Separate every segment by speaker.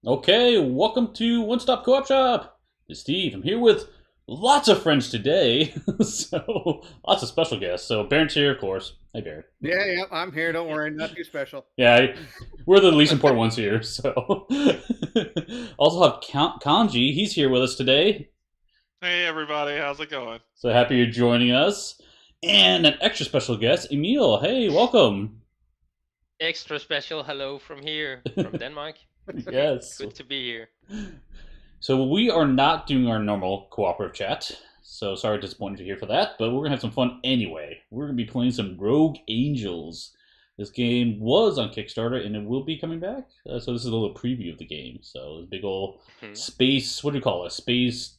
Speaker 1: Okay, welcome to One Stop Co-op Shop. It's Steve. I'm here with lots of friends today, so lots of special guests. So Bairnt's here, of course. Hey, Bairnt.
Speaker 2: Yeah, I'm here. Don't worry, not too special.
Speaker 1: Yeah, we're the least important ones here. So also have Canje. He's here with us today.
Speaker 3: Hey everybody, how's it going?
Speaker 1: So happy you're joining us. And an extra special guest, Emil. Hey, welcome.
Speaker 4: Extra special hello from here, from Denmark.
Speaker 1: Yes.
Speaker 4: Good to be here.
Speaker 1: So we are not doing our normal cooperative chat. So sorry to disappoint you here for that, but we're gonna have some fun anyway. We're gonna be playing some Rogue Angels. This game was on Kickstarter and it will be coming back. So this is a little preview of the game. So this big old space, what do you call it? Space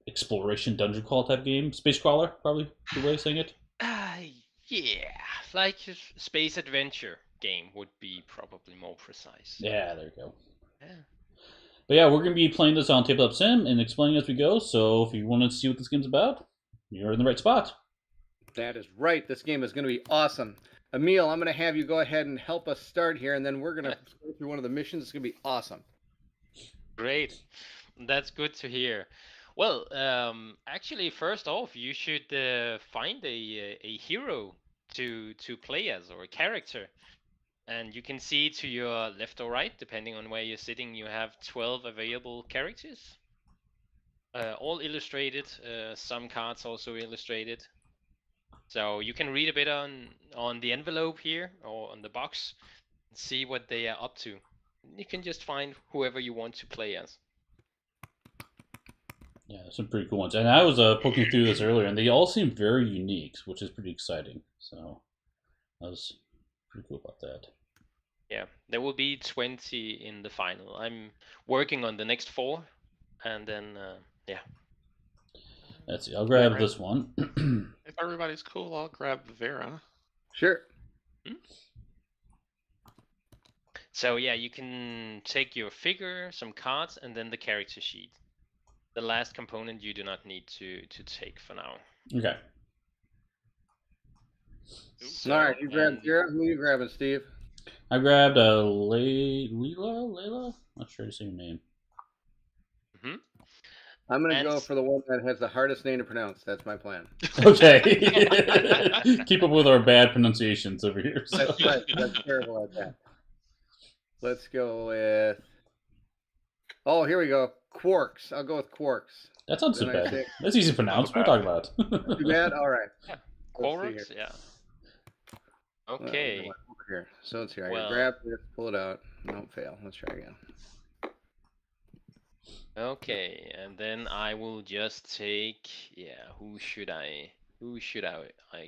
Speaker 1: exploration dungeon crawl type game. Space crawler, probably the way of saying it.
Speaker 4: Yeah, like a space adventure game would be probably more precise.
Speaker 1: Yeah, there you go.
Speaker 4: Yeah.
Speaker 1: But yeah, we're going to be playing this on Tabletop Sim and explaining as we go. So if you want to see what this game's about, you're in the right spot.
Speaker 2: That is right. This game is going to be awesome. Emil, I'm going to have you go ahead and help us start here, and then we're going to go through one of the missions. It's going to be awesome.
Speaker 4: Great. That's good to hear. Well, actually, first off, you should find a hero to play as, or a character. And you can see to your left or right, depending on where you're sitting, you have 12 available characters. All illustrated, some cards also illustrated. So you can read a bit on the envelope here, or on the box, and see what they are up to. You can just find whoever you want to play as.
Speaker 1: Yeah, some pretty cool ones. And I was poking through this earlier, and they all seem very unique, which is pretty exciting. So I was pretty cool about that.
Speaker 4: Yeah, there will be 20 in the final. I'm working on the next 4, and then yeah.
Speaker 1: Let's see. I'll grab this one.
Speaker 3: If everybody's cool, I'll grab Vera.
Speaker 2: Sure.
Speaker 4: So yeah, you can take your figure, some cards, and then the character sheet. The last component you do not need to take for now.
Speaker 1: Okay.
Speaker 2: So, all right, you grabbed Vera. Who are you grabbing, Steve?
Speaker 1: I grabbed Layla? Not sure to say your name.
Speaker 2: I'm going to go for the one that has the hardest name to pronounce. That's my plan.
Speaker 1: Okay. Keep up with our bad pronunciations over here. So.
Speaker 2: That's right. That's terrible at that. Let's go with... Oh, here we go. Quarks. I'll go with Quarks.
Speaker 1: That sounds so bad. That's easy to pronounce. What are you talking about?
Speaker 2: Too bad? All right.
Speaker 4: Yeah. Quarks, yeah. Okay.
Speaker 2: Over here. So let's see. I
Speaker 4: Well,
Speaker 2: grab it, pull it out. Don't fail. Let's try again.
Speaker 4: Okay, and then I will just take, yeah, who should I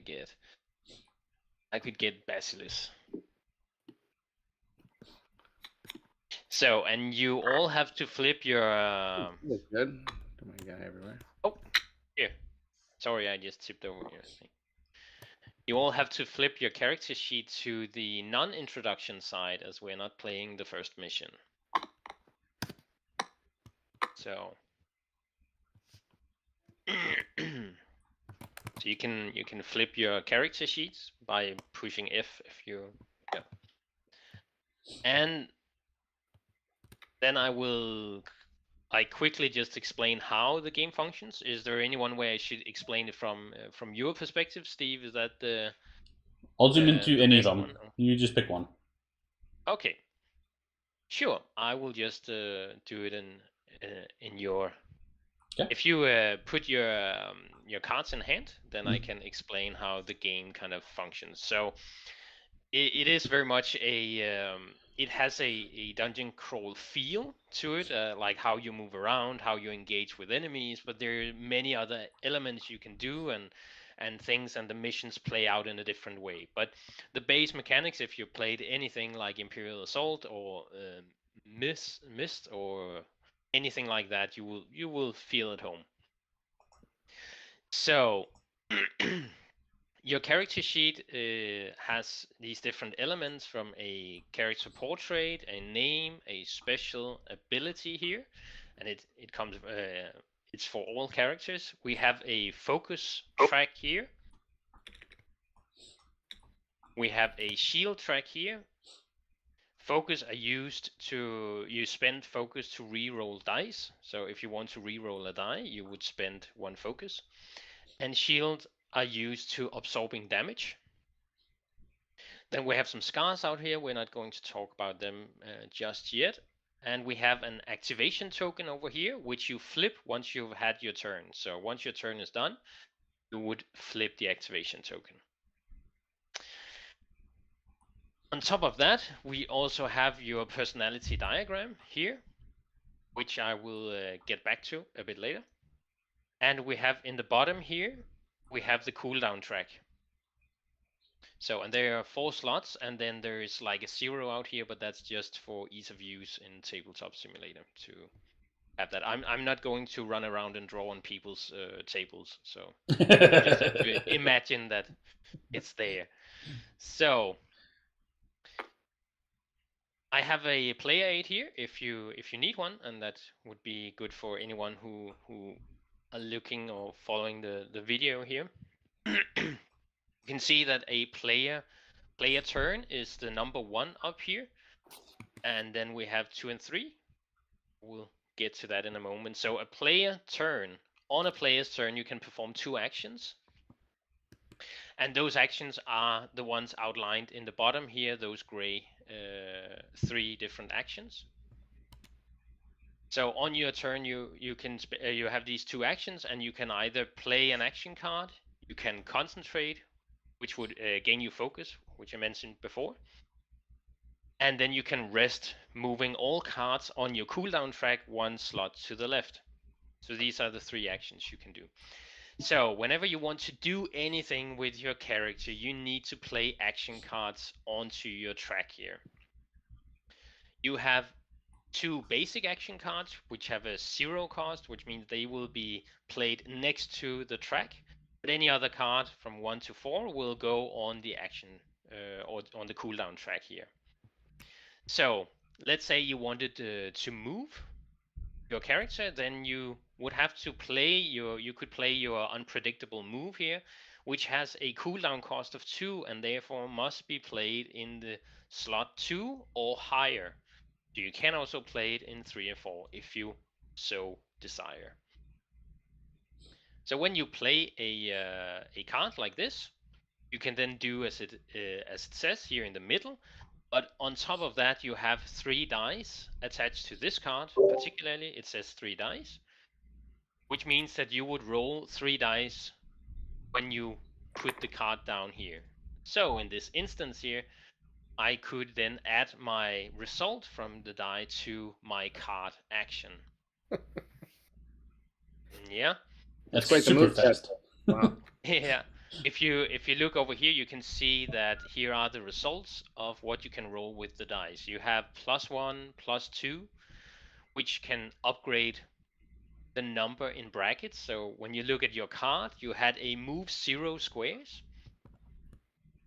Speaker 4: get? I could get Basilisk. So, and you all have to flip your
Speaker 2: That's good. Oh my God, everywhere.
Speaker 4: Oh, here. Sorry, I just tipped over your thing. You all have to flip your character sheet to the non-introduction side, as we're not playing the first mission. So, so you can flip your character sheets by pushing F if you go. And then I quickly just explain how the game functions. Is there any one way I should explain it from your perspective, Steve? Is that the?
Speaker 1: I'll zoom into any of them.
Speaker 4: One?
Speaker 1: You just pick one.
Speaker 4: Okay. Sure, I will just do it in your. Okay. If you put your cards in hand, then I can explain how the game kind of functions. So it is very much a it has a dungeon crawl feel to it, like how you move around, how you engage with enemies, but there are many other elements you can do and things, and the missions play out in a different way. But the base mechanics, if you played anything like Imperial Assault or Mist or anything like that, you will feel at home. So your character sheet has these different elements, from a character portrait, a name, a special ability here, and it comes it's for all characters. We have a focus track here. We have a shield track here. Focus are used to, you spend focus to re-roll dice. So if you want to re-roll a die, you would spend 1 focus. And shield are used to absorbing damage. Then we have some scars out here. We're not going to talk about them just yet. And we have an activation token over here, which you flip once you've had your turn. So once your turn is done, you would flip the activation token. On top of that, we also have your personality diagram here, which I will get back to a bit later. And we have in the bottom here, we have the cooldown track. So, and there are 4 slots, and then there is like a 0 out here, but that's just for ease of use in Tabletop Simulator to have that. I'm not going to run around and draw on people's tables, so you just have to imagine that it's there. So I have a player aid here if you need one, and that would be good for anyone who are looking or following the video here. You can see that a player turn is the number 1 up here, and then we have 2 and 3. We'll get to that in a moment. So a player turn, on a player's turn, you can perform 2 actions. And those actions are the ones outlined in the bottom here, those gray 3 different actions. So on your turn, you have these 2 actions, and you can either play an action card, you can concentrate, which would gain you focus, which I mentioned before, and then you can rest, moving all cards on your cooldown track 1 slot to the left. So these are the 3 actions you can do. So whenever you want to do anything with your character, you need to play action cards onto your track here. You have 2 basic action cards, which have a 0 cost, which means they will be played next to the track. But any other card from 1 to 4 will go on the action or on the cooldown track here. So let's say you wanted to move your character, then you would have to play you could play your unpredictable move here, which has a cooldown cost of 2 and therefore must be played in the slot 2 or higher. So you can also play it in 3 or 4 if you so desire. So when you play a card like this, you can then do as it says here in the middle. But on top of that, you have 3 dice attached to this card. Particularly, it says 3 dice, which means that you would roll 3 dice when you put the card down here. So in this instance here, I could then add my result from the die to my card action. Yeah.
Speaker 2: That's quite the
Speaker 1: super
Speaker 2: move
Speaker 1: fast.
Speaker 2: Wow.
Speaker 4: Yeah. If you look over here, you can see that here are the results of what you can roll with the dice. You have +1, +2, which can upgrade the number in brackets. So when you look at your card, you had a move 0 squares,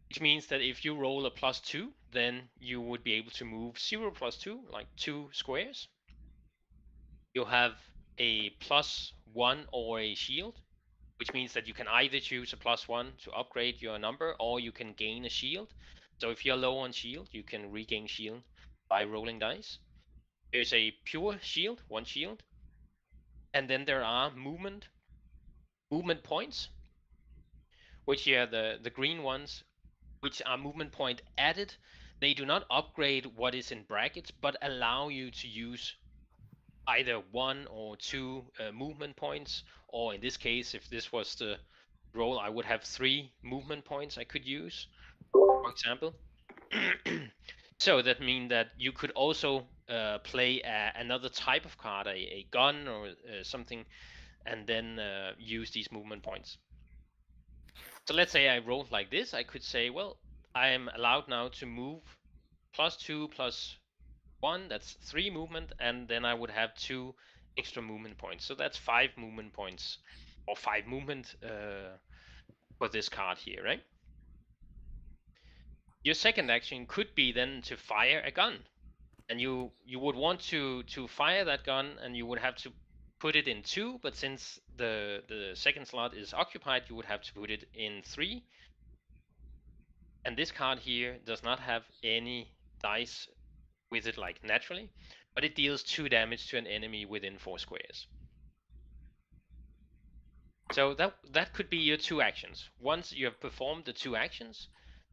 Speaker 4: which means that if you roll a +2, then you would be able to move 0 + 2, like 2 squares. You have a +1 or a shield, which means that you can either choose a +1 to upgrade your number, or you can gain a shield. So if you're low on shield, you can regain shield by rolling dice. There's a pure shield, 1 shield. And then there are movement points, which are the green ones, which are movement point added. They do not upgrade what is in brackets, but allow you to use either 1 or 2 movement points, or in this case, if this was the roll, I would have 3 movement points I could use, for example. So that means that you could also play another type of card, a gun or something, and then use these movement points. So let's say I rolled like this. I could say, well, I am allowed now to move +2 +1. That's 3 movement, and then I would have 2 extra movement points. So that's 5 movement points, or 5 movement for this card here, right? Your second action could be then to fire a gun, and you would want to fire that gun, and you would have to put it in 2, but since the second slot is occupied, you would have to put it in 3. And this card here does not have any dice with it like naturally, but it deals 2 damage to an enemy within 4 squares. So that could be your 2 actions. Once you have performed the 2 actions,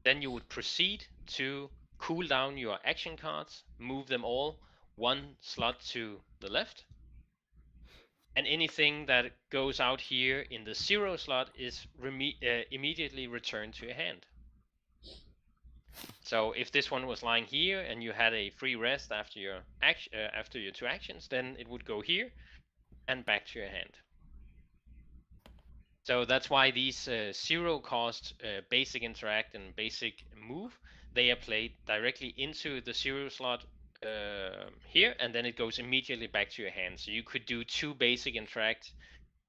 Speaker 4: then you would proceed to cool down your action cards, move them all 1 slot to the left, and anything that goes out here in the 0 slot is immediately returned to your hand. So if this one was lying here and you had a free rest after your 2 actions, then it would go here and back to your hand. So that's why these 0 cost basic interact and basic move, they are played directly into the 0 slot here, and then it goes immediately back to your hand. So you could do 2 basic interact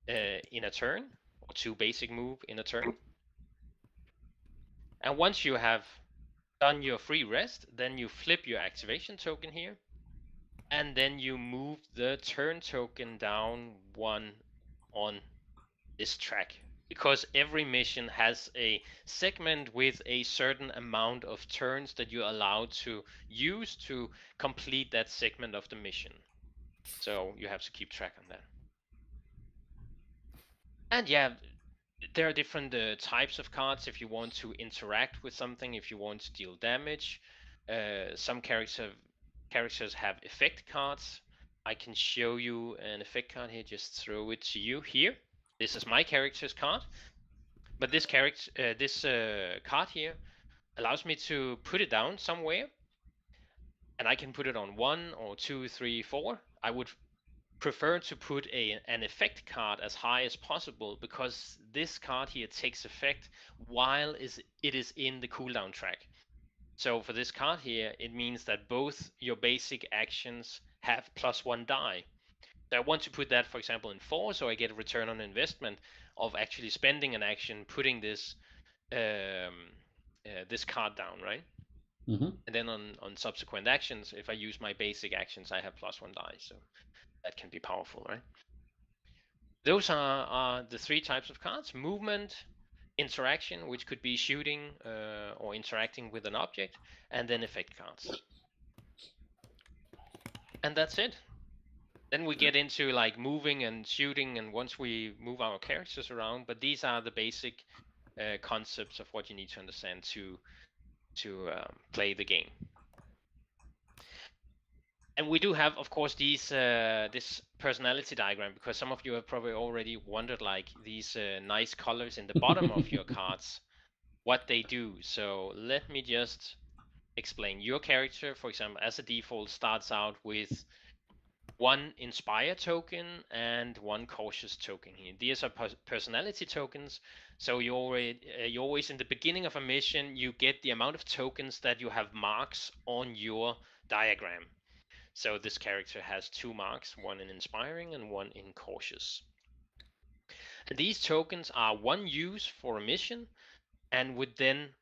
Speaker 4: in a turn, or 2 basic move in a turn. And once you have done your free rest, then you flip your activation token here, and then you move the turn token down 1 on this track, because every mission has a segment with a certain amount of turns that you're allowed to use to complete that segment of the mission. So you have to keep track on that. And yeah, there are different types of cards if you want to interact with something, if you want to deal damage. Some characters have effect cards. I can show you an effect card here, just throw it to you here. This is my character's card, but this card here allows me to put it down somewhere, and I can put it on 1 or 2, 3, 4. I would prefer to put an effect card as high as possible, because this card here takes effect while it is in the cooldown track. So for this card here, it means that both your basic actions have +1 die. So I want to put that, for example, in 4, so I get a return on investment of actually spending an action, putting this this card down, right?
Speaker 1: Mm-hmm.
Speaker 4: And then on subsequent actions, if I use my basic actions, I have +1 die. So that can be powerful, right? Those are the 3 types of cards: movement, interaction, which could be shooting or interacting with an object, and then effect cards. And that's it. Then we get into like moving and shooting, and once we move our characters around, but these are the basic concepts of what you need to understand to play the game. And we do have, of course, these this personality diagram, because some of you have probably already wondered, like, these nice colors in the bottom of your cards, what they do. So let me just explain. Your character, for example, as a default, starts out with 1 inspire token and 1 cautious token here. These are personality tokens. So you always in the beginning of a mission, you get the amount of tokens that you have marks on your diagram. So this character has 2 marks, 1 in inspiring and 1 in cautious. And these tokens are 1 use for a mission, and would then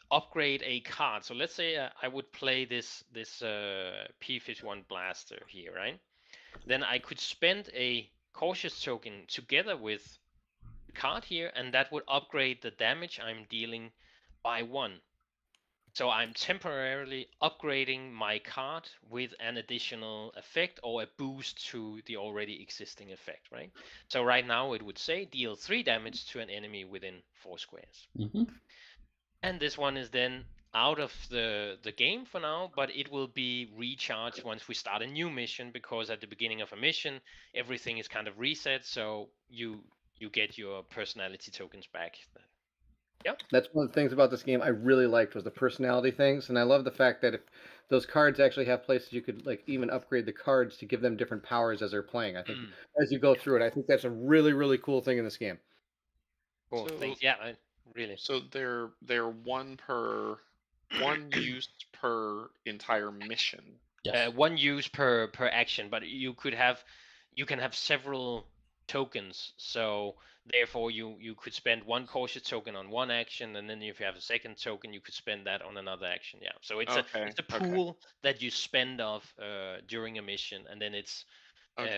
Speaker 4: upgrade a card. So let's say I would play this P51 blaster here, right? Then I could spend a cautious token together with the card here, and that would upgrade the damage I'm dealing by 1. So I'm temporarily upgrading my card with an additional effect or a boost to the already existing effect, right? So right now it would say deal 3 damage to an enemy within 4 squares.
Speaker 1: Mm-hmm.
Speaker 4: And this one is then out of the game for now, but it will be recharged once we start a new mission, because at the beginning of a mission, everything is kind of reset, so you get your personality tokens back. Yep.
Speaker 2: That's one of the things about this game I really liked, was the personality things, and I love the fact that if those cards actually have places you could like even upgrade the cards to give them different powers as they're playing. I think as you go through it, I think that's a really, really cool thing in this game.
Speaker 4: Cool.
Speaker 3: So-
Speaker 4: Yeah, really.
Speaker 3: So they're 1 use per entire mission.
Speaker 1: Yes.
Speaker 4: 1 use per action, but you can have several tokens, so therefore you could spend 1 cautious token on 1 action, and then if you have a second token, you could spend that on another action. Yeah, so it's a pool that you spend of during a mission, and then it's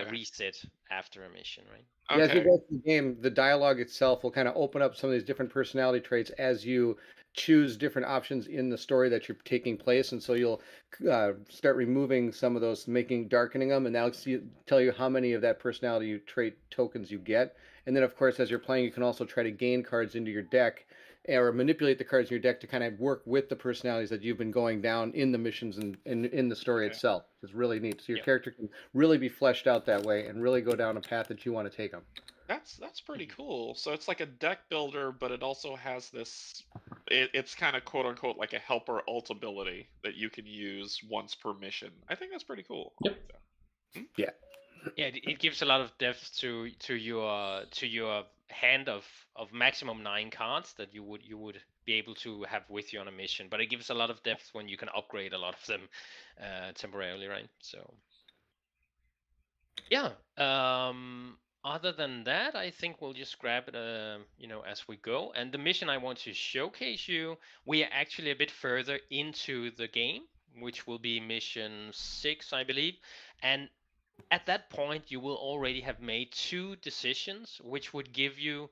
Speaker 4: reset after a mission, right?
Speaker 2: Yeah, as you go through the game, the dialogue itself will kind of open up some of these different personality traits as you choose different options in the story that you're taking place, and so you'll start removing some of those, darkening them, and that'll tell you how many of that personality trait tokens you get. And then, of course, as you're playing, you can also try to gain cards into your deck, or manipulate the cards in your deck to kind of work with the personalities that you've been going down in the missions and in the story itself. It's really neat. So your character can really be fleshed out that way and really go down a path that you want to take them.
Speaker 3: That's pretty cool. So it's like a deck builder, but it also has this. It's kind of quote unquote like a helper ult ability that you can use once per mission. I think that's pretty cool.
Speaker 1: Yep.
Speaker 2: Yeah.
Speaker 4: Yeah, it gives a lot of depth to your hand of maximum 9 cards that you would be able to have with you on a mission. But it gives a lot of depth when you can upgrade a lot of them temporarily, right? So yeah. Other than that, I think we'll just grab it, as we go. And the mission I want to showcase you, we are actually a bit further into the game, which will be mission 6, I believe. And at that point, you will already have made 2 decisions, which would give you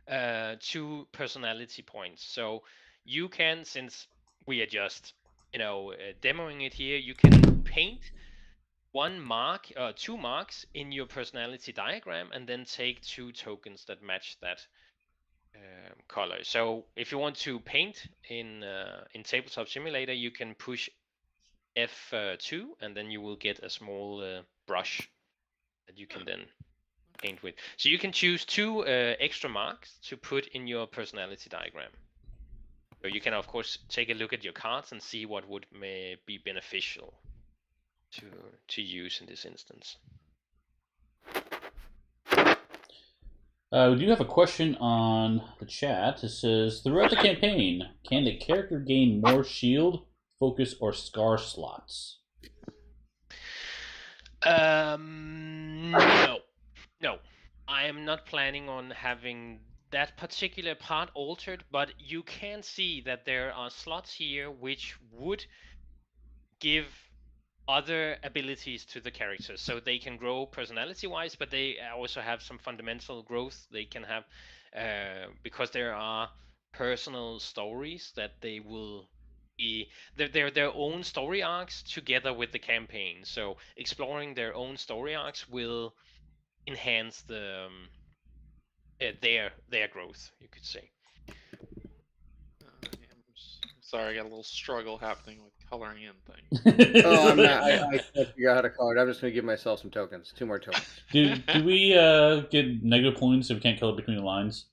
Speaker 4: 2 personality points. So you can, since we are just, demoing it here, you can paint 1 mark, 2 marks in your personality diagram, and then take 2 tokens that match that color. So if you want to paint in Tabletop Simulator, you can push F2, and then you will get a small brush that you can then paint with. So you can choose 2 extra marks to put in your personality diagram. So you can, of course, take a look at your cards and see what may be beneficial to use in this instance.
Speaker 1: We do have a question on the chat. It says, throughout the campaign, can the character gain more shield, focus, or scar slots?
Speaker 4: No. I am not planning on having that particular part altered, but you can see that there are slots here which would give other abilities to the characters, so they can grow personality-wise, but they also have some fundamental growth they can have because there are personal stories that they will be their own story arcs together with the campaign. So exploring their own story arcs will enhance their growth, you could say.
Speaker 3: Sorry, I got a little struggle happening with coloring in things.
Speaker 2: Oh, I'm not. I can't figure out how to color it. I'm just going to give myself some tokens. 2 more tokens.
Speaker 1: Do we get negative points if we can't color between the lines?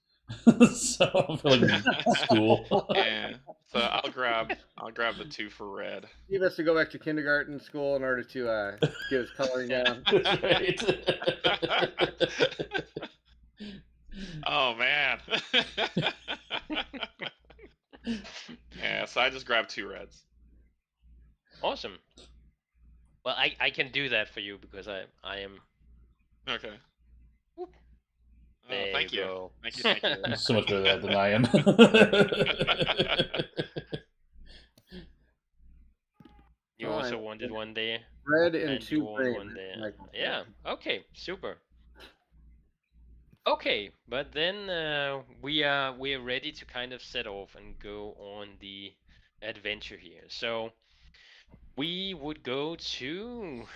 Speaker 1: So I feel like school.
Speaker 3: Yeah. So I'll grab the 2 for red.
Speaker 2: He has to go back to kindergarten school in order to get his coloring down.
Speaker 1: That's right.
Speaker 3: Oh man. Yeah, so I just grabbed 2 reds.
Speaker 4: Awesome. Well, I can do that for you because I am.
Speaker 3: Okay.
Speaker 4: Whoop.
Speaker 3: Thank you.
Speaker 4: Go.
Speaker 3: Thank you.
Speaker 1: So much better than I am.
Speaker 4: You also wanted one there.
Speaker 2: Red and 2 green.
Speaker 4: One there. Yeah. Okay. Super. Okay, but then we are ready to kind of set off and go on the adventure here. So we would go to.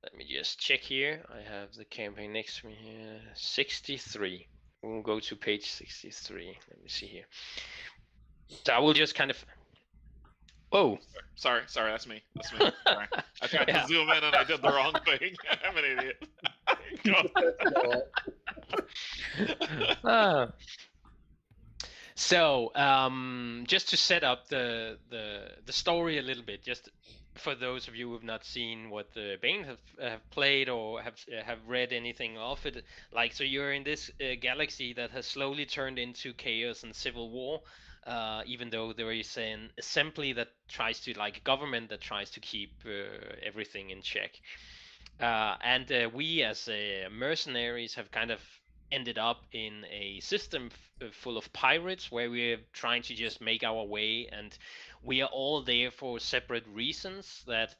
Speaker 4: Let me just check here. I have the campaign next to me here. 63. We'll go to page 63. Let me see here. So I will just kind of. Oh.
Speaker 3: Sorry, that's me. Sorry. I tried to zoom in and I did the wrong thing. I'm an idiot.
Speaker 4: So, just to set up the story a little bit, just for those of you who have not seen what the Bairnt have played or have read anything of it, like, so you're in this galaxy that has slowly turned into chaos and civil war, even though there is an assembly that tries to, like, government that tries to keep everything in check. And we as mercenaries have kind of ended up in a system full of pirates where we're trying to just make our way, and we are all there for separate reasons that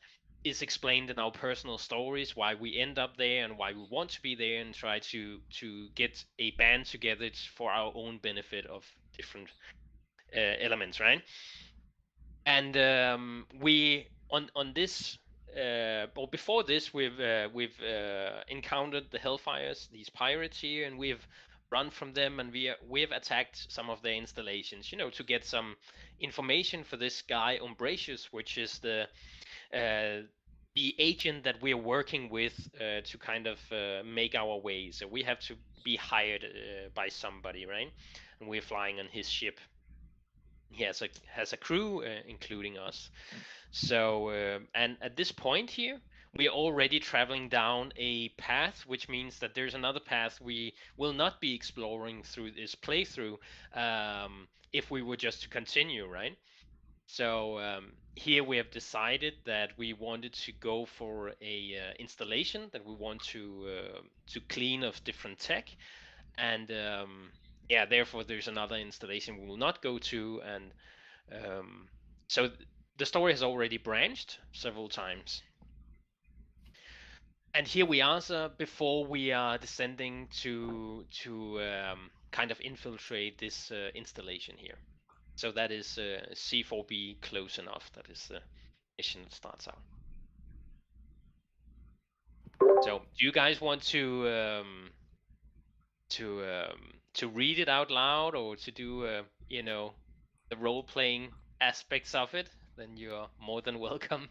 Speaker 4: is explained in our personal stories, why we end up there and why we want to be there, and try to get a band together for our own benefit of elements, right? And we on this or before this, we've encountered the Hellfires, these pirates here, and we've run from them, and we've attacked some of their installations, to get some information for this guy Umbratius, which is the agent that we're working with to kind of make our way. So we have to be hired by somebody, right? And we're flying on his ship. He has a crew, including us. So, and at this point here, we are already traveling down a path, which means that there's another path we will not be exploring through this playthrough if we were just to continue, right? So here we have decided that we wanted to go for a installation that we want to clean of different tech, and yeah, therefore there's another installation we will not go to, and so the story has already branched several times. And here we are, sir, before we are descending to kind of infiltrate this installation here. So that is C4B close enough. That is the mission that starts out. So do you guys want to read it out loud, or to do the role-playing aspects of it? Then you're more than welcome.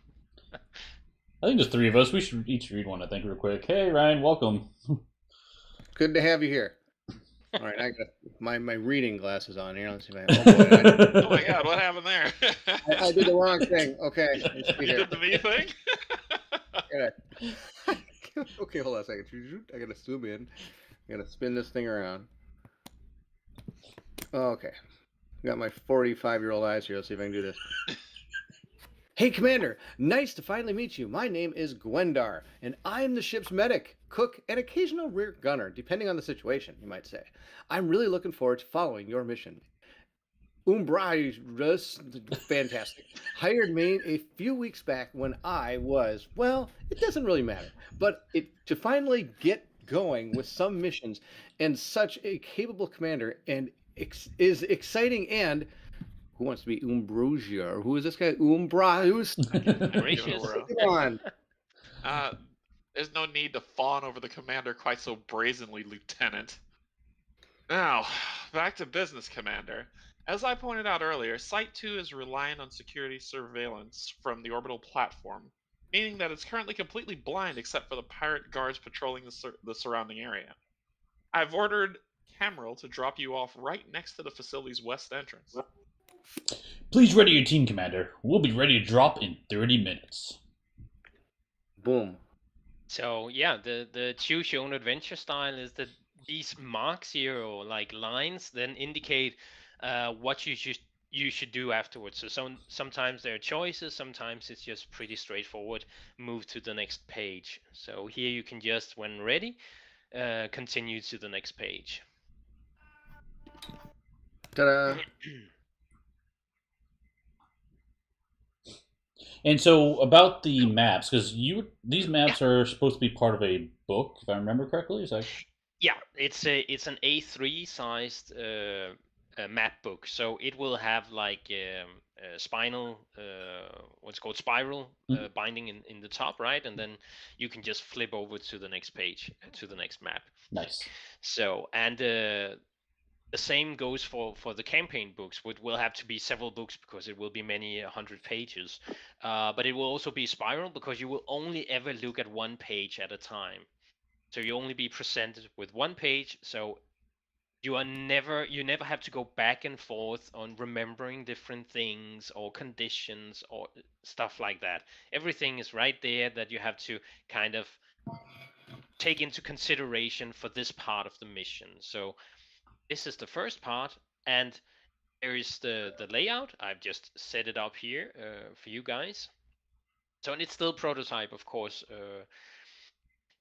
Speaker 1: I think there's three of us. We should each read one, I think, real quick. Hey, Ryan, welcome.
Speaker 2: Good to have you here. All right, I got my reading glasses on here. Let's see if I have.
Speaker 3: Oh my God, what happened there?
Speaker 2: I did the wrong thing. Okay.
Speaker 3: You did the me thing?
Speaker 2: Okay, hold on a second. I gotta zoom in. I gotta spin this thing around. Okay. Got my 45-year-old eyes here. Let's see if I can do this. Hey, Commander. Nice to finally meet you. My name is Gwendar, and I'm the ship's medic, cook, and occasional rear gunner, depending on the situation, you might say. I'm really looking forward to following your mission. Umbratius, fantastic, hired me a few weeks back when I was, well, it doesn't really matter, but to finally get going with some missions and such a capable commander and is exciting. And who wants to be Umbrosia? Or who is this guy? Umbratius? Come on.
Speaker 3: There's no need to fawn over the commander quite so brazenly, Lieutenant. Now, back to business, Commander. As I pointed out earlier, Site 2 is reliant on security surveillance from the orbital platform, meaning that it's currently completely blind except for the pirate guards patrolling the surrounding area. I've ordered Cameral to drop you off right next to the facility's west entrance.
Speaker 1: Please ready your team, Commander. We'll be ready to drop in 30 minutes.
Speaker 2: Boom.
Speaker 4: So yeah, the choose your own adventure style is that these marks here, or like lines, then indicate what you should do afterwards. So sometimes there are choices, sometimes it's just pretty straightforward. Move to the next page. So here you can just, when ready, continue to the next page.
Speaker 2: Ta-da!
Speaker 1: And so about the maps, because these maps are supposed to be part of a book, if I remember correctly. Is that?
Speaker 4: Yeah, it's an A3 sized map book, so it will have like spinal, what's called spiral binding in the top, right? And then you can just flip over to the next page, to the next map.
Speaker 1: Nice.
Speaker 4: So, and the same goes for the campaign books, which will have to be several books because it will be many 100 pages. But it will also be spiral because you will only ever look at one page at a time. So you only be presented with one page. So you never have to go back and forth on remembering different things or conditions or stuff like that. Everything is right there that you have to kind of take into consideration for this part of the mission. So this is the first part, and there is the layout. I've just set it up here for you guys. So, and it's still prototype, of course.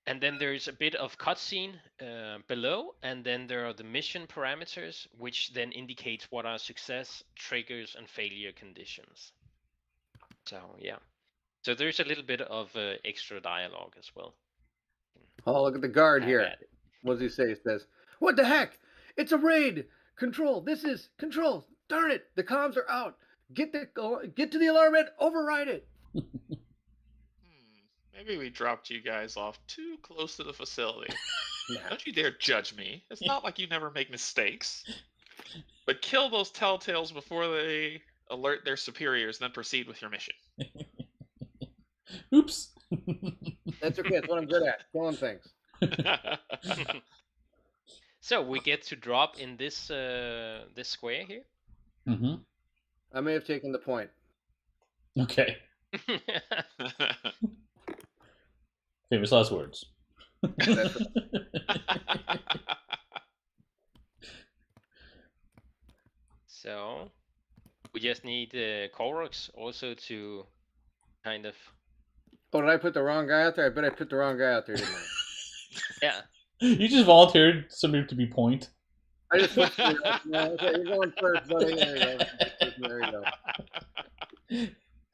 Speaker 4: And then there's a bit of cutscene below, and then there are the mission parameters, which then indicates what are success, triggers, and failure conditions. So yeah, so there's a little bit of extra dialogue as well.
Speaker 2: Oh, look at the guard here. What does he say? He says, "What the heck? It's a raid! Control! This is Control! Darn it! The comms are out. Get to the alarm and override it.
Speaker 3: Maybe we dropped you guys off too close to the facility. Don't you dare judge me. It's not like you never make mistakes. But kill those telltales before they alert their superiors, then proceed with your mission.
Speaker 1: Oops.
Speaker 2: That's okay. That's what I'm good at. Killing things.
Speaker 4: So we get to drop in this this square here.
Speaker 1: Mm-hmm.
Speaker 2: I may have taken the point.
Speaker 1: Okay. Famous last words.
Speaker 2: That's
Speaker 4: So we just need Koroks also to kind of.
Speaker 2: Oh, did I put the wrong guy out there? I bet I put the wrong guy out there, didn't I?
Speaker 4: Yeah.
Speaker 1: You just volunteered somebody to be point.
Speaker 2: I just switched it up. No, okay, you're going first, buddy. There you go. There you go.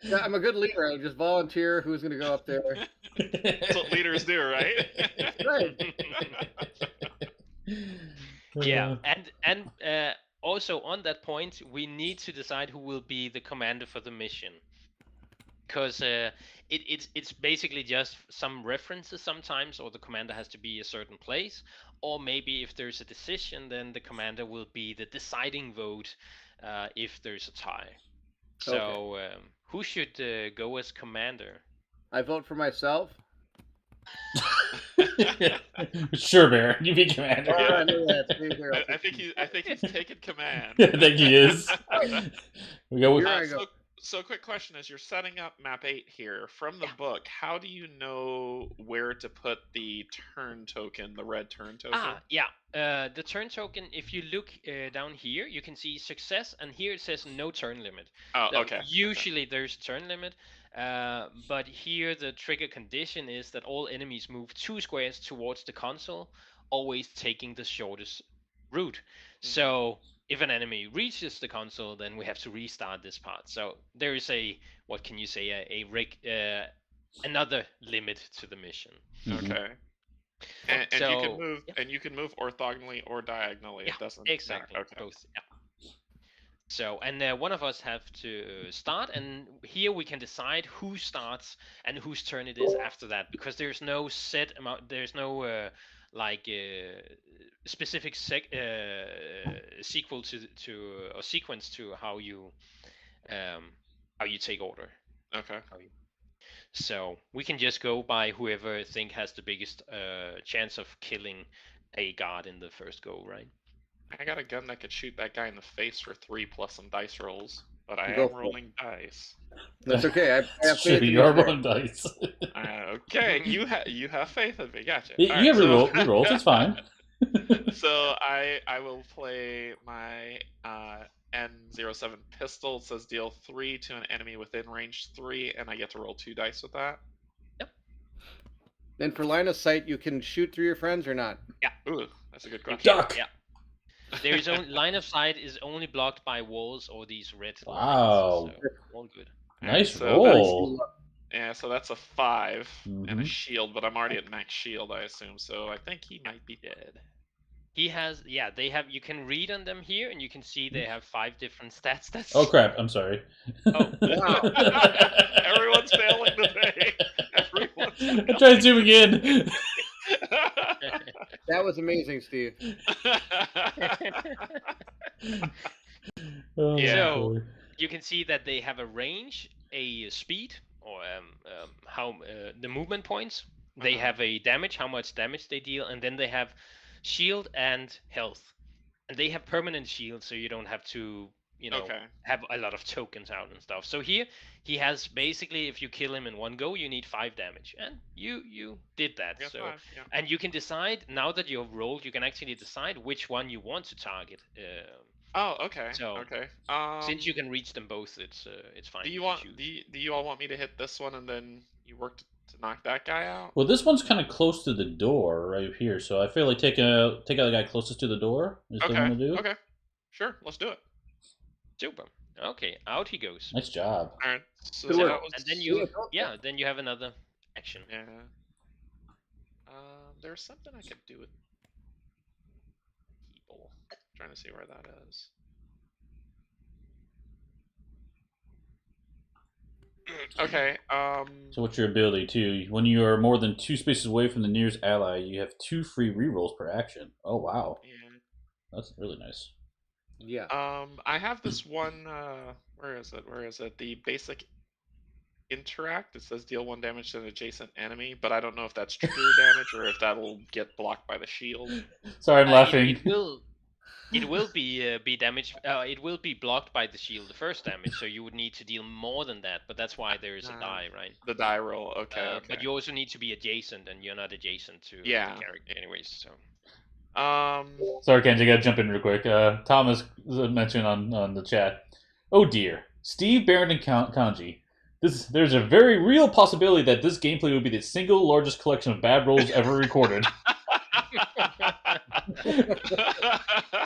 Speaker 2: Yeah, I'm a good leader. I just volunteer who's going to go up there.
Speaker 3: That's what leaders do, right?
Speaker 2: Right.
Speaker 4: Yeah, and also on that point, we need to decide who will be the commander for the mission, because it's basically just some references sometimes, or the commander has to be a certain place, or maybe if there's a decision, then the commander will be the deciding vote if there's a tie. So who should go as commander?
Speaker 2: I vote for myself.
Speaker 1: Sure, Bear. You be commander.
Speaker 2: Oh, I knew that.
Speaker 3: I think he's taking command.
Speaker 1: I think he is. We go with.
Speaker 3: So quick question: as you're setting up map 8 here from the book, how do you know where to put the turn token, the red turn token?
Speaker 4: The turn token. If you look down here, you can see success, and here it says no turn limit.
Speaker 3: Oh, okay.
Speaker 4: Usually there's a turn limit, but here the trigger condition is that all enemies move 2 squares towards the console, always taking the shortest route. So if an enemy reaches the console, then we have to restart this part. So there is another limit to the mission.
Speaker 3: Okay. And you can move, and you can move orthogonally or diagonally.
Speaker 4: Yeah,
Speaker 3: it doesn't
Speaker 4: exactly.
Speaker 3: matter. Okay.
Speaker 4: Both. Yeah. So, and one of us have to start, and here we can decide who starts and whose turn it is after that, because there's no set amount. There's no specific sequel to or sequence to how you take order.
Speaker 3: Okay.
Speaker 4: So we can just go by whoever I think has the biggest chance of killing a guard in the first go, right?
Speaker 3: I got a gun that could shoot that guy in the face for 3 plus some dice rolls, but I am rolling dice.
Speaker 2: That's okay. I have faith in
Speaker 1: you are rolling dice.
Speaker 3: Okay, you have faith in me. Gotcha.
Speaker 1: You have rerolls. It's fine.
Speaker 3: So I will play my N07 pistol. It says deal 3 to an enemy within range 3, and I get to roll 2 dice with that.
Speaker 4: Yep.
Speaker 2: Then for line of sight, you can shoot through your friends or not?
Speaker 4: Yeah.
Speaker 3: Ooh, that's a good question.
Speaker 1: Duck.
Speaker 4: Yeah. There is only line of sight is only blocked by walls or these red lines.
Speaker 1: Wow.
Speaker 4: So all good.
Speaker 1: Nice roll.
Speaker 3: Yeah, so that's a 5 and a shield, but I'm already at max shield, I assume. So I think he might be dead.
Speaker 4: He has, they have. You can read on them here, and you can see they have 5 different stats. That's.
Speaker 1: Oh crap! I'm sorry.
Speaker 4: Oh
Speaker 2: wow!
Speaker 3: Everyone's failing today.
Speaker 1: I'm trying to zoom again.
Speaker 2: That was amazing, Steve.
Speaker 4: So you can see that they have a range, a speed, or how the movement points. They have a damage, how much damage they deal, and then they have shield and health. And they have permanent shield, so you don't have to, have a lot of tokens out and stuff. So here he has basically, if you kill him in one go, you need 5 damage, and you did that. So
Speaker 3: 5, yeah.
Speaker 4: And you can decide now that you have rolled, you can actually decide which one you want to target.
Speaker 3: Oh, okay.
Speaker 4: So
Speaker 3: okay.
Speaker 4: Since you can reach them both, it's fine.
Speaker 3: Do you all want me to hit this one and then you work to knock that guy out?
Speaker 1: Well, this one's kind of close to the door right here, so I feel like take out the guy closest to the door is the one to do.
Speaker 3: Okay. Sure, let's do it.
Speaker 4: Super. Okay, out he goes.
Speaker 1: Nice job.
Speaker 3: All right. So
Speaker 2: Good work.
Speaker 4: And then then you have another action.
Speaker 3: Yeah. There's something I could do with people. I'm trying to see where that is. Okay.
Speaker 1: So what's your ability too? When you are more than 2 spaces away from the nearest ally, you have 2 free rerolls per action. Oh wow,
Speaker 3: Yeah.
Speaker 1: that's really nice.
Speaker 2: Yeah.
Speaker 3: I have this one. Where is it? Where is it? The basic interact. It says deal 1 damage to an adjacent enemy, but I don't know if that's true damage or if that'll get blocked by the shield.
Speaker 1: Sorry, I'm laughing.
Speaker 4: It will. It will be damaged. It will be blocked by the shield, the first damage. So you would need to deal more than that. But that's why there is a die, right?
Speaker 3: The die roll. Okay. Okay.
Speaker 4: But you also need to be adjacent, and you're not adjacent to the character, anyways. So.
Speaker 1: Sorry, Kenji, I gotta jump in real quick. Thomas mentioned on the chat. Oh dear, Steve, Bairnt, and Canje. There's a very real possibility that this gameplay would be the single largest collection of bad rolls ever recorded.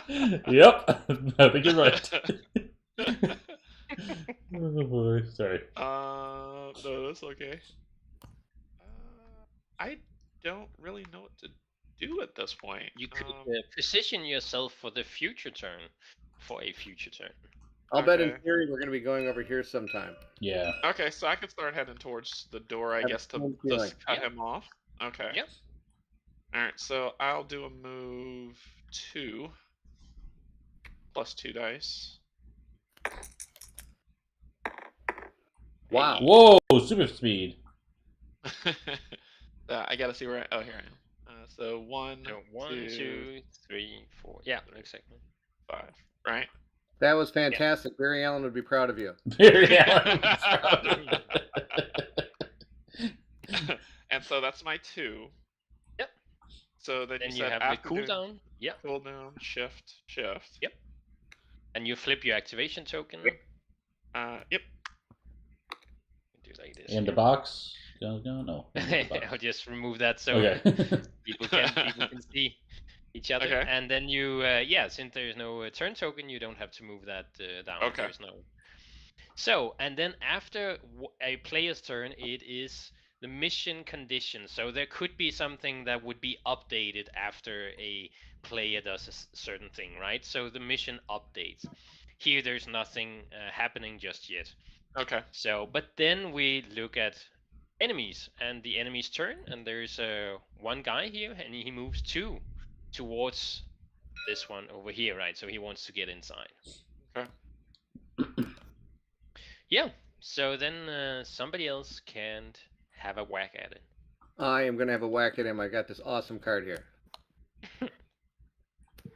Speaker 1: Yep, I think you're right. Oh boy, sorry.
Speaker 3: No, that's okay. I don't really know what to do at this point.
Speaker 4: You could position yourself for the future turn, for a future turn.
Speaker 2: I'll bet in theory we're going to be going over here sometime.
Speaker 1: Yeah.
Speaker 3: Okay, so I could start heading towards the door, I guess, to just cut him off. Okay.
Speaker 4: Yep.
Speaker 3: Alright, so I'll do a move 2. Plus 2 dice.
Speaker 2: Wow.
Speaker 1: Whoa, super speed.
Speaker 3: I gotta see where oh, here I am. So 1,
Speaker 4: So 1, 2, 3, 4. Yeah, exactly.
Speaker 3: 5, right?
Speaker 2: That was fantastic. Yeah. Barry Allen would be proud of you.
Speaker 1: Barry Allen would be proud of
Speaker 3: you. And so that's my 2.
Speaker 4: Yep.
Speaker 3: So then you
Speaker 4: have the cooldown. Yep.
Speaker 3: Cooldown, shift.
Speaker 4: Yep. And you flip your activation token.
Speaker 3: Yep.
Speaker 4: Do like this.
Speaker 1: In the box. No.
Speaker 4: I'll just remove that so people can see each other.
Speaker 3: Okay.
Speaker 4: And then you, since there's no turn token, you don't have to move that down.
Speaker 3: Okay.
Speaker 4: There's no. So, and then after a player's turn, it is the mission condition. So there could be something that would be updated after a player does a certain thing, right? So the mission updates. Here, there's nothing happening just yet.
Speaker 3: Okay.
Speaker 4: So, but then we look at enemies and the enemy's turn, and there's one guy here, and he moves 2 towards this one over here, right? So he wants to get inside.
Speaker 3: Okay.
Speaker 4: Yeah. So then somebody else can have a whack at it.
Speaker 2: I am going to have a whack at him. I got this awesome card here.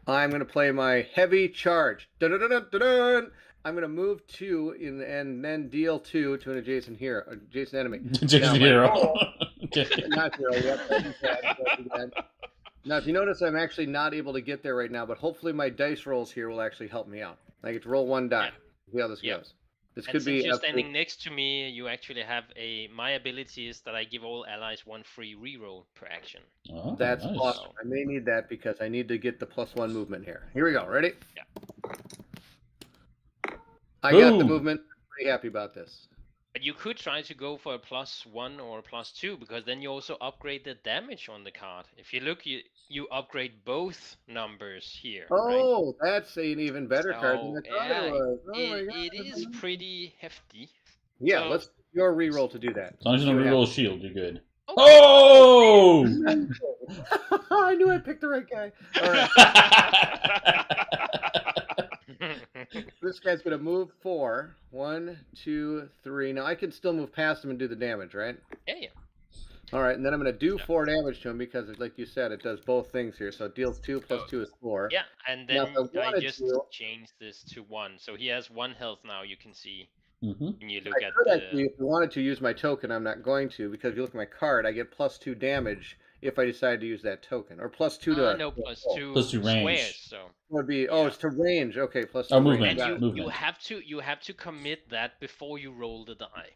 Speaker 2: I'm going to play my heavy charge. Dun-dun-dun-dun-dun! I'm going to move 2 and then deal 2 to an adjacent enemy.
Speaker 1: Adjacent hero.
Speaker 2: Not hero. Yep. Now, if you notice, I'm actually not able to get there right now, but hopefully my dice rolls here will actually help me out. I get to roll 1 die. See how this goes. This
Speaker 4: and
Speaker 2: could
Speaker 4: since
Speaker 2: be
Speaker 4: you're standing next to me, you actually have my ability is that I give all allies 1 free reroll per action.
Speaker 1: Oh,
Speaker 2: that's
Speaker 1: nice.
Speaker 2: awesome. I may need that because I need to get the +1 movement here. Here we go. Ready?
Speaker 4: Yeah.
Speaker 2: I got the movement. Pretty happy about this.
Speaker 4: But you could try to go for a +1 or a +2 because then you also upgrade the damage on the card. If you look, you upgrade both numbers here.
Speaker 2: Oh,
Speaker 4: right?
Speaker 2: That's an even better card than I thought it was.
Speaker 4: It is pretty hefty.
Speaker 2: Yeah, let's do your reroll to do that.
Speaker 1: As long as you don't reroll a shield, you're good. Okay. Oh!
Speaker 2: I knew I picked the right guy. All right. This guy's going to move 4. 1, 2, 3. Now, I can still move past him and do the damage, right?
Speaker 4: Yeah.
Speaker 2: All right, and then I'm going to do 4 damage to him because, like you said, it does both things here. So it deals 2 plus 2 is 4.
Speaker 4: Yeah, and then I just change this to 1. So he has 1 health now, you can see.
Speaker 1: Mm-hmm.
Speaker 4: And you look at
Speaker 2: actually, if I wanted to use my token, I'm not going to, because if you look at my card, I get +2 damage if I decide to use that token, or +2 to
Speaker 4: no, +2
Speaker 1: +2 range.
Speaker 4: Squares, so
Speaker 2: it would be it's to range. Okay, +2
Speaker 1: movement.
Speaker 2: range.
Speaker 4: And you have to commit that before you roll the die.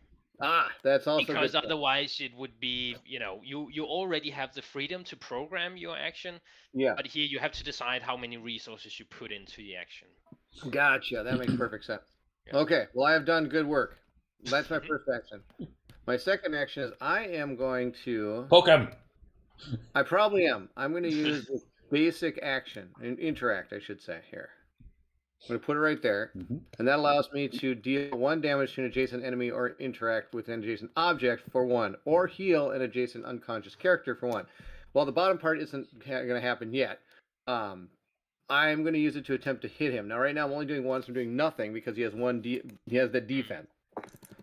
Speaker 2: That's also
Speaker 4: because
Speaker 2: good
Speaker 4: otherwise it would be you already have the freedom to program your action.
Speaker 2: Yeah.
Speaker 4: But here you have to decide how many resources you put into the action.
Speaker 2: Gotcha. That makes perfect sense. Yeah. Okay. Well, I have done good work. That's my first action. My second action is I am going to
Speaker 1: poke him.
Speaker 2: I probably am. I'm going to use this basic action, interact, I should say, here. I'm going to put it right there. And that allows me to deal 1 damage to an adjacent enemy or interact with an adjacent object for 1, or heal an adjacent unconscious character for 1. Well, the bottom part isn't going to happen yet. I'm going to use it to attempt to hit him. Now, right now, I'm only doing 1, so I'm doing nothing because he has he has the defense.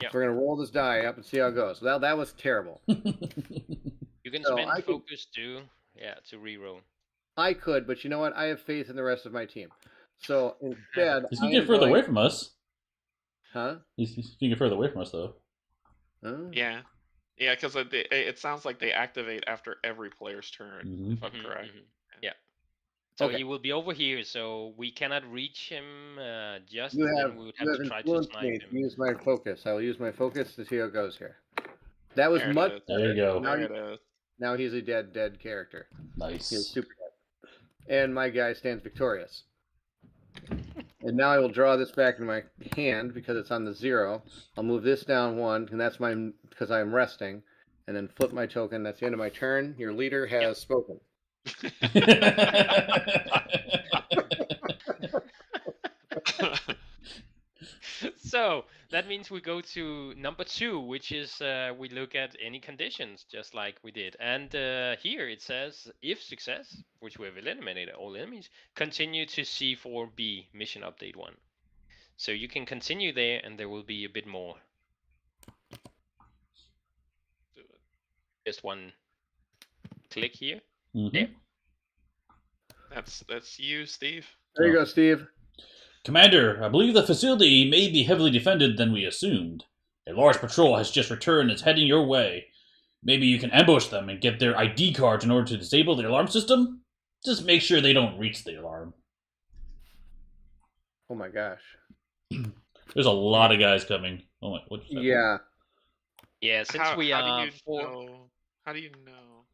Speaker 4: Yep.
Speaker 2: So we're going to roll this die up and see how it goes. So that was terrible.
Speaker 4: You can spend focus to reroll.
Speaker 2: I could, but you know what? I have faith in the rest of my team. So instead,
Speaker 1: He's gonna get further away from us.
Speaker 2: Huh?
Speaker 1: He's gonna get further away from us, though.
Speaker 3: Yeah, because it sounds like they activate after every player's turn. If I'm correct.
Speaker 4: Yeah. So he will be over here, so we cannot reach him just.
Speaker 2: Then
Speaker 4: we would have to try to snipe him.
Speaker 2: Use my focus. I will use my focus to see how it goes here. That was much better.
Speaker 1: There you go.
Speaker 2: Now he's a dead character.
Speaker 1: Nice.
Speaker 2: He's super dead. And my guy stands victorious. And now I will draw this back in my hand because it's on the 0. I'll move this down 1, and that's because I'm resting. And then flip my token. That's the end of my turn. Your leader has spoken.
Speaker 4: So that means we go to number 2, which is we look at any conditions, just like we did. And here it says, if success, which we have eliminated all enemies, continue to C4B mission update 1. So you can continue there, and there will be a bit more. Just 1 click here. There.
Speaker 3: That's you, Steve.
Speaker 2: There you go, Steve.
Speaker 1: Commander, I believe the facility may be heavily defended than we assumed. A large patrol has just returned and is heading your way. Maybe you can ambush them and get their ID cards in order to disable the alarm system? Just make sure they don't reach the alarm.
Speaker 2: Oh my gosh.
Speaker 1: There's a lot of guys coming. Oh my, what?
Speaker 2: Yeah.
Speaker 4: Yeah, since we are
Speaker 3: how do you know?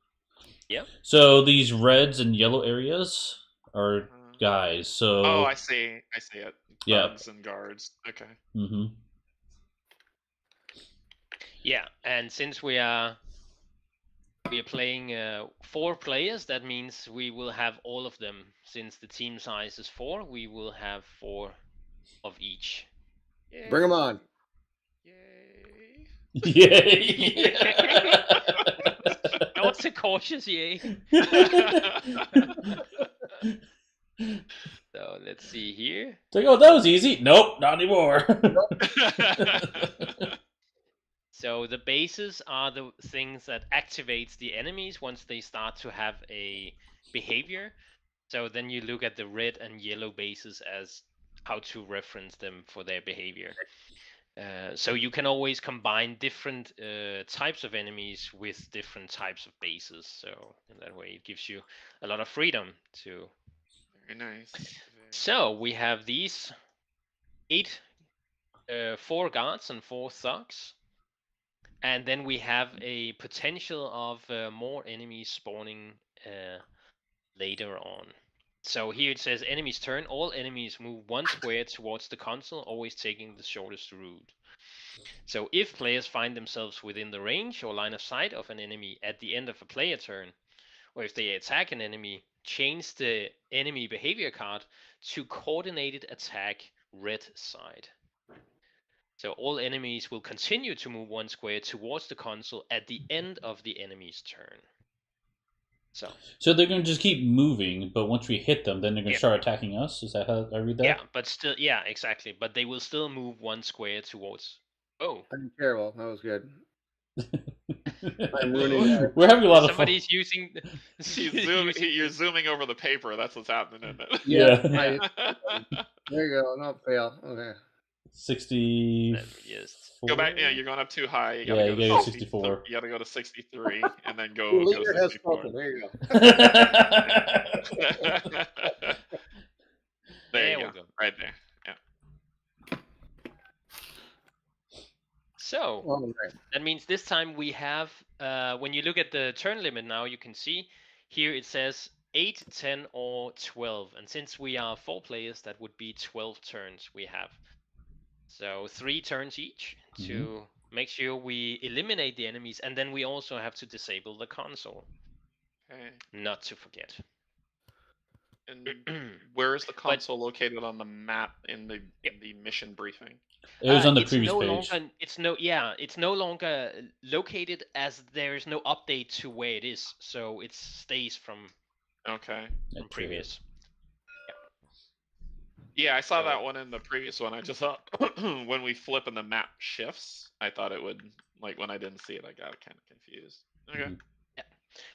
Speaker 4: Yeah.
Speaker 1: So these reds and yellow areas are guys. So
Speaker 3: I see it. Bugs and guards. Okay.
Speaker 4: Yeah, and since we are playing 4 players, that means we will have all of them. Since the team size is 4, we will have 4 of each.
Speaker 3: Yay.
Speaker 2: Bring them on.
Speaker 1: Yay!
Speaker 4: Not so cautious, yay. So let's see here.
Speaker 1: It's like, oh, that was easy. Nope, not anymore.
Speaker 4: So the bases are the things that activates the enemies once they start to have a behavior. So then you look at the red and yellow bases as how to reference them for their behavior. So you can always combine different types of enemies with different types of bases. So in that way, it gives you a lot of freedom to.
Speaker 3: Very nice.
Speaker 4: So we have these 4 guards and 4 thugs. And then we have a potential of more enemies spawning later on. So here it says enemy's turn. All enemies move 1 square towards the console, always taking the shortest route. So if players find themselves within the range or line of sight of an enemy at the end of a player turn, or if they attack an enemy, change the enemy behavior card to coordinated attack red side. So all enemies will continue to move 1 square towards the console at the end of the enemy's turn. So
Speaker 1: they're going to just keep moving, but once we hit them, then they're going to start attacking us? Is that how I read that?
Speaker 4: Yeah, but still, yeah, exactly. But they will still move 1 square towards. Oh.
Speaker 2: Terrible. That was good.
Speaker 1: I'm ruining We're having a lot of fun.
Speaker 4: Somebody's using.
Speaker 3: You're zooming over the paper. That's what's happening, isn't it?
Speaker 2: Yeah. There you go. No fail. Okay.
Speaker 1: 60.
Speaker 3: Go back. Yeah, you're going up too high. You
Speaker 1: gotta go to 64.
Speaker 3: You gotta go to 63, and then go. Go 64.
Speaker 2: There you go.
Speaker 3: There you go. Right there. Yeah.
Speaker 4: So that means this time we have. When you look at the turn limit now, you can see here it says 8, 10, or 12, and since we are 4 players, that would be 12 turns we have. So 3 turns each to make sure we eliminate the enemies, and then we also have to disable the console.
Speaker 3: Okay.
Speaker 4: Not to forget.
Speaker 3: And where is the console located on the map in the mission briefing?
Speaker 1: It was on the
Speaker 4: it's
Speaker 1: previous
Speaker 4: no
Speaker 1: page.
Speaker 4: longer it's no longer located, as there is no update to where it is, so it stays from previous.
Speaker 3: Yeah, I saw that one in the previous one. I just thought when we flip and the map shifts, I thought it would, like, when I didn't see it, I got kind of confused. Okay.
Speaker 4: Yeah.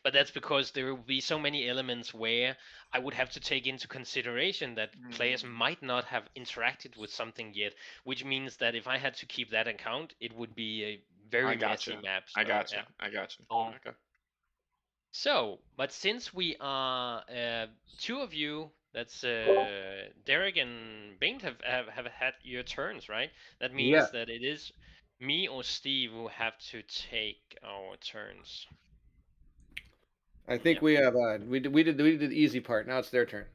Speaker 4: But that's because there will be so many elements where I would have to take into consideration that players might not have interacted with something yet, which means that if I had to keep that account, it would be a very messy map. So,
Speaker 3: I got you. Okay.
Speaker 4: So, but since we are two of you, that's Derek and Bairnt have had your turns, right? That means that it is me or Steve who have to take our turns.
Speaker 2: I think we have we did the easy part. Now it's their turn.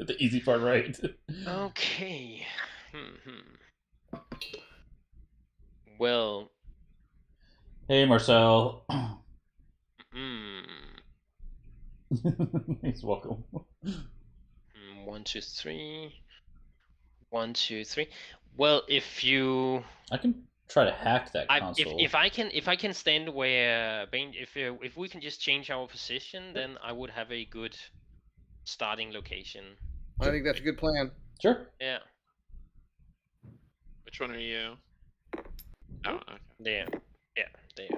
Speaker 1: The easy part, right?
Speaker 4: Okay. Well.
Speaker 1: Hey, Marcel. He's welcome.
Speaker 4: 1, 2, 3. 1, 2, 3. Well, if you,
Speaker 1: I can try to hack that console.
Speaker 4: If I can stand where if we can just change our position, then I would have a good starting location.
Speaker 2: I think that's a good plan.
Speaker 1: Sure.
Speaker 4: Yeah.
Speaker 3: Which one are you? Oh, okay.
Speaker 4: There. Yeah, there.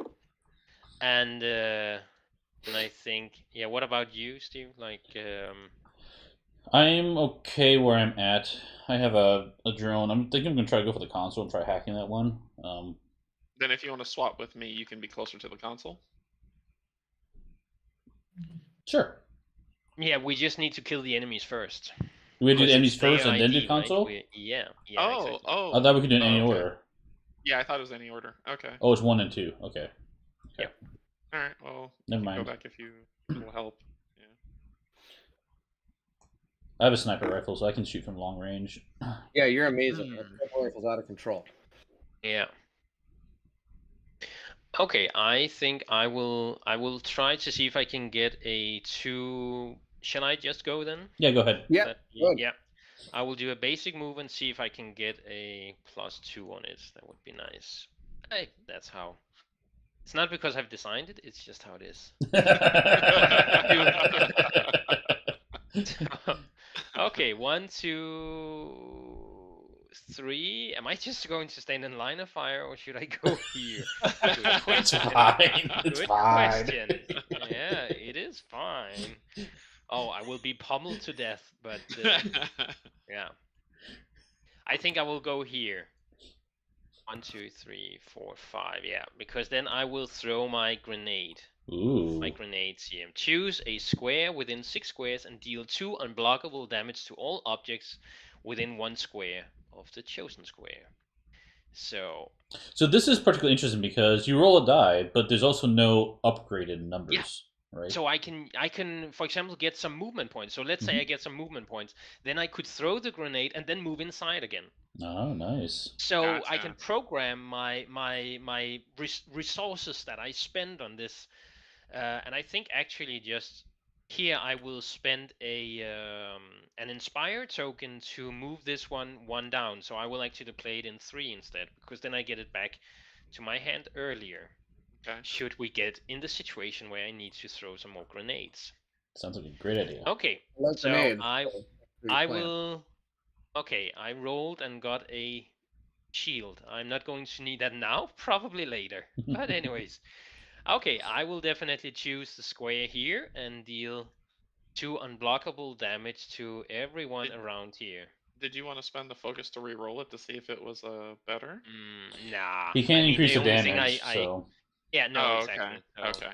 Speaker 4: And I think, what about you, Steve? Like,
Speaker 1: I'm okay where I'm at. I have a drone. I'm thinking I'm gonna try to go for the console and try hacking that one.
Speaker 3: Then if you want to swap with me, you can be closer to the console.
Speaker 1: Sure.
Speaker 4: Yeah, we just need to kill the enemies first.
Speaker 1: We do the enemies first and then do console?
Speaker 4: Right? Yeah.
Speaker 3: Exactly.
Speaker 1: I thought we could do it in any order.
Speaker 3: Yeah, I thought it was any order. Okay.
Speaker 1: Oh, it's 1 and 2. Okay.
Speaker 4: Yep.
Speaker 3: All right. Well,
Speaker 1: never mind.
Speaker 3: Go back if you will help. Yeah.
Speaker 1: I have a sniper rifle, so I can shoot from long range.
Speaker 2: Yeah, you're amazing. That sniper rifle's out of control.
Speaker 4: Yeah. Okay, I think I will try to see if I can get a 2. Shall I just go then?
Speaker 1: Yeah, go ahead.
Speaker 2: Yeah.
Speaker 4: Yeah. I will do a basic move and see if I can get a +2 on it. That would be nice. Hey, that's how. It's not because I've designed it, it's just how it is. Okay, 1, 2, 3. Am I just going to stand in line of fire, or should I go here?
Speaker 1: It's fine. It's fine.
Speaker 4: Question. Yeah, it is fine. Oh, I will be pummeled to death, but yeah. I think I will go here. 1, 2, 3, 4, 5. Yeah, because then I will throw my grenade.
Speaker 1: Ooh.
Speaker 4: My grenades here. Choose a square within 6 squares and deal 2 unblockable damage to all objects within 1 square of the chosen square. So
Speaker 1: this is particularly interesting because you roll a die, but there's also no upgraded numbers.
Speaker 4: Yeah.
Speaker 1: Right.
Speaker 4: So I can, for example, get some movement points. So let's say I get some movement points, then I could throw the grenade and then move inside again.
Speaker 1: Oh, nice.
Speaker 4: So gotcha. I can program my resources that I spend on this, and I think actually just here I will spend an inspire token to move this one down. So I will actually play it in 3 instead, because then I get it back to my hand earlier. Okay. Should we get in the situation where I need to throw some more grenades?
Speaker 1: Sounds like a great idea.
Speaker 4: Okay, so I will. Okay, I rolled and got a shield. I'm not going to need that now, probably later. But anyways, okay, I will definitely choose the square here and deal 2 unblockable damage to everyone around here.
Speaker 3: Did you want to spend the focus to re-roll it to see if it was better?
Speaker 4: Nah.
Speaker 1: He can't increase the damage, so...
Speaker 4: Yeah, no, exactly.
Speaker 3: Okay.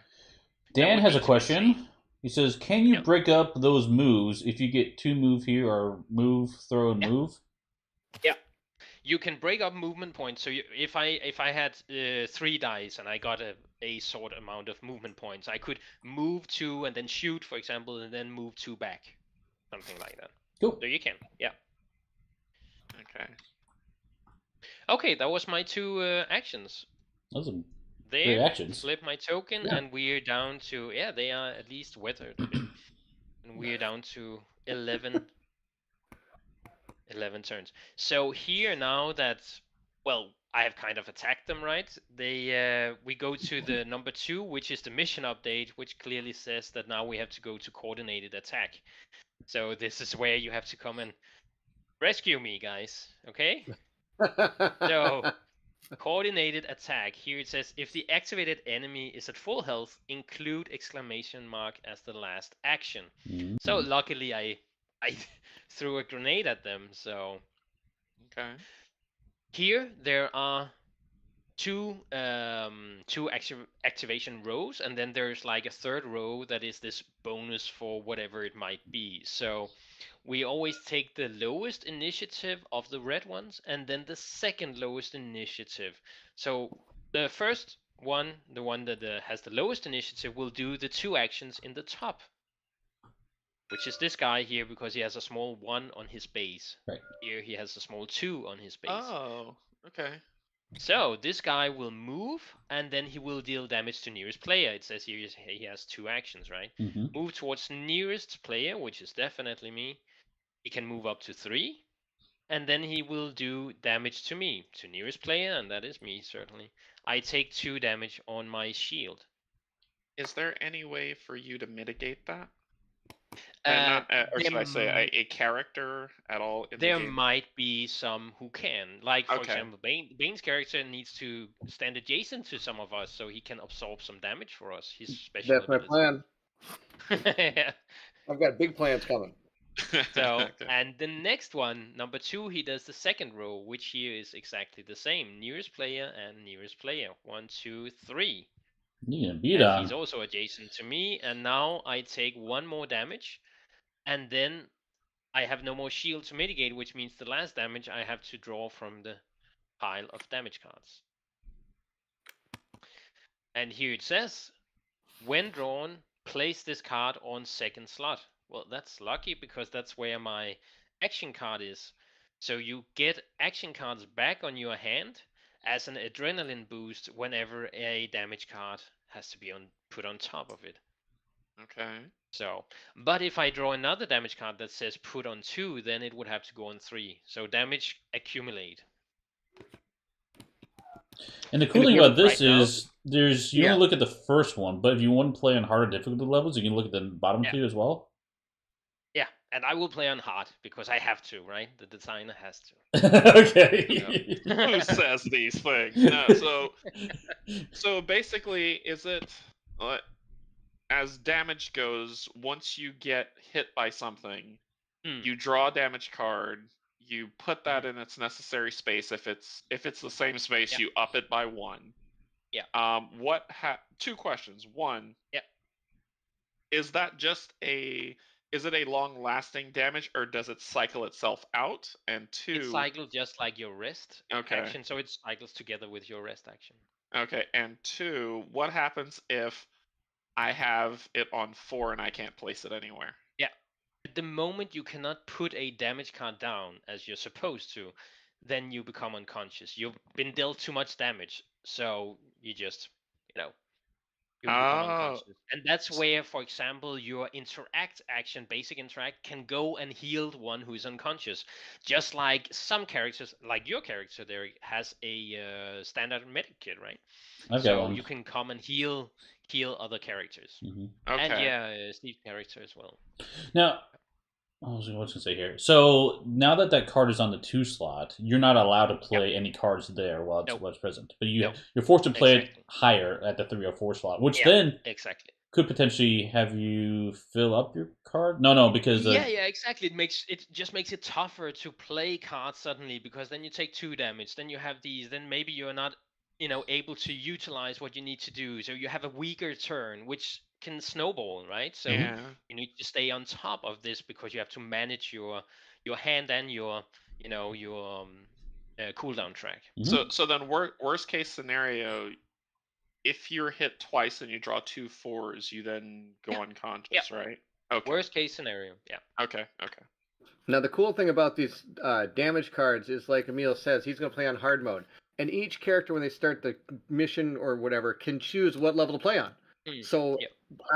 Speaker 1: Dan has a question. He says, can you break up those moves if you get 2 move here or move, throw, and move?
Speaker 4: Yeah. You can break up movement points. So if I had 3 dice and I got a sort amount of movement points, I could move 2 and then shoot, for example, and then move 2 back. Something like that.
Speaker 1: Cool.
Speaker 4: So you can, yeah.
Speaker 3: Okay.
Speaker 4: Okay, that was my 2 actions.
Speaker 1: Those are
Speaker 4: there,
Speaker 1: actions.
Speaker 4: Flip my token, and we're down to, they are at least weathered a bit. And we're down to 11 turns. So here now that, well, I have kind of attacked them, right? We go to the number 2, which is the mission update, which clearly says that now we have to go to coordinated attack. So this is where you have to come and rescue me, guys. Okay? So coordinated attack. Here it says, if the activated enemy is at full health, include exclamation mark as the last action.
Speaker 1: Mm-hmm.
Speaker 4: So luckily I threw a grenade at them, so...
Speaker 3: Okay.
Speaker 4: Here there are two activation rows, and then there's like a third row that is this bonus for whatever it might be. So we always take the lowest initiative of the red ones, and then the second lowest initiative. So the first one, the one that has the lowest initiative, will do the 2 actions in the top, which is this guy here, because he has a small 1 on his base.
Speaker 1: Right.
Speaker 4: Here he has a small 2 on his base.
Speaker 3: Oh, okay.
Speaker 4: So this guy will move, and then he will deal damage to nearest player. It says here he has 2 actions, right?
Speaker 1: Mm-hmm.
Speaker 4: Move towards nearest player, which is definitely me. He can move up to 3, and then he will do damage to me, to nearest player, and that is me, certainly. I take 2 damage on my shield.
Speaker 3: Is there any way for you to mitigate that? Or
Speaker 4: there
Speaker 3: should I say a character at all in the
Speaker 4: There
Speaker 3: game?
Speaker 4: might be some who can. Like, for
Speaker 3: Okay.
Speaker 4: example, Bane's character needs to stand adjacent to some of us so he can absorb some damage for us. His special
Speaker 2: That's my plan.
Speaker 4: Yeah.
Speaker 2: I've got big plans coming.
Speaker 4: So,
Speaker 3: Okay.
Speaker 4: and the next one, number 2, he does the second row, which here is exactly the same. Nearest player and nearest player. 1, 2, 3.
Speaker 1: You can beat
Speaker 4: And
Speaker 1: on.
Speaker 4: he's also adjacent to me, and now I take 1 more damage, and then I have no more shield to mitigate, which means the last damage I have to draw from the pile of damage cards. And here it says, when drawn, place this card on second slot. Well, that's lucky because that's where my action card is. So you get action cards back on your hand as an adrenaline boost whenever a damage card has to be put on top of it.
Speaker 3: Okay.
Speaker 4: So, but if I draw another damage card that says put on 2, then it would have to go on 3. So damage accumulate.
Speaker 1: And the cool thing about this
Speaker 4: right
Speaker 1: is you only look at the first one, but if you want to play on harder difficulty levels, you can look at the bottom 2 as well.
Speaker 4: Yeah, and I will play on hard because I have to, right? The designer has to.
Speaker 1: Okay.
Speaker 3: Who says these things? No, so basically, is it as damage goes? Once you get hit by something, you draw a damage card. You put that in its necessary space. If it's the same space, you up it by 1.
Speaker 4: Yeah.
Speaker 3: 2 questions. 1.
Speaker 4: Yeah.
Speaker 3: Is that just is it a long-lasting damage, or does it cycle itself out? And 2,
Speaker 4: it cycles just like your rest action, so it cycles together with your rest action.
Speaker 3: Okay, and 2, what happens if I have it on 4 and I can't place it anywhere?
Speaker 4: Yeah. At the moment you cannot put a damage card down as you're supposed to, then you become unconscious. You've been dealt too much damage, so you just, you become unconscious. And that's where, for example, your interact action, basic interact, can go and heal one who is unconscious. Just like some characters, like your character there, has a standard medic kit, right? So you can come and heal other characters.
Speaker 1: Mm-hmm.
Speaker 3: Okay.
Speaker 4: And Steve's character as well.
Speaker 1: Now, I was going to say here. So now that card is on the 2 slot, you're not allowed to play any cards there while it's present. But you're forced to play it higher at the 3 or 4 slot, which then could potentially have you fill up your card. No, because
Speaker 4: exactly. It just makes it tougher to play cards suddenly, because then you take 2 damage, then you have these, then maybe you're not able to utilize what you need to do, so you have a weaker turn, which can snowball, right? So you need to stay on top of this because you have to manage your hand and your cooldown track.
Speaker 3: Mm-hmm. So then worst case scenario, if you're hit twice and you draw 2 4s, you then go unconscious, right? Okay.
Speaker 4: Worst case scenario, yeah.
Speaker 3: Okay.
Speaker 2: Now the cool thing about these damage cards is, like Emil says, he's going to play on hard mode. And each character, when they start the mission or whatever, can choose what level to play on. So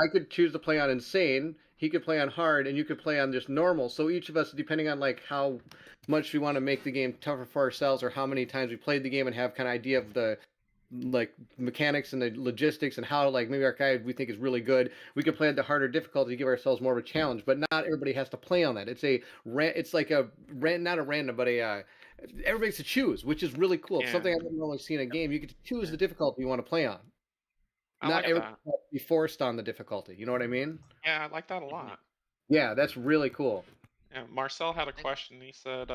Speaker 2: I could choose to play on insane, he could play on hard, and you could play on just normal. So each of us, depending on like how much we want to make the game tougher for ourselves, or how many times we played the game and have kind of idea of the like mechanics and the logistics and how like maybe our guy we think is really good, we could play at the harder difficulty to give ourselves more of a challenge. But not everybody has to play on that. It's like a not a random, but a everybody gets to choose, which is really cool. It's something I've never really seen in a game. You get to choose the difficulty you want to play on. Not everybody has to be forced on the difficulty. You know what I mean?
Speaker 3: Yeah, I like that a lot.
Speaker 2: Yeah, that's really cool.
Speaker 3: Yeah, Marcel had a question. He said,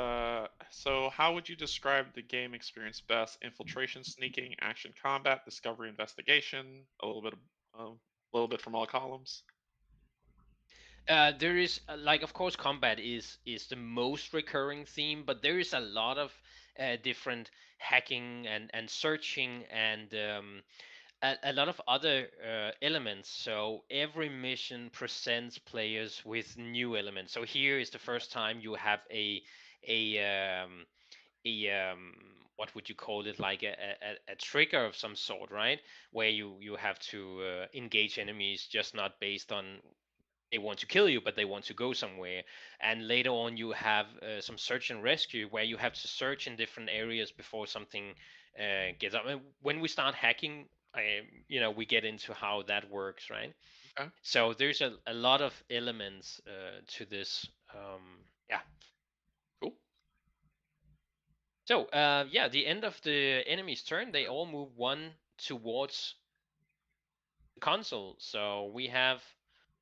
Speaker 3: so how would you describe the game experience best? Infiltration, sneaking, action, combat, discovery, investigation, a little bit from all columns?
Speaker 4: There is like, of course, combat is the most recurring theme, but there is a lot of different hacking and searching and a lot of other elements. So every mission presents players with new elements. So here is the first time you have a what would you call it, like a trigger of some sort, right, where you have to engage enemies, just not based on they want to kill you, but they want to go somewhere. And later on, you have some search and rescue where you have to search in different areas before something gets up. And when we start hacking, we get into how that works, right?
Speaker 3: Okay.
Speaker 4: So there's a lot of elements to this. Yeah.
Speaker 3: Cool.
Speaker 4: So the end of the enemy's turn, they all move one towards the console. So we have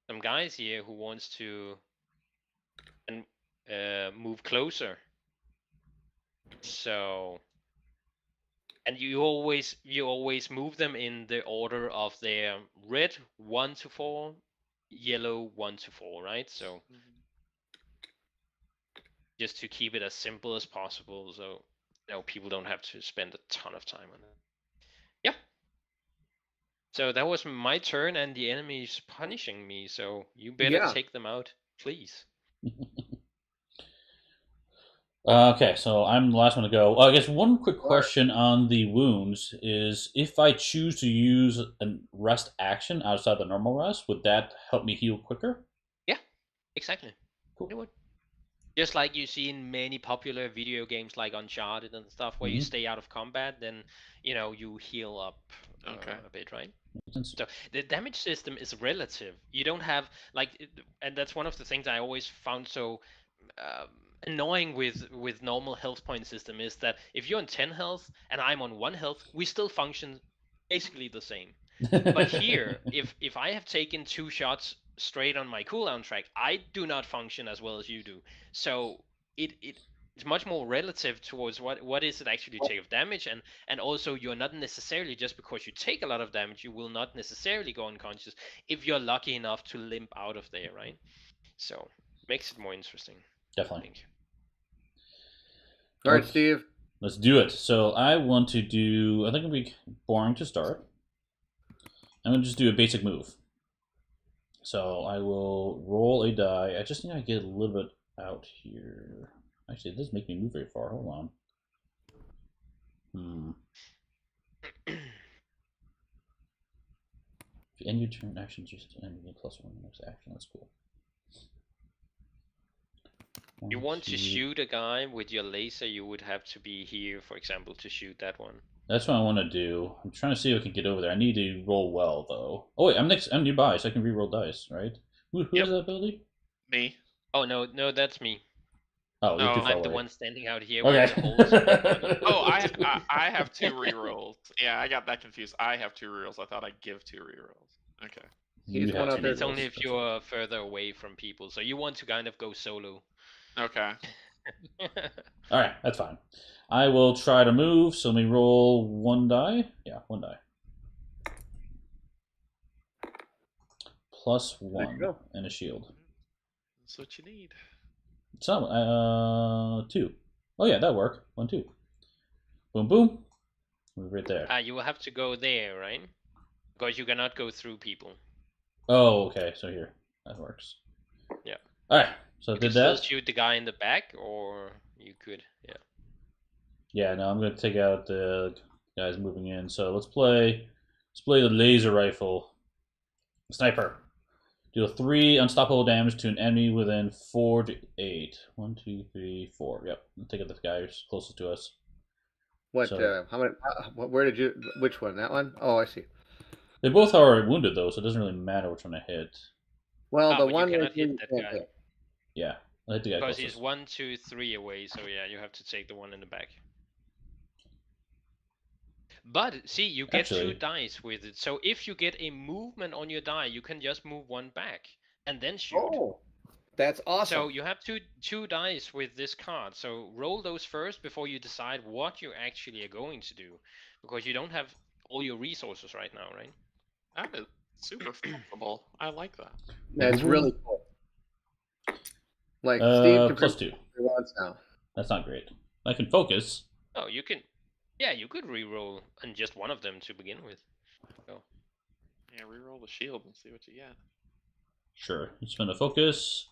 Speaker 4: some guys here who wants to move closer. So, and you always move them in the order of their red 1 to 4, yellow 1 to 4, right? So just to keep it as simple as possible, so people don't have to spend a ton of time on it. Yeah. So that was my turn, and the enemy is punishing me. So you better take them out, please.
Speaker 1: Okay, so I'm the last one to go. I guess one quick question on the wounds is, if I choose to use a rest action outside the normal rest, would that help me heal quicker?
Speaker 4: Yeah, exactly. Cool. It would. Just like you see in many popular video games like Uncharted and stuff, where you stay out of combat, then you heal up a bit, right? So the damage system is relative. You don't have and that's one of the things I always found so annoying with normal health point system, is that if you're on 10 health and I'm on 1 health, we still function basically the same. But here, if I have taken 2 shots straight on my cooldown track, I do not function as well as you do. So it's much more relative towards what is it actually you take of damage, and also you're not necessarily, just because you take a lot of damage, you will not necessarily go unconscious if you're lucky enough to limp out of there, right? So makes it more interesting.
Speaker 1: Definitely.
Speaker 2: All right, Steve.
Speaker 1: Let's do it. So I want to do, I think it'll be boring to start. I'm going to just do a basic move. So I will roll a die. I just need to get a little bit out here. Actually, it doesn't make me move very far. Hold on. If you end your turn action, just end your +1 next action. That's cool.
Speaker 4: You want to shoot a guy with your laser, you would have to be here, for example, to shoot that one.
Speaker 1: That's what I want to do. I'm trying to see if I can get over there. I need to roll well, though. Oh wait, I'm nearby, so I can re-roll dice, right? Who has that ability?
Speaker 3: Me.
Speaker 4: Oh no, that's me.
Speaker 1: Oh, you're too far
Speaker 4: I'm
Speaker 1: away.
Speaker 4: the one standing out here.
Speaker 1: Okay.
Speaker 4: With the
Speaker 3: Oh, I have 2 rerolls. Yeah, I got that confused. I have 2 rerolls. I thought I'd give 2 rerolls. Okay.
Speaker 4: It's only if you're further away from people, so you want to kind of go solo.
Speaker 3: Okay.
Speaker 1: Alright, that's fine. I will try to move, so let me roll 1 die. Yeah, 1 die. +1 and a shield.
Speaker 3: That's what you need.
Speaker 1: So, 2. Oh yeah, that worked. 1, 2. Boom, boom. Move right there.
Speaker 4: You will have to go there, right? Because you cannot go through people.
Speaker 1: Oh, okay. So here, that works.
Speaker 4: Yeah.
Speaker 1: All right. So
Speaker 4: you
Speaker 1: did
Speaker 4: could
Speaker 1: that.
Speaker 4: Still shoot the guy in the back, or you could, yeah.
Speaker 1: Yeah. No, I'm gonna take out the guys moving in. So let's play the laser rifle. Sniper. Deal 3 unstoppable damage to an enemy within 4 to 8. 1, 2, 3, 4. Yep. I'll take out the guy who's closest to us.
Speaker 2: What?
Speaker 1: So-
Speaker 2: How many? Where did you? Which one? That one? Oh, I see.
Speaker 1: They both are wounded, though, so it doesn't really matter which one I hit.
Speaker 2: Well, the
Speaker 4: but you
Speaker 2: one
Speaker 4: cannot
Speaker 2: right here
Speaker 4: hit
Speaker 2: you
Speaker 4: that
Speaker 2: can't
Speaker 4: guy.
Speaker 2: hit.
Speaker 1: Yeah. I hit the guy
Speaker 4: Because
Speaker 1: closest.
Speaker 4: he's 1, 2, 3 away, so yeah, you have to take the one in the back. But see, you get
Speaker 1: Actually-
Speaker 4: 2 dice with it. So if you get a movement on your die, you can just move one back and then shoot.
Speaker 2: Oh, that's awesome.
Speaker 4: So you have two dice with this card. So roll those first before you decide what you actually are going to do, because you don't have all your resources right now, right?
Speaker 3: That is super flexible. I like that.
Speaker 2: That's really cool. Like Steve can
Speaker 1: plus 2.
Speaker 2: what he wants now.
Speaker 1: That's not great. I can focus.
Speaker 4: Oh, you can. Yeah, you could re-roll on just one of them to begin with. So.
Speaker 3: Yeah, reroll the shield and see what you get.
Speaker 1: Sure. You spend a focus.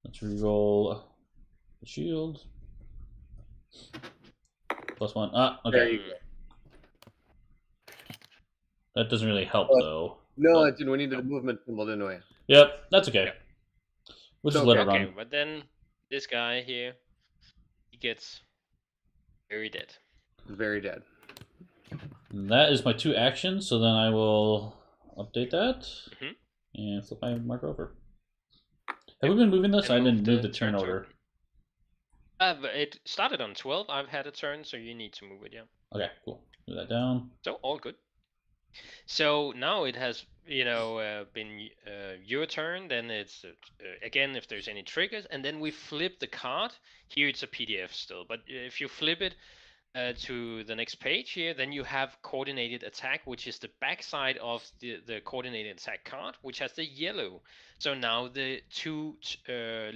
Speaker 1: Let's reroll the shield. Plus 1. Ah, okay.
Speaker 2: There you go.
Speaker 1: That doesn't really help, though.
Speaker 2: No,
Speaker 1: But-
Speaker 2: it didn't. We needed a movement symbol, didn't we?
Speaker 1: Yep, that's okay.
Speaker 4: Yep.
Speaker 1: We'll just
Speaker 2: So-
Speaker 1: let it
Speaker 4: Okay,
Speaker 1: run.
Speaker 4: but then this guy here, he gets very dead.
Speaker 2: Very dead.
Speaker 1: And that is my 2 actions, so then I will update that
Speaker 4: Mhm.
Speaker 1: and flip my marker over. Have we been moving this? I
Speaker 4: And
Speaker 1: didn't
Speaker 4: move
Speaker 1: move
Speaker 4: the
Speaker 1: the turn
Speaker 4: turn
Speaker 1: order.
Speaker 4: But it started on 12. I've had a turn, so you need to move it, yeah.
Speaker 1: Okay, cool. Move that down.
Speaker 4: So all good. So now it has, been your turn. Then it's again if there's any triggers, and then we flip the card. Here it's a PDF still, but if you flip it to the next page here, then you have coordinated attack, which is the backside of the coordinated attack card, which has the yellow. So now the 2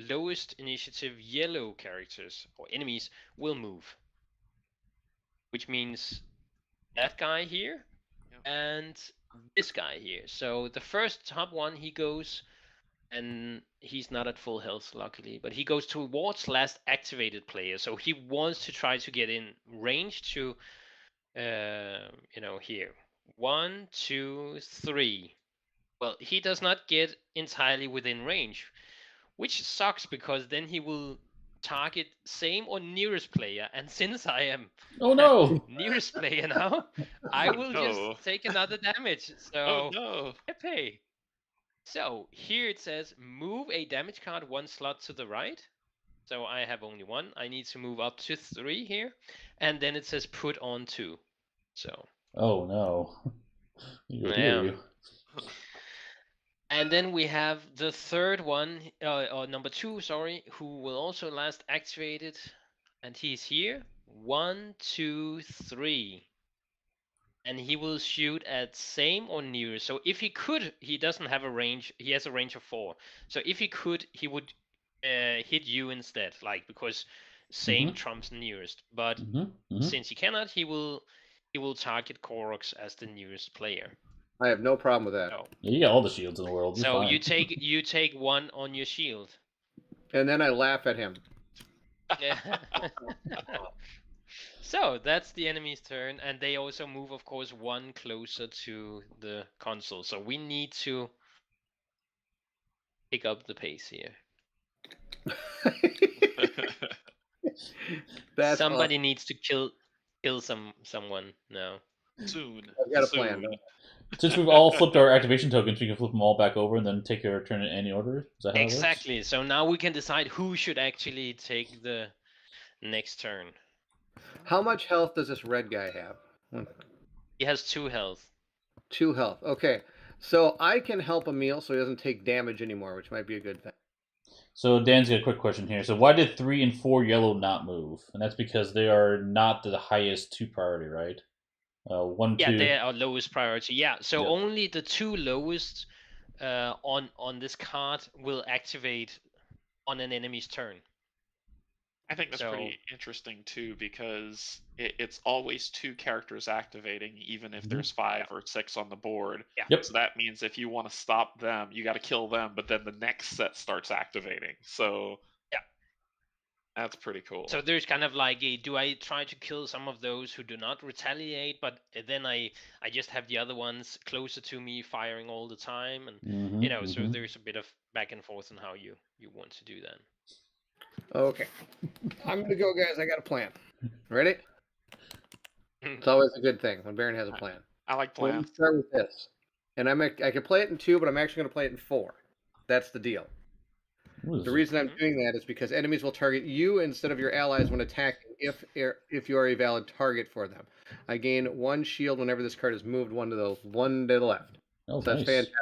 Speaker 4: lowest initiative yellow characters or enemies will move, which means that guy here and this guy here. So the first top one, he goes, and he's not at full health, luckily, but he goes towards last activated player. So he wants to try to get in range to, here. 1, 2, 3. Well, he does not get entirely within range, which sucks because then he will target same or nearest player, and since I am
Speaker 1: Oh no!
Speaker 4: nearest player now, I will
Speaker 3: no.
Speaker 4: just take another damage. So
Speaker 3: Oh no!
Speaker 4: Epe. So here it says move a damage card 1 slot to the right. So I have only 1. I need to move up to 3 here, and then it says put on 2. So.
Speaker 1: Oh no!
Speaker 4: Yeah.
Speaker 1: You.
Speaker 4: And then we have the third one, or number 2, sorry, who will also last activated, and he's here. 1, 2, 3. And he will shoot at same or near. So if he could, he doesn't have a range. He has a range of 4. So if he could, he would hit you instead, because same trumps nearest. But since he cannot, he will target Koroks as the nearest player.
Speaker 2: I have no problem with that.
Speaker 4: So,
Speaker 1: Yeah, you got all the shields in the world. You're
Speaker 4: so
Speaker 1: fine.
Speaker 4: you take 1 on your shield.
Speaker 2: And then I laugh at him.
Speaker 4: So that's the enemy's turn, and they also move, of course, 1 closer to the console. So we need to pick up the pace here. Somebody needs to kill someone now.
Speaker 3: Soon.
Speaker 2: I've got a plan.
Speaker 3: Soon.
Speaker 1: Since we've all flipped our activation tokens, we can flip them all back over and then take your turn in any order. Is that how
Speaker 4: Exactly.
Speaker 1: it works?
Speaker 4: So now we can decide who should actually take the next turn.
Speaker 2: How much health does this red guy have?
Speaker 4: He has 2 health.
Speaker 2: 2 health. Okay. So I can help Emil so he doesn't take damage anymore, which might be a good thing.
Speaker 1: So Dan's got a quick question here. So why did 3 and 4 yellow not move? And that's because they are not the highest 2 priority, right? 1, 2.
Speaker 4: Yeah, they are lowest priority. Yeah, so
Speaker 1: Yeah.
Speaker 4: only the 2 lowest on this card will activate on an enemy's turn.
Speaker 3: I think that's pretty interesting too, because it's always 2 characters activating, even if there's 5 or 6 on the board.
Speaker 4: Yeah.
Speaker 1: Yep.
Speaker 3: So that means if you want to stop them, you got to kill them, but then the next set starts activating. So
Speaker 4: yeah,
Speaker 3: That's pretty cool.
Speaker 4: So there's kind of like do I try to kill some of those who do not retaliate, but then I just have the other ones closer to me firing all the time, and so there's a bit of back and forth on how you want to do that.
Speaker 2: Okay, I'm gonna go, guys. I got a plan. Ready? It's always a good thing when Bairnt has a plan.
Speaker 3: I like plans.
Speaker 2: Let's start with this, and I can play it in 2, but I'm actually gonna play it in 4. That's the deal. The reason I'm doing that is because enemies will target you instead of your allies when attacking if you are a valid target for them. I gain 1 shield whenever this card is moved 1 to the left.
Speaker 1: Oh,
Speaker 2: so that's fantastic.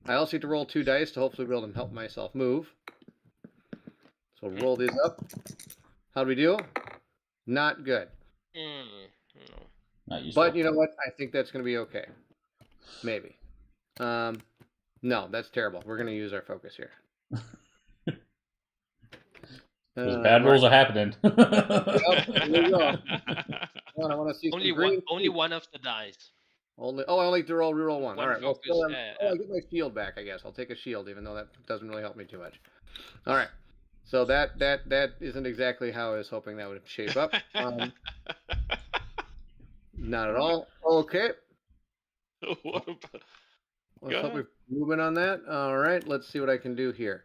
Speaker 2: I also get to roll 2 dice to hopefully be able to help myself move. So roll these up. How do we do? Not good.
Speaker 1: No. Not useful.
Speaker 2: But you know what? I think that's going to be okay. Maybe. No, that's terrible. We're going to use our focus here.
Speaker 1: Those bad rolls are happening.
Speaker 2: Yep, there you go. I want to see
Speaker 4: only one of the dice.
Speaker 2: I only get to reroll 1. All right.
Speaker 4: Focus,
Speaker 2: well, I get my shield back, I guess. I'll take a shield, even though that doesn't really help me too much. All right. So that isn't exactly how I was hoping that would shape up. Not at all. Okay.
Speaker 3: What about...
Speaker 2: Let's hope we're moving on that. All right. Let's see what I can do here.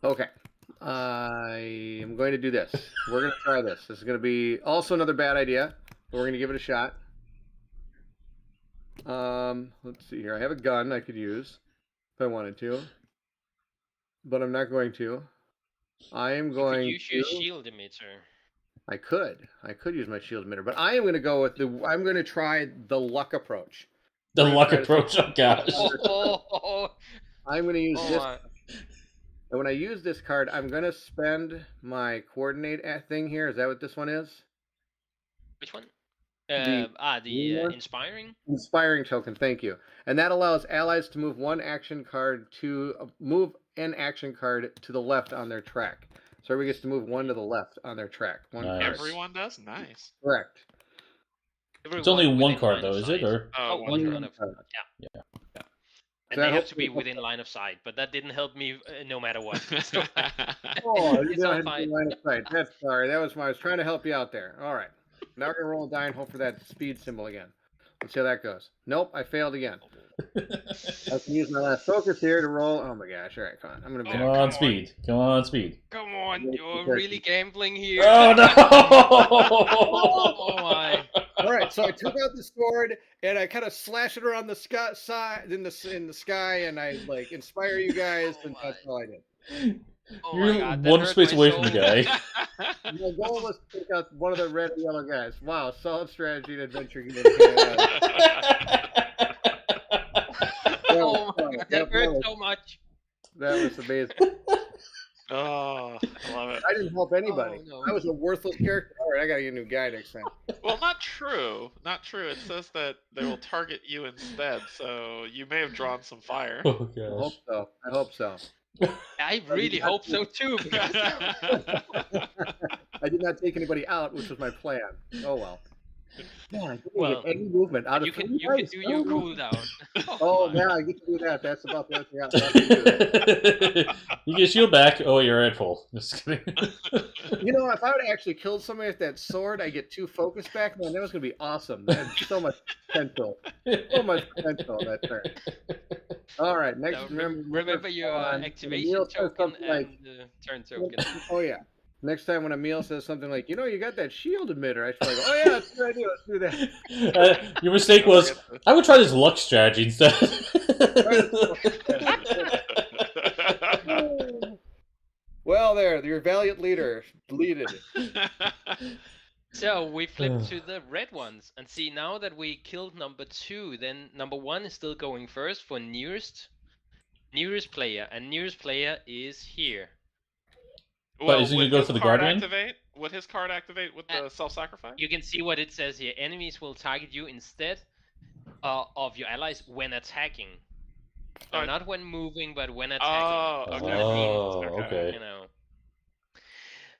Speaker 2: Okay. I am going to do this. We're going to try this. This is going to be also another bad idea, but we're going to give it a shot. Let's see here. I have a gun I could use if I wanted to, but I'm not going to. I am going to
Speaker 4: use your shield emitter.
Speaker 2: I could use my shield emitter, but I am going to go with I'm going to try the luck approach.
Speaker 1: The luck approach, oh gosh.
Speaker 2: I'm going to use this. And when I use this card, I'm going to spend my coordinate thing here. Is that what this one is?
Speaker 4: Which one? The inspiring?
Speaker 2: Inspiring token, thank you. And that allows allies to move an action card to the left on their track. So everybody gets to move 1 to the left on their track.
Speaker 1: Nice.
Speaker 3: Everyone does? Nice.
Speaker 2: Correct.
Speaker 1: It's only 1 card though, is it? Or
Speaker 4: one card. Yeah. And they have to be within line of sight, but that didn't help me no matter what. So,
Speaker 2: you don't have to be line of sight. That's sorry. That was I was trying to help you out there. All right. Now we're going to roll a die and hope for that speed symbol again. Let's see how that goes. Nope, I failed again. I can use my last focus here to roll. Oh my gosh. All right, come on. I'm going to
Speaker 1: Come on, speed. Come on, speed.
Speaker 4: Come on. You're really gambling here.
Speaker 1: Oh, no.
Speaker 4: Oh, my.
Speaker 2: All right, so I took out the sword and I kind of slashed it around the sky, in the sky, and I inspire you guys, and that's all I did.
Speaker 4: Oh
Speaker 1: You're
Speaker 4: my God,
Speaker 1: one space away from the guy.
Speaker 2: My goal was to take out one of the red and yellow guys. Wow, solid strategy and adventure game.
Speaker 4: Oh my God, that hurt so much.
Speaker 2: That was amazing.
Speaker 3: Oh, I love it.
Speaker 2: I didn't help anybody.
Speaker 4: Oh, no.
Speaker 2: I was a worthless character. All right, I gotta get a new guy next time.
Speaker 3: Well, not true. Not true. It says that they will target you instead, so you may have drawn some fire.
Speaker 1: Oh gosh.
Speaker 2: I hope so.
Speaker 4: I really hope so too.
Speaker 2: I did not take anybody out, which was my plan. Oh well. Man, I didn't get any movement out of
Speaker 4: you can do your cooldown.
Speaker 2: Oh, yeah, I get to do that. That's about the only thing
Speaker 1: You get shield back. Oh, you're at full. Just kidding.
Speaker 2: You know, if I would have actually killed somebody with that sword, I get 2 focus back. Man, that was going to be awesome. That had so much potential. So much potential on that turn. All right, next,
Speaker 4: remember your activation token and turn token.
Speaker 2: Oh, yeah. Next time when Emil says something like, you got that shield emitter, I should go, oh yeah, that's a good idea, let's do that.
Speaker 1: Your mistake was, I would try this luck strategy instead.
Speaker 2: Well, your valiant leader bleeded.
Speaker 4: So we flip to the red ones, and see now that we killed number 2, then number 1 is still going first for nearest player, and nearest player is here.
Speaker 1: But is he going to go for the Guardian?
Speaker 3: Would his card activate with the self-sacrifice?
Speaker 4: You can see what it says here. Enemies will target you instead of your allies when attacking. So not when moving, but when attacking.
Speaker 1: Okay.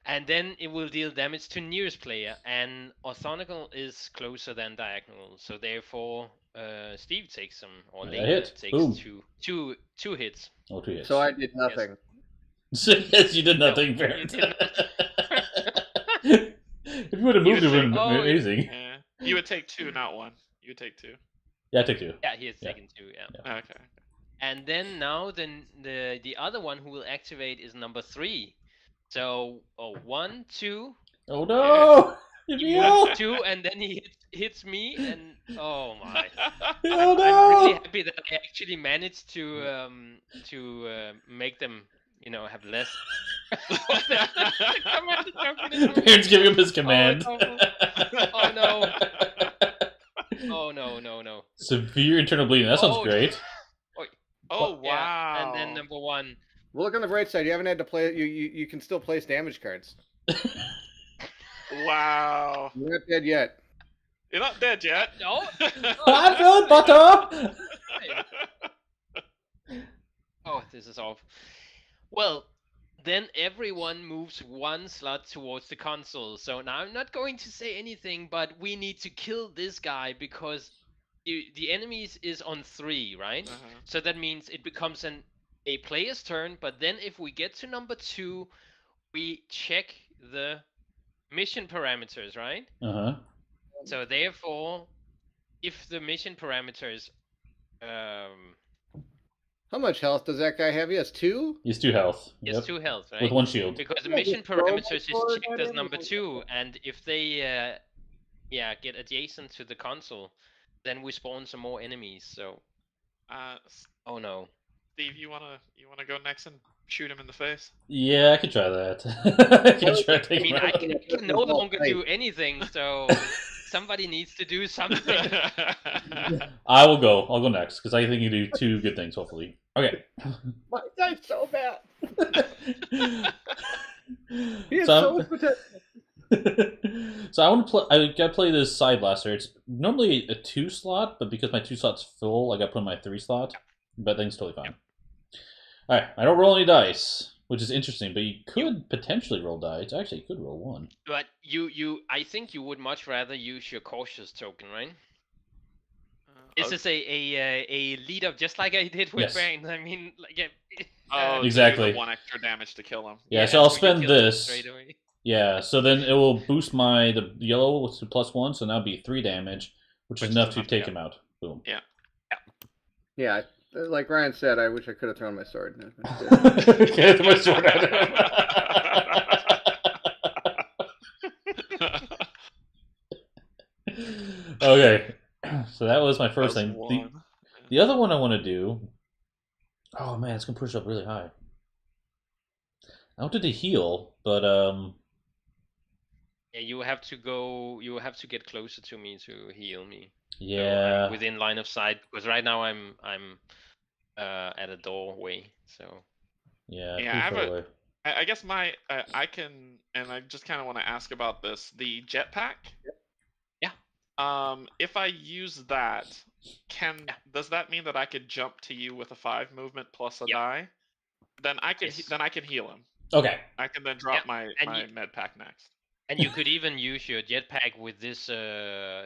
Speaker 4: And then it will deal damage to nearest player, and orthogonal is closer than diagonal. So therefore, Steve takes some, or Lane takes two hits.
Speaker 1: Oh, 2 hits.
Speaker 2: So I did nothing.
Speaker 4: Yes.
Speaker 1: So yes, you did nothing,
Speaker 4: No, you
Speaker 1: Bairnt.
Speaker 4: did
Speaker 1: If you would have moved, it would have been amazing.
Speaker 3: Yeah. You would take 2, not 1. You would take 2.
Speaker 1: Yeah, I take 2.
Speaker 4: Yeah, he has taken 2. Yeah.
Speaker 3: Okay.
Speaker 4: And then now the other one who will activate is number 3. So 1, 2.
Speaker 1: Oh no!
Speaker 4: He
Speaker 1: Emil!
Speaker 4: moves 2, and then he hits me, and oh my!
Speaker 1: Oh no!
Speaker 4: I'm really happy that I actually managed to make them, have less.
Speaker 1: Bairnt's giving him his command.
Speaker 4: Oh no! Oh no!
Speaker 1: Severe internal bleeding. That sounds great.
Speaker 3: Oh wow!
Speaker 4: Yeah. And then number 1.
Speaker 2: Well, look on the bright side. You haven't had to play. You can still place damage cards.
Speaker 3: Wow!
Speaker 2: You're not dead yet.
Speaker 3: You're not dead yet.
Speaker 4: No.
Speaker 1: I'm feeling better.
Speaker 4: Oh, this is awful. Well, then everyone moves 1 slot towards the console. So now I'm not going to say anything, but we need to kill this guy because the enemies is on 3, right? So that means it becomes a player's turn. But then if we get to number 2, we check the mission parameters, right? So therefore, if the mission parameters,
Speaker 2: how much health does that guy have? He has 2.
Speaker 1: He has 2 health.
Speaker 4: He has 2 health, right?
Speaker 1: With 1 shield.
Speaker 4: Because the mission parameters is checked as number 2, and if they, get adjacent to the console, then we spawn some more enemies. So, oh no.
Speaker 3: Steve, you wanna go next and shoot him in the face?
Speaker 1: Yeah, I could try that.
Speaker 4: I can no longer do anything, so somebody needs to do something.
Speaker 1: I will go. I'll go next because I think you do 2 good things. Hopefully. Okay.
Speaker 2: My guy's so bad. He has
Speaker 1: So
Speaker 2: so much potential.
Speaker 1: So I want to play. I gotta play this side blaster. It's normally a 2 slot, but because my 2 slot's full, I gotta put in my 3 slot. But things totally fine. All right, I don't roll any dice, which is interesting. But you could potentially roll dice. Actually, you could roll 1.
Speaker 4: But I think you would much rather use your cautious token, right? This is a lead up, just like I did with Bairnt. I mean,
Speaker 1: exactly.
Speaker 3: 1 extra damage to kill him.
Speaker 1: Yeah, so I'll spend this. Yeah, so then it will boost the yellow to +1, so now it'll be 3 damage, which is enough to take him out. Boom.
Speaker 2: Yeah, like Ryan said, I wish I could have thrown my sword.
Speaker 1: Okay, throw my sword at him. Okay, so that was my first thing. The other one I want to do. Oh man, it's gonna push up really high. I wanted to heal, but
Speaker 4: yeah, you have to go. You have to get closer to me to heal me.
Speaker 1: Yeah.
Speaker 4: So within line of sight, because right now I'm at a doorway. So.
Speaker 3: Yeah. I guess I can, and I just kind of want to ask about this. The jetpack.
Speaker 4: Yeah.
Speaker 3: If I use that, does that mean that I could jump to you with a 5 movement plus a die? Then I can heal him.
Speaker 1: Okay.
Speaker 3: I can then drop my med pack next.
Speaker 4: And you could even use your jetpack with this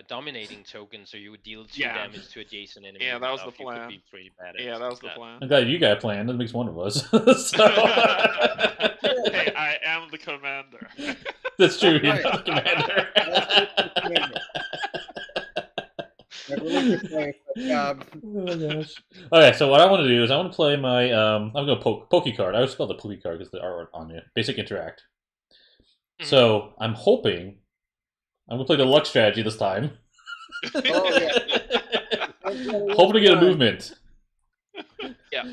Speaker 4: dominating token, so you would deal 2 damage to adjacent enemies.
Speaker 3: Yeah, that was the plan.
Speaker 4: Could be pretty badass.
Speaker 3: Yeah, that was the plan.
Speaker 1: I'm glad you got a plan. That makes one of us.
Speaker 3: Hey, I am the commander.
Speaker 1: That's true. You're not the commander. Oh my gosh. Okay, so what I want to do is I want to play my I'm going to Poke card. I always call it the Poke card because the art on it. Basic interact. So I'm hoping I'm gonna play the luck strategy this time. Hoping to get a movement.
Speaker 4: Yeah.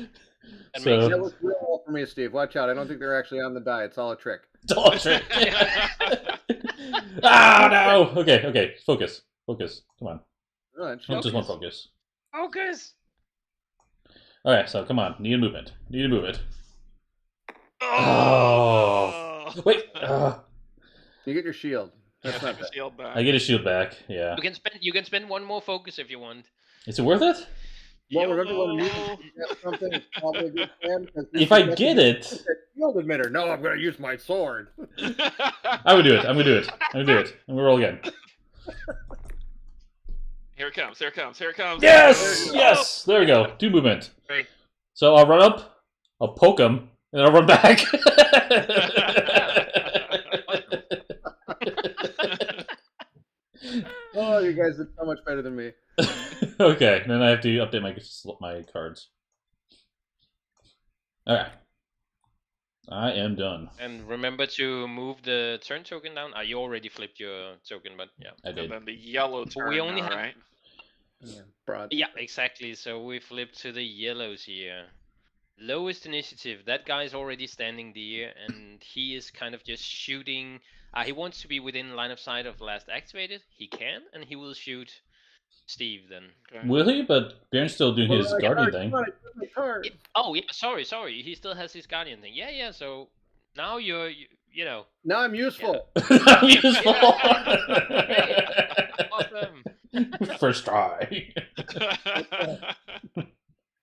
Speaker 2: That looks real well for me, Steve. Watch out! I don't think they're actually on the die. It's all a trick.
Speaker 1: It's all a trick. Ah no! Okay. Focus. Come on. Just one focus.
Speaker 4: Focus.
Speaker 1: All right. So come on. Need a movement. Oh. Wait.
Speaker 2: You get your shield. That's not bad.
Speaker 3: Shield back.
Speaker 1: I get a shield back. Yeah.
Speaker 4: You can spend 1 more focus if you want.
Speaker 1: Is it worth it?
Speaker 2: Well, remember when you get something, it's probably a good plan.
Speaker 1: If I get it,
Speaker 2: shield emitter. No, I'm going to use my sword.
Speaker 1: I would do it. I'm gonna do it. And we roll again.
Speaker 3: Here it comes.
Speaker 1: Yes. There we go. 2 movement.
Speaker 4: Right.
Speaker 1: So I'll run up. I'll poke him. And I'll run back.
Speaker 2: Oh, you guys did so much better than me.
Speaker 1: Okay, then I have to update my cards. Alright. I am done.
Speaker 4: And remember to move the turn token down. You already flipped your token, but yeah.
Speaker 1: I did.
Speaker 3: And then the yellow turn
Speaker 4: We only
Speaker 3: now,
Speaker 4: have...
Speaker 3: right?
Speaker 2: Yeah, broad.
Speaker 4: Yeah, exactly. So we flip to the yellows here. Lowest initiative. That guy's already standing there, and he is kind of just shooting. He wants to be within line of sight of last activated. He can, and he will shoot Steve then.
Speaker 3: Okay.
Speaker 1: Will he? But Bairnt's still doing his guardian thing.
Speaker 2: Come on, I took my card.
Speaker 4: Oh yeah, sorry. He still has his guardian thing. Yeah. So now you know.
Speaker 2: Now I'm useful.
Speaker 1: I'm useful.
Speaker 4: Awesome.
Speaker 1: First try.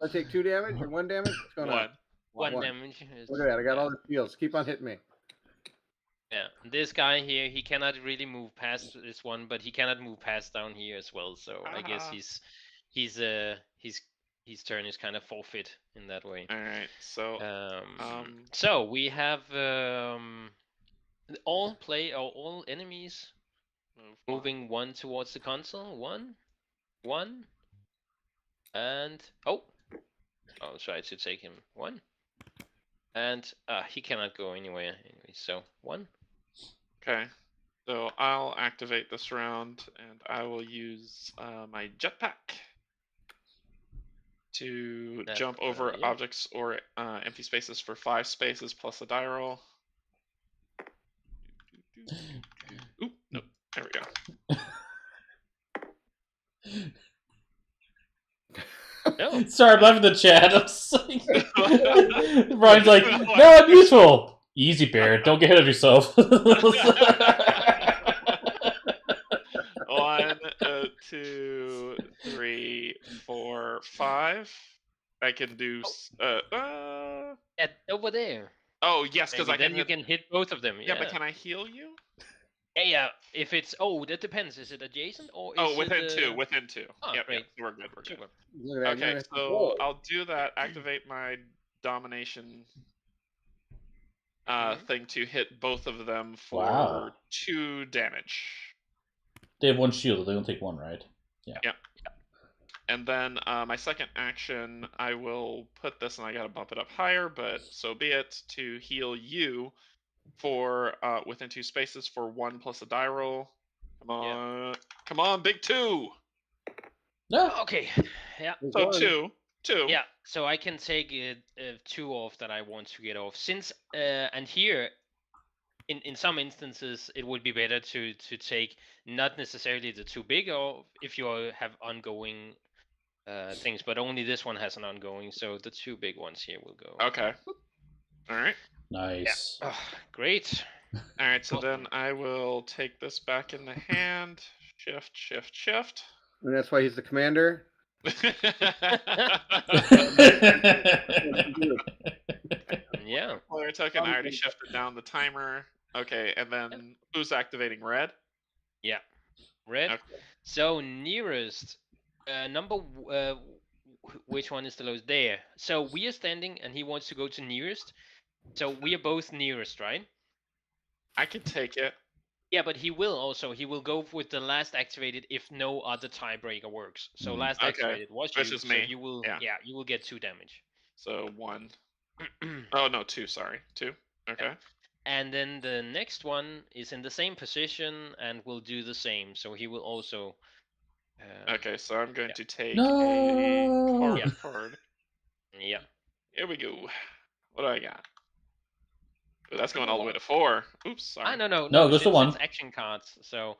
Speaker 2: I take 2 damage or 1 damage. What's going on?
Speaker 4: One
Speaker 2: One.
Speaker 4: damage.
Speaker 2: Look at that! I got all the shields. Keep on hitting me.
Speaker 4: Yeah, this guy here, he cannot really move past this one, but he cannot move past down here as well. So I guess his turn is kind of forfeit in that way.
Speaker 3: All right. So
Speaker 4: so we have all enemies moving 1 towards the console. 1, and I'll try to take him 1, and he cannot go anywhere anyway. So 1.
Speaker 3: Okay. So I'll activate this round, and I will use my jetpack to jump over objects or empty spaces for 5 spaces plus a die roll. Oop, nope. There we go.
Speaker 4: No.
Speaker 1: Sorry, I'm laughing at the chat. Brian's like, no, I'm useful. Easy, Bairnt. Don't get ahead of yourself.
Speaker 3: 1, 2, 3, 4, 5. I can do.
Speaker 4: Over there.
Speaker 3: Oh yes, because I can.
Speaker 4: Then you can hit both of them.
Speaker 3: Yeah, but can I heal you?
Speaker 4: Yeah. If it's that depends. Is it adjacent or? Is
Speaker 3: within
Speaker 4: it,
Speaker 3: 2. Within 2.
Speaker 4: Oh,
Speaker 3: Yep,
Speaker 4: great.
Speaker 3: We're good. We're good.
Speaker 2: Look at that.
Speaker 3: Okay, so I'll do that. Activate my domination thing to hit both of them for 2 damage.
Speaker 1: They have 1 shield. They don't take 1, right? Yeah.
Speaker 3: Yep. And then my second action, I will put this, and I gotta bump it up higher, but so be it, to heal you for within 2 spaces for 1 plus a die roll. Come on, big 2.
Speaker 1: No.
Speaker 4: Okay. Yeah.
Speaker 3: So 2.
Speaker 4: Yeah. So I can take 2 off that I want to get off. Since and here, in some instances, it would be better to take not necessarily the 2 big, or if you have ongoing things, but only this one has an ongoing. So the 2 big ones here will go.
Speaker 3: Okay. All right.
Speaker 1: Nice.
Speaker 4: Yeah. Great.
Speaker 3: All right. So then I will take this back in the hand. Shift.
Speaker 2: And that's why he's the commander.
Speaker 4: Yeah.
Speaker 3: Player token. I already shifted down the timer. Okay, and then who's activating red?
Speaker 4: Yeah, red.
Speaker 3: Okay.
Speaker 4: So nearest number. Which one is the lowest? There. So we are standing, and he wants to go to nearest. So we are both nearest, right?
Speaker 3: I can take it.
Speaker 4: Yeah, but he will go with the last activated if no other tiebreaker works. So last activated was you.
Speaker 3: Which is me.
Speaker 4: So you will, you will get 2 damage.
Speaker 3: So 1. Oh no, 2. Sorry, 2. Okay.
Speaker 4: Yeah. And then the next one is in the same position and will do the same. So he will also.
Speaker 3: Okay, so I'm going to take
Speaker 1: a
Speaker 3: card.
Speaker 4: Yeah.
Speaker 3: Here we go. What do I got? Oh, that's going all the way to 4. Oops, sorry.
Speaker 1: No, just the 1.
Speaker 4: It's action cards, so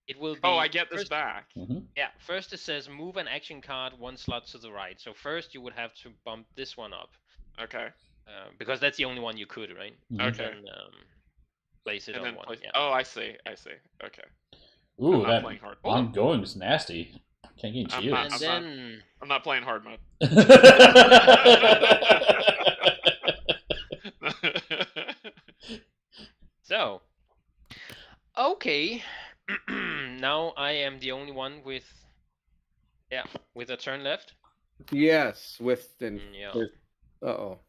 Speaker 4: it will be.
Speaker 3: Oh, I get this back.
Speaker 1: Mm-hmm.
Speaker 4: Yeah, first it says move an action card 1 slot to the right. So first you would have to bump this one up.
Speaker 3: Okay.
Speaker 4: Because that's the only one you could, right?
Speaker 1: Mm-hmm.
Speaker 3: Okay.
Speaker 4: And place it
Speaker 3: and
Speaker 4: on
Speaker 3: then
Speaker 4: one.
Speaker 3: place...
Speaker 4: Yeah.
Speaker 3: Oh, I see. Okay.
Speaker 1: Ooh,
Speaker 3: I'm not playing hard.
Speaker 1: ongoing is nasty. Can't get shields.
Speaker 3: I'm not playing hard mode.
Speaker 4: So, okay. Now I am the only one with a turn left.
Speaker 2: Yes, with the.
Speaker 4: Yeah.
Speaker 2: Uh-oh.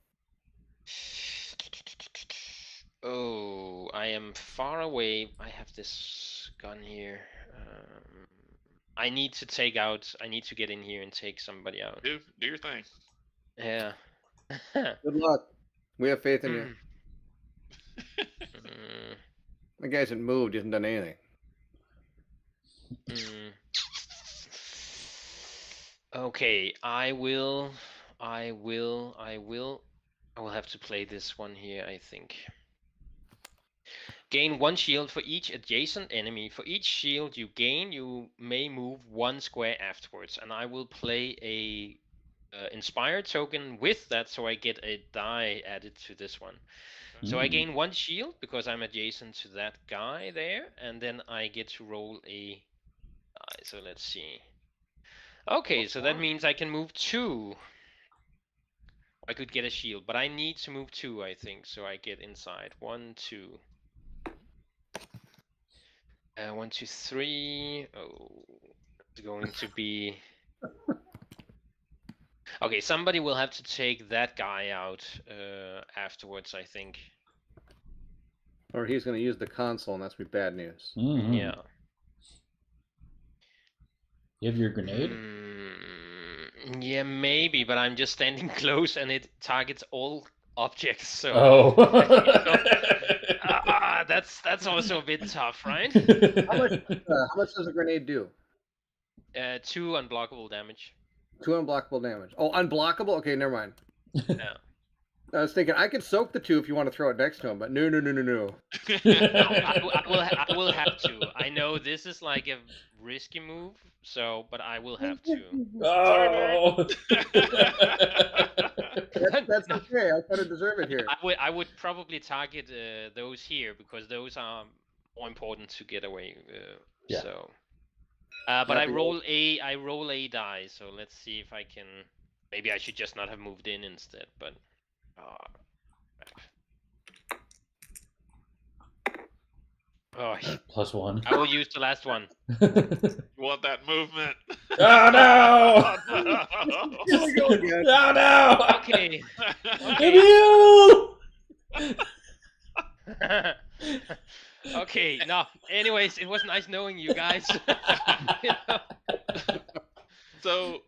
Speaker 4: Oh, I am far away. I have this gun here. I need to take out. I need to get in here and take somebody out.
Speaker 3: Do your thing.
Speaker 4: Yeah.
Speaker 2: Good luck. We have faith in you.
Speaker 4: Mm,
Speaker 2: The guy hasn't moved. He hasn't done anything.
Speaker 4: Okay, I will have to play this one here, I think. Gain 1 shield for each adjacent enemy. For each shield you gain, you may move 1 square afterwards. And I will play a inspired token with that, so I get a die added to this one.
Speaker 3: Okay.
Speaker 4: So I gain 1 shield because I'm adjacent to that guy there, and then I get to roll a die. So let's see. Okay, so that means I can move 2. I could get a shield, but I need to move 2, I think. So I get inside 1, 2. 1, 2, 3. Oh, it's going to be. Okay, somebody will have to take that guy out afterwards, I think.
Speaker 2: Or he's going to use the console, and that's be bad news.
Speaker 1: Mm-hmm.
Speaker 4: Yeah.
Speaker 1: You have your grenade?
Speaker 4: Yeah, maybe, but I'm just standing close and it targets all objects. So.
Speaker 1: Oh.
Speaker 4: That's also a bit tough, right?
Speaker 2: How much does a grenade do?
Speaker 4: 2 unblockable damage.
Speaker 2: 2 unblockable damage. Oh, unblockable? Okay, never mind.
Speaker 4: Yeah.
Speaker 2: I was thinking I could soak the 2 if you want to throw it next to him, but no.
Speaker 4: I will have to. I know this is like a risky move, but I will have to.
Speaker 1: Oh.
Speaker 2: That's okay. I kind of deserve it here.
Speaker 4: I would probably target those here because those are more important to get away.
Speaker 1: Yeah.
Speaker 4: So, but I roll a die. So let's see if I can. Maybe I should just not have moved in instead. But. Oh,
Speaker 1: +1.
Speaker 4: I will use the last one.
Speaker 3: You want that movement?
Speaker 1: Oh no!
Speaker 2: Here we go again.
Speaker 1: Oh no!
Speaker 4: Okay.
Speaker 1: Emil!
Speaker 4: Okay. No. Anyways, it was nice knowing you guys. You know?
Speaker 3: So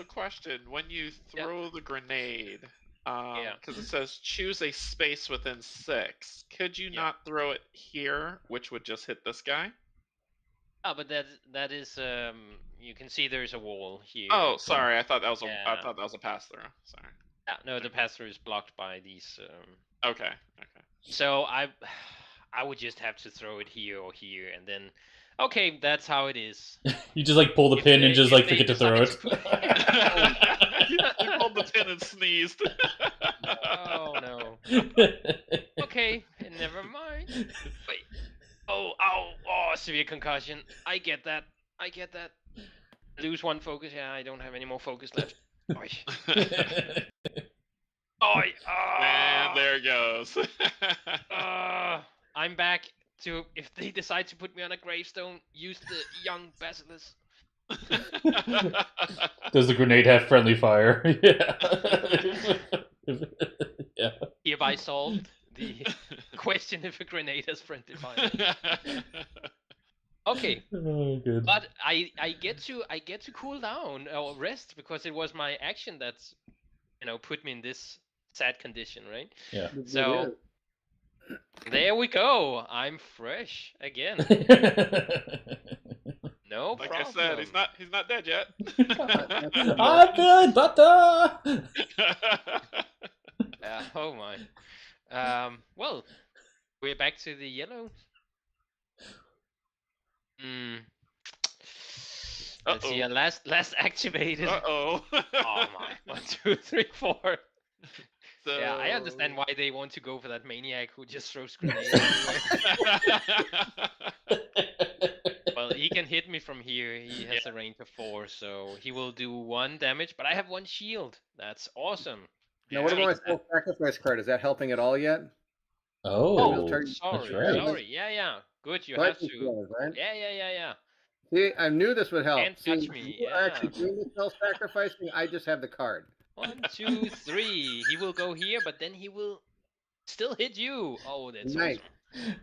Speaker 3: question: when you throw the grenade, because it says choose a space within 6, could you not throw it here, which would just hit this guy?
Speaker 4: Oh, but that is you can see there's a wall here.
Speaker 3: Oh, sorry, I thought that was
Speaker 4: Yeah.
Speaker 3: a pass through. Sorry.
Speaker 4: Yeah, no, the pass through is blocked by these.
Speaker 3: Okay.
Speaker 4: So I would just have to throw it here or here, and then. Okay, that's how it is.
Speaker 1: You just like pull the pin and just like forget to throw it.
Speaker 3: You pulled the pin and sneezed.
Speaker 4: Oh no. Okay, never mind. Wait. Oh, severe concussion. I get that. Lose 1 focus. Yeah, I don't have any more focus left. Oi. Oi.
Speaker 3: And there it goes.
Speaker 4: I'm back to, if they decide to put me on a gravestone, use the young basilisk.
Speaker 1: Does the grenade have friendly fire? Yeah. Yeah.
Speaker 4: Hereby solved the question if a grenade has friendly fire. Okay.
Speaker 1: Oh, good.
Speaker 4: But I get to cool down or rest because it was my action that's put me in this sad condition, right?
Speaker 1: Yeah.
Speaker 4: So there we go. I'm fresh again. No
Speaker 3: like
Speaker 4: problem.
Speaker 3: I said, he's not dead yet.
Speaker 1: I'm good, butter.
Speaker 4: Oh my. Well, we're back to the yellow. Let's see. Last activated.
Speaker 3: Uh-oh.
Speaker 4: Oh my. 1, 2, 3, 4.
Speaker 3: So...
Speaker 4: Yeah, I understand why they want to go for that maniac who just throws grenades. Well, he can hit me from here. He has a range of 4, so he will do 1 damage. But I have 1 shield. That's awesome.
Speaker 2: Now, what about my self-sacrifice card? Is that helping at all yet?
Speaker 1: Oh,
Speaker 2: that's
Speaker 1: right.
Speaker 4: Sorry. Yeah. Good, you have to.
Speaker 2: Right?
Speaker 4: Yeah.
Speaker 2: See, I knew this would help.
Speaker 4: Can't touch me.
Speaker 2: You are actually doing the self-sacrifice thing. I just have the card.
Speaker 4: 1, 2, 3. He will go here, but then he will still hit you. Oh, that's
Speaker 2: Nice.
Speaker 4: awesome.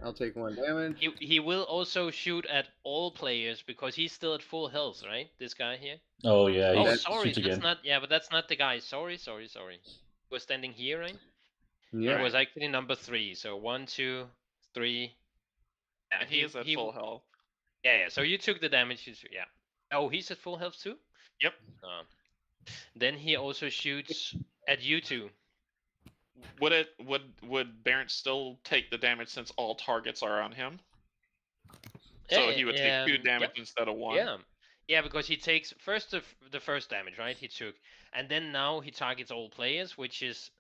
Speaker 2: I'll take 1 damage.
Speaker 4: He will also shoot at all players because he's still at full health, right? This guy here.
Speaker 1: Oh yeah.
Speaker 4: Oh,
Speaker 1: He
Speaker 4: sorry,
Speaker 1: shoots
Speaker 4: that's
Speaker 1: again.
Speaker 4: not. Yeah, but that's not the guy. Sorry. We're standing here, right?
Speaker 2: Yeah.
Speaker 4: It was actually number 3. So 1, 2, 3. Yeah,
Speaker 3: And he is at full health.
Speaker 4: Yeah. So you took the damage. Yeah. Oh, he's at full health too.
Speaker 3: Yep.
Speaker 4: Then he also shoots at you two.
Speaker 3: Would Bairnt still take the damage since all targets are on him? So he would take 2 damage instead of 1.
Speaker 4: Yeah, because he takes first the first damage, right? He took, and then now he targets all players, which is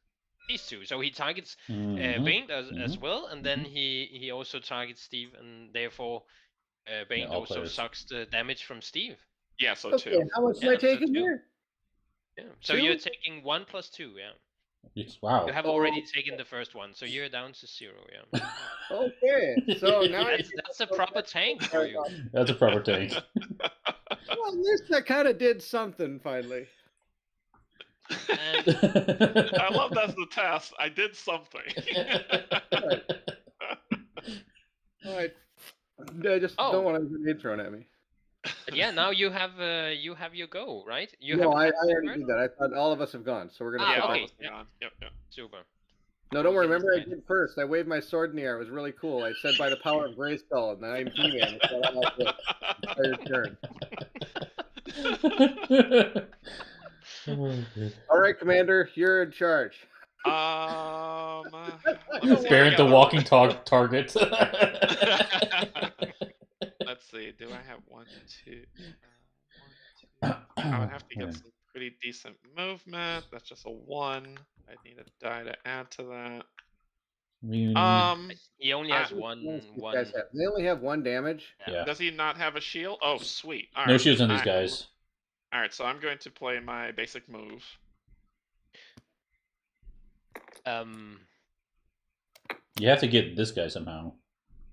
Speaker 4: these two. So he targets Bairnt as well, and then he also targets Steve, and therefore Bairnt also
Speaker 1: players.
Speaker 4: sucks the damage from Steve.
Speaker 3: Yeah, so
Speaker 2: Okay,
Speaker 3: 2.
Speaker 2: how much am I taking here?
Speaker 4: Yeah. So
Speaker 2: 2?
Speaker 4: you're taking 1 plus 2. Yeah.
Speaker 1: Yes, wow.
Speaker 4: You have already taken the first one, so you're down to 0. Yeah.
Speaker 2: Okay, so now
Speaker 4: that's a proper tank for you.
Speaker 1: That's a proper tank.
Speaker 2: Well, at least I kind of did something finally.
Speaker 3: I love that's the task. I did something.
Speaker 2: All right. I just don't want a grenade thrown at me.
Speaker 4: But yeah, now you have your go, right?
Speaker 2: No, I already did that. I thought all of us have gone, so we're gonna.
Speaker 4: Okay.
Speaker 3: Yep.
Speaker 4: Super.
Speaker 2: No, don't worry. Remember, I did first. I waved my sword in the air. It was really cool. I said, "By the power of Grayskull," and I'm He-Man. All right, Commander, you're in charge.
Speaker 1: Bairnt the walking target.
Speaker 3: Let's see. Do I have 1, 2? 1, 2. I would have to get some pretty decent movement. That's just a 1. I need a die to add to that.
Speaker 4: He only has one.
Speaker 2: They only have 1 damage.
Speaker 1: Yeah.
Speaker 3: Does he not have a shield? Oh, sweet. All
Speaker 1: no
Speaker 3: right.
Speaker 1: shields on these guys.
Speaker 3: All right, so I'm going to play my basic move.
Speaker 1: You have to get this guy somehow.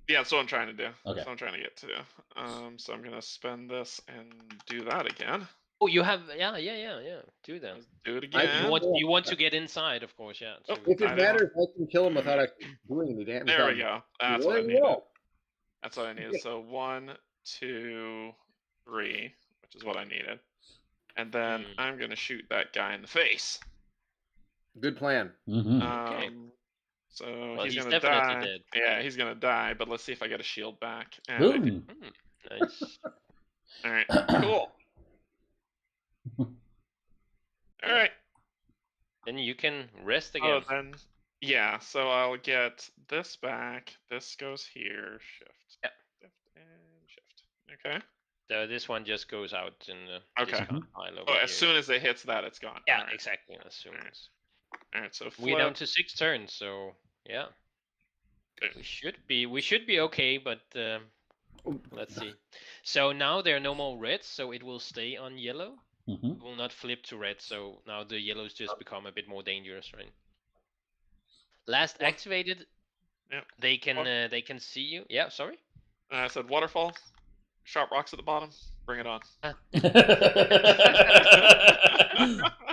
Speaker 3: Yeah, that's what I'm trying to do.
Speaker 1: Okay.
Speaker 3: That's what I'm trying to get to. So I'm gonna spend this and do that again.
Speaker 4: Oh, you have yeah. Do that.
Speaker 3: Let's do it again.
Speaker 4: You want to get inside, of course, yeah.
Speaker 2: If it matters, I can kill him without doing any damage.
Speaker 3: There we go. That's what I needed. That's what I needed. So 1, 2, 3, which is what I needed, and then I'm gonna shoot that guy in the face.
Speaker 2: Good plan.
Speaker 4: Okay.
Speaker 3: So
Speaker 4: well,
Speaker 3: he's gonna
Speaker 4: definitely
Speaker 3: die.
Speaker 4: Dead.
Speaker 3: Yeah, he's gonna die. But let's see if I get a shield back.
Speaker 1: Boom.
Speaker 4: Nice.
Speaker 3: All right. Cool. All right.
Speaker 4: Then you can rest again.
Speaker 3: Oh, then yeah. So I'll get this back. This goes here. Shift.
Speaker 4: Yeah.
Speaker 3: Shift and shift. Okay.
Speaker 4: So this one just goes out in the discard pile over
Speaker 3: Oh,
Speaker 4: here.
Speaker 3: as soon as it hits that, it's gone.
Speaker 4: Yeah, exactly. As soon as.
Speaker 3: All right. So
Speaker 4: we're down to 6 turns. So yeah. We should be okay, but let's see. So now there are no more reds, so it will stay on yellow. It will not flip to red, so now the yellows just become a bit more dangerous, right? Last activated.
Speaker 3: Yep.
Speaker 4: They can see you. Yeah, sorry.
Speaker 3: I said waterfall. Sharp rocks at the bottom. Bring it on.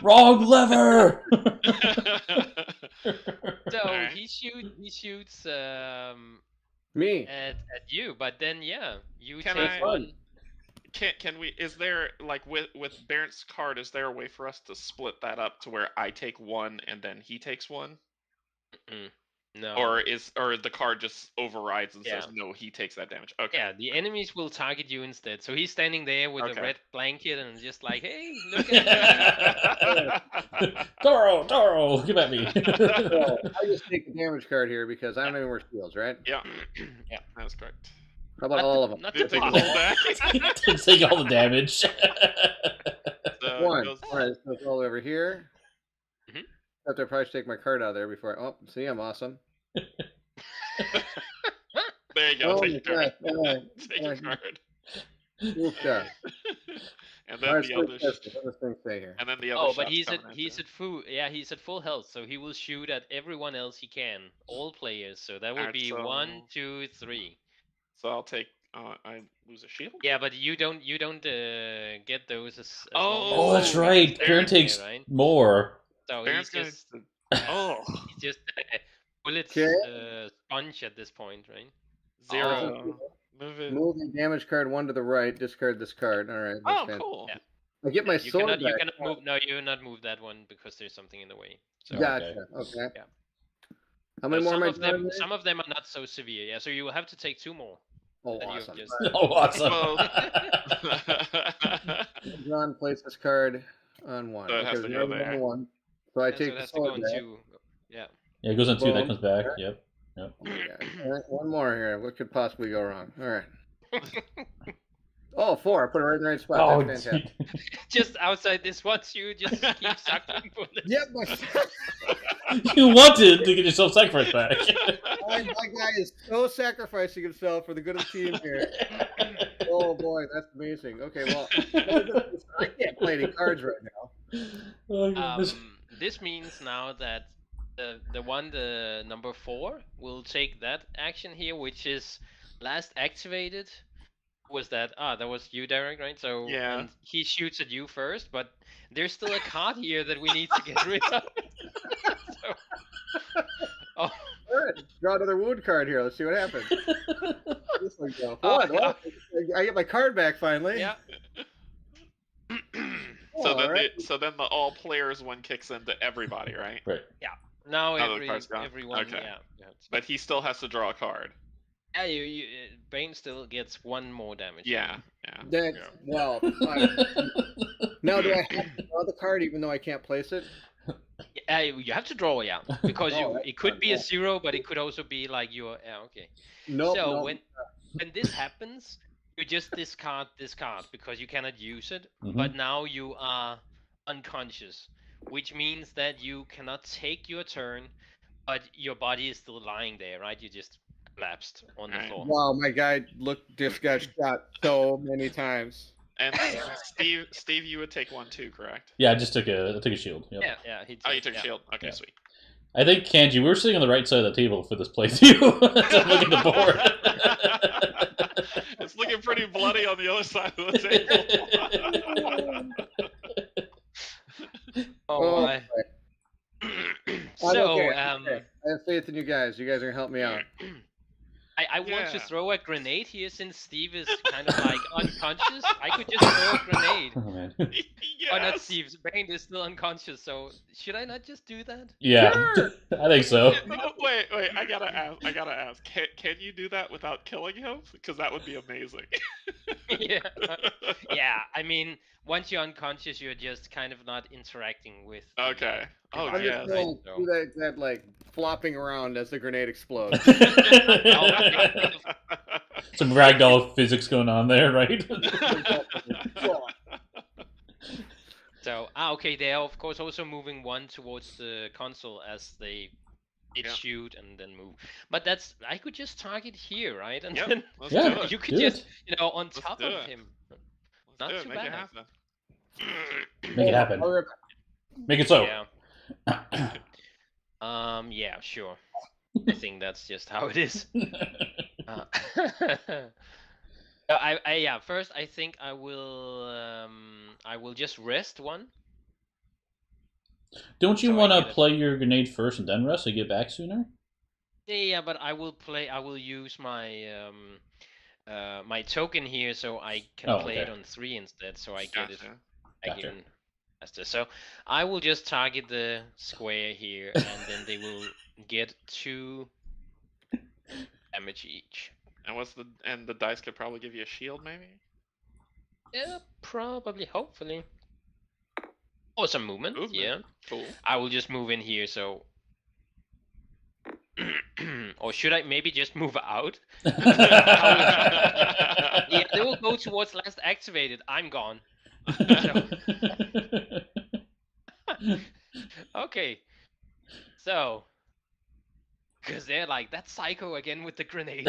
Speaker 1: Wrong lever.
Speaker 4: So he shoots
Speaker 2: me
Speaker 4: at you, but then you
Speaker 3: can
Speaker 4: take one.
Speaker 3: Can we? Is there like with Bairnt's card? Is there a way for us to split that up to where I take 1 and then he takes 1?
Speaker 4: No.
Speaker 3: Or the card just overrides and says no, he takes that damage. Okay.
Speaker 4: Yeah, the enemies will target you instead. So he's standing there with a red blanket and just like, hey, look at me.
Speaker 1: Toro, give at me.
Speaker 2: So I just take the damage card here because I don't even wear shields, right?
Speaker 3: Yeah. Yeah, that's correct.
Speaker 2: How about all of them?
Speaker 4: Not
Speaker 3: Did take the whole deck.
Speaker 1: Take all the damage.
Speaker 3: So
Speaker 2: 1. All right, so it's all over here. I have to probably take my card out of there before. Oh, see, I'm awesome.
Speaker 3: There you go. Take your card.
Speaker 2: Take
Speaker 3: your card.
Speaker 2: And then the other.
Speaker 3: And then the other.
Speaker 4: Oh, but he's at full health, so he will shoot at everyone else he can, all players. So that will be 1, 2, 3.
Speaker 3: So I'll take I lose a shield.
Speaker 4: Yeah, but you don't get those as
Speaker 1: Oh, that's
Speaker 3: Oh,
Speaker 1: right. Bairnt takes
Speaker 4: right?
Speaker 1: more.
Speaker 4: So
Speaker 3: Bairnt's
Speaker 4: he's
Speaker 3: gonna.
Speaker 4: just
Speaker 3: Oh,
Speaker 4: he's just bullets
Speaker 2: Okay.
Speaker 4: sponge at this point, right?
Speaker 3: 0. Move it.
Speaker 2: Move the damage card 1 to the right. Discard this card. All right. That's
Speaker 3: Oh,
Speaker 2: fantastic.
Speaker 3: cool.
Speaker 4: Yeah.
Speaker 2: I get my
Speaker 4: You
Speaker 2: sword
Speaker 4: cannot
Speaker 2: back.
Speaker 4: you cannot move. No, you cannot move that one because there's something in the way. So
Speaker 2: Gotcha. Okay.
Speaker 4: Yeah.
Speaker 2: How many
Speaker 4: so
Speaker 2: more am
Speaker 4: some of them are not so severe. Yeah. So you will have to take 2 more.
Speaker 2: Oh,
Speaker 4: that you have
Speaker 2: awesome.
Speaker 4: just-
Speaker 1: Oh, awesome.
Speaker 2: John, place this card on 1.
Speaker 3: So it has
Speaker 2: Okay,
Speaker 3: to
Speaker 2: there's
Speaker 3: go
Speaker 2: another
Speaker 3: there.
Speaker 2: 1. So I
Speaker 4: So
Speaker 2: take
Speaker 4: it
Speaker 2: the
Speaker 4: has to go
Speaker 2: sword
Speaker 4: on
Speaker 2: back.
Speaker 4: 2. Yeah.
Speaker 1: Yeah, it goes on 2, that
Speaker 2: Boom.
Speaker 1: comes back. Yep.
Speaker 2: Oh my God. All right, 1 more here. What could possibly go wrong? All right. Oh, 4. I put it right in the right spot.
Speaker 1: Oh,
Speaker 2: That's fantastic.
Speaker 4: Just outside this one, you just keep sucking bullets.
Speaker 2: Yep.
Speaker 1: you wanted to get yourself sacrificed back.
Speaker 2: My guy is so sacrificing himself for the good of the team here. Oh boy, that's amazing. Okay, well, I can't play any cards right now.
Speaker 1: Oh, goodness.
Speaker 4: This means now that the number 4 will take that action here, which is last activated. Was that that was you, Derek, right? So
Speaker 3: Yeah.
Speaker 4: and he shoots at you first, but there's still a card here that we need to get rid of.
Speaker 2: All right, draw another wound card here. Let's see what happens. This one go. I get my card back finally.
Speaker 4: Yeah.
Speaker 3: So
Speaker 2: Oh,
Speaker 3: then,
Speaker 2: right.
Speaker 3: so then the all players one kicks into everybody, right?
Speaker 1: Right.
Speaker 4: Now
Speaker 3: Now the card's gone?
Speaker 4: everyone.
Speaker 3: Okay.
Speaker 4: Yeah.
Speaker 3: But he still has to draw a card.
Speaker 4: Yeah, Bane still gets 1 more damage.
Speaker 3: Yeah.
Speaker 2: That's, well, now do I have to draw the card even though I can't place it?
Speaker 4: You have to draw, yeah, because
Speaker 2: Oh,
Speaker 4: it could be a
Speaker 2: yeah.
Speaker 4: 0, but it could also be like your okay.
Speaker 2: Nope.
Speaker 4: So
Speaker 2: nope.
Speaker 4: when this happens, you just discard this card because you cannot use it.
Speaker 1: Mm-hmm.
Speaker 4: But now you are unconscious, which means that you cannot take your turn, but your body is still lying there, right? You just collapsed on the floor.
Speaker 2: Wow, my guy just got shot so many times.
Speaker 3: And Steve, you would take 1 too, correct?
Speaker 1: Yeah, I took a shield. Yep.
Speaker 4: Yeah.
Speaker 3: Oh, you took a shield. Okay,
Speaker 1: Yeah.
Speaker 3: sweet.
Speaker 1: I think, Canje, we're sitting on the right side of the table for this playthrough. Don't look at the board.
Speaker 3: It's looking pretty bloody on the other side of the table.
Speaker 4: Oh my. So
Speaker 2: okay. I have faith in you guys. You guys are gonna help me out.
Speaker 4: I want to throw a grenade here since Steve is kind of like unconscious. I could just throw a grenade.
Speaker 1: Oh, man.
Speaker 3: Yes.
Speaker 4: Oh, not Steve. Bane is still unconscious, so should I not just do that?
Speaker 1: Yeah,
Speaker 2: Sure.
Speaker 1: I think so.
Speaker 3: No, wait. I gotta ask. Can you do that without killing him? Because that would be amazing.
Speaker 4: Yeah. Yeah, I mean, once you're unconscious, you're just kind of not interacting with.
Speaker 3: Okay. Oh,
Speaker 2: I'm
Speaker 3: yeah.
Speaker 2: just going to do that like flopping around as the grenade explodes.
Speaker 1: Some ragdoll physics going on there, right?
Speaker 4: So, okay, they are of course also moving 1 towards the console as they shoot and then move. But I could just target here, right? And then
Speaker 3: Let's
Speaker 1: Yeah.
Speaker 3: do it.
Speaker 4: you could
Speaker 1: Do
Speaker 4: just,
Speaker 1: it.
Speaker 4: on
Speaker 3: Let's
Speaker 4: top
Speaker 3: do
Speaker 4: of
Speaker 3: it.
Speaker 4: him.
Speaker 3: Let's
Speaker 4: Not
Speaker 3: do it.
Speaker 4: too
Speaker 3: Make it
Speaker 4: bad.
Speaker 3: happen.
Speaker 1: Make it happen. Make it so.
Speaker 4: Yeah. Yeah, sure. I think that's just how it is. First I think I will just rest 1.
Speaker 1: Don't you
Speaker 4: So I
Speaker 1: want to
Speaker 4: get it.
Speaker 1: play your grenade first and then rest so you get back sooner?
Speaker 4: Yeah, but I will use my my token here so I can play it
Speaker 1: okay.
Speaker 4: on 3 instead, so I get it.
Speaker 3: Gotcha.
Speaker 4: I
Speaker 1: Gotcha.
Speaker 4: can faster. So I will just target the square here, and then they will get 2 damage each.
Speaker 3: And the dice could probably give you a shield, maybe?
Speaker 4: Yeah, probably, hopefully. Or some movement. Yeah.
Speaker 3: Cool.
Speaker 4: I will just move in here, so. Or should I maybe just move out? Yeah, they will go towards last activated. I'm gone. Okay. So. Because they're like, that's Psycho again with the grenade.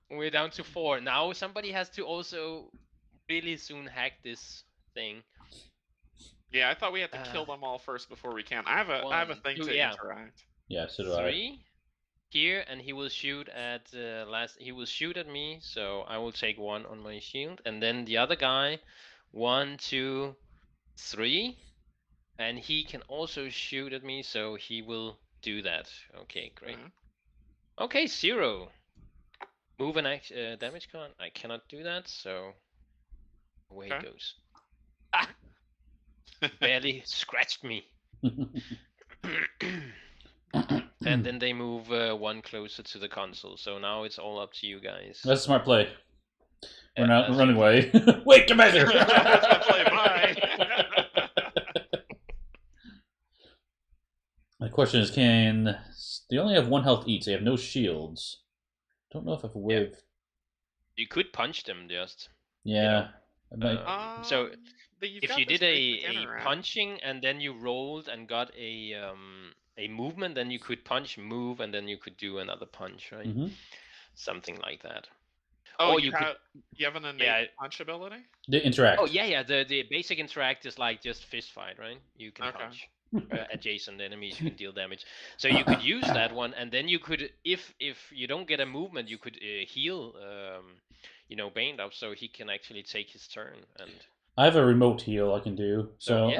Speaker 4: We're down to 4. Now somebody has to also really soon hack this thing.
Speaker 3: Yeah, I thought we had to kill them all first before we can. I have a thing
Speaker 4: 1, 2,
Speaker 3: to interact.
Speaker 1: Yeah, so do
Speaker 4: 3. here, and he will shoot at He will shoot at me, so I will take 1 on my shield, and then the other guy, 1, 2, 3, and he can also shoot at me, so he will do that. Okay, great. Okay, 0. Move an damage card. I cannot do that, so away it goes. Ah! Barely scratched me. And then they move 1 closer to the console. So now it's all up to you guys.
Speaker 1: That's a smart play. We're not running away. Wait, Commander!
Speaker 3: That's my play. Bye.
Speaker 1: My question is, they only have 1 health each? They have no shields. Don't know if I have a way of...
Speaker 4: You could punch them just.
Speaker 1: Yeah.
Speaker 4: So if you did a punching and then you rolled and got a movement, then you could punch, move, and then you could do another punch, right?
Speaker 1: Mm-hmm.
Speaker 4: Something like that.
Speaker 3: Oh, you have an innate punch ability?
Speaker 1: The interact.
Speaker 4: Oh yeah. The basic interact is like just fist fight, right? You can punch adjacent enemies, you can deal damage. So you could use that one, and then you could, if you don't get a movement, you could heal, Bairnt up, so he can actually take his turn. And
Speaker 1: I have a remote heal I can do. So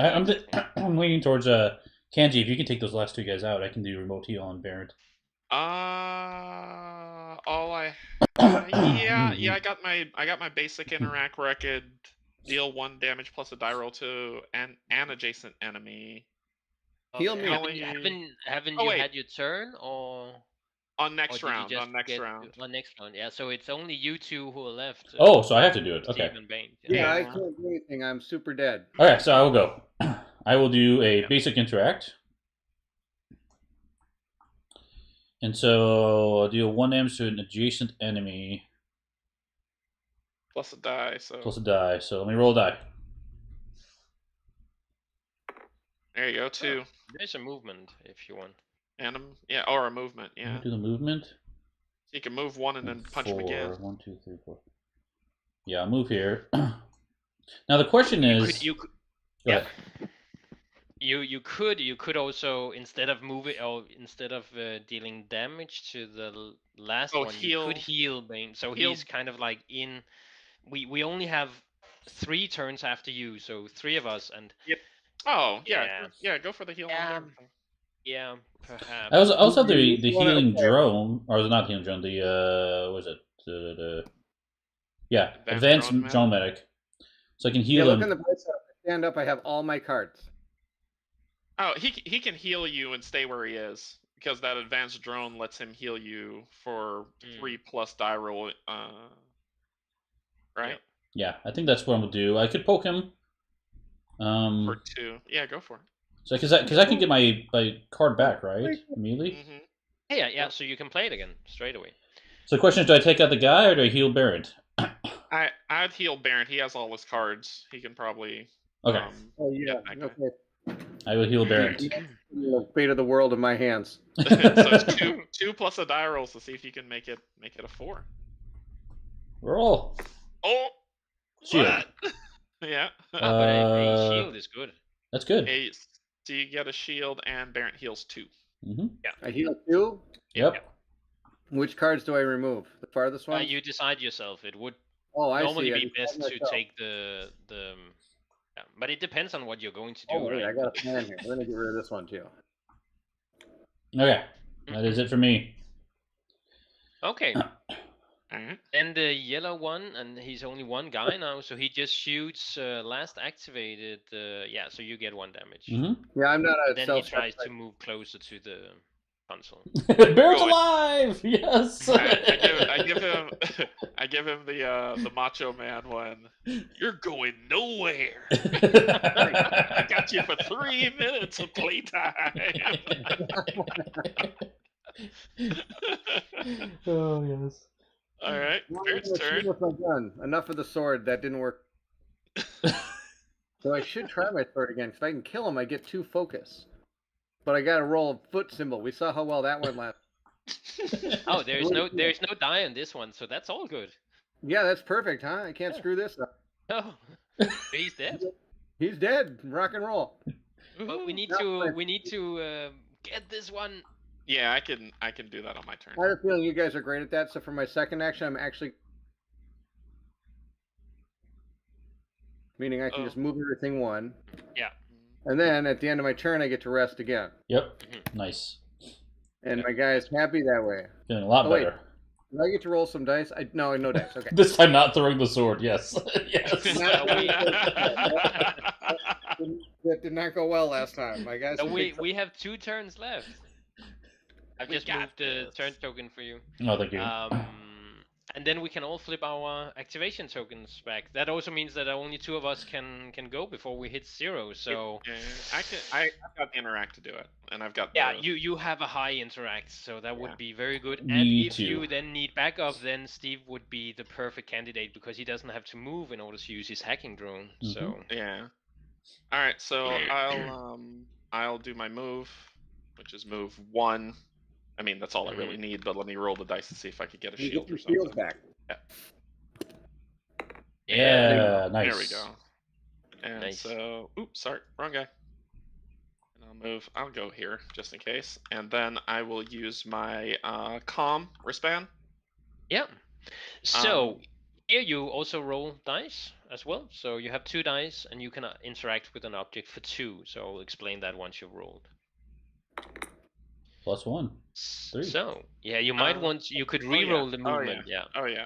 Speaker 1: I'm leaning towards Canje. If you can take those last 2 guys out, I can do remote heal on Bairnt.
Speaker 3: I got my basic interact where I could deal 1 damage plus a die roll to an adjacent enemy.
Speaker 2: Heal me.
Speaker 4: Haven't you had your turn, or
Speaker 3: on next round?
Speaker 4: On next round, yeah. So it's only you 2 who are left.
Speaker 1: Oh, so I have to do it. Okay.
Speaker 4: Steve and Bairnt.
Speaker 2: Yeah, I can't do anything. I'm super dead.
Speaker 1: Okay, so I will go. I will do a basic interact. And so I'll deal 1 damage to an adjacent enemy.
Speaker 3: Plus a die,
Speaker 1: So let me roll a die.
Speaker 3: There you go, 2.
Speaker 4: There's a movement if you want.
Speaker 3: And or a movement, yeah.
Speaker 1: Do the movement. So
Speaker 3: you can move 1 and then punch him again.
Speaker 1: 1, 2, 3, 4. Yeah, I'll move here. Now the question is,
Speaker 4: you could also, instead of dealing damage to the last one, you could heal Bairnt. So he's kind of like in. We only have 3 turns after you, so 3 of us, and
Speaker 3: Oh yeah, go for the heal.
Speaker 4: Yeah, perhaps.
Speaker 1: I also have the healing drone, or is it not healing drone? The what is it? The advanced drone medic. So I can heal him.
Speaker 2: Look in the place. Stand up. I have all my cards.
Speaker 3: Oh, he can heal you and stay where he is, because that advanced drone lets him heal you for 3 plus die roll. Right?
Speaker 1: Yeah, I think that's what I'm gonna do. I could poke him.
Speaker 3: For 2. Yeah, go for it.
Speaker 1: So because I can get my card back, right? Immediately.
Speaker 4: Mm-hmm. Yeah. So you can play it again straight away.
Speaker 1: So the question is, do I take out the guy or do I heal Bairnt?
Speaker 3: I'd heal Bairnt. He has all his cards. He can probably.
Speaker 1: Okay.
Speaker 2: Okay.
Speaker 1: I will heal Bairnt.
Speaker 2: The fate of the world in my hands.
Speaker 3: So it's 2 plus a die rolls to see if you can make it a 4.
Speaker 1: Roll.
Speaker 3: Oh.
Speaker 1: Shield.
Speaker 3: Yeah.
Speaker 4: But a shield is good.
Speaker 1: That's good.
Speaker 3: So you get a shield, and Bairnt heals 2.
Speaker 1: Mm-hmm.
Speaker 2: Yeah. I heal 2?
Speaker 1: Yep.
Speaker 2: Which cards do I remove? The farthest one?
Speaker 4: You decide yourself. It would
Speaker 2: normally
Speaker 4: be best to take the but it depends on what you're going to do.
Speaker 2: Oh, wait, I got a plan here. We're going to get rid of this one, too.
Speaker 1: Okay. That is it for me.
Speaker 4: Okay. And the yellow one, and he's only 1 guy now, so he just shoots last activated. So you get 1 damage.
Speaker 1: Mm-hmm.
Speaker 2: Yeah, I'm not a
Speaker 4: Then he tries to move closer to the console.
Speaker 1: Bairnt's alive! Yes.
Speaker 3: I give him the Macho Man one. You're going nowhere. I got you for 3 minutes of playtime.
Speaker 1: Oh yes.
Speaker 3: All right, Baird's turn.
Speaker 2: Enough of the sword. That didn't work. So I should try my sword again. If I can kill him, I get 2 focus. But I got to roll a foot symbol. We saw how well that went last.
Speaker 4: Oh, there's no die on this one, so that's all good.
Speaker 2: Yeah, that's perfect, huh? I can't screw this up.
Speaker 4: Oh, he's dead.
Speaker 2: He's dead. Rock and roll.
Speaker 4: But we need to get this one.
Speaker 3: Yeah, I can do that on my turn.
Speaker 2: I have a feeling you guys are great at that. So for my second action, I'm actually meaning I can just move everything one.
Speaker 4: Yeah.
Speaker 2: And then at the end of my turn, I get to rest again.
Speaker 1: Yep. Nice.
Speaker 2: And my guy is happy that way.
Speaker 1: Feeling a lot better.
Speaker 2: Do I get to roll some dice? No dice. Okay.
Speaker 1: This time not throwing the sword. Yes. Yes.
Speaker 2: That did not go well last time. My guys.
Speaker 4: So we have 2 turns left. I've just moved the turn token for you.
Speaker 1: Oh, thank you.
Speaker 4: And then we can all flip our activation tokens back. That also means that only 2 of us can go before we hit 0. So
Speaker 3: I've got the interact to do it, and I've got
Speaker 4: you have a high interact, so that would be very good.
Speaker 1: Me
Speaker 4: and if
Speaker 1: too.
Speaker 4: you then need backup, then Steve would be the perfect candidate because he doesn't have to move in order to use his hacking drone. So
Speaker 3: yeah. All right, so I'll do my move, which is move 1. I mean, that's all I really need, but let me roll the dice to see if I could get a shield or something.
Speaker 2: Shield back.
Speaker 1: Yeah, nice.
Speaker 3: There we go. And so, oops, sorry, wrong guy. And I'll go here, just in case. And then I will use my calm wristband.
Speaker 4: Yeah. So, here you also roll dice as well. So you have 2 dice, and you can interact with an object for 2. So I'll explain that once you've rolled.
Speaker 1: +1. 3.
Speaker 4: So, yeah, you might you could re-roll the movement.
Speaker 3: Oh yeah.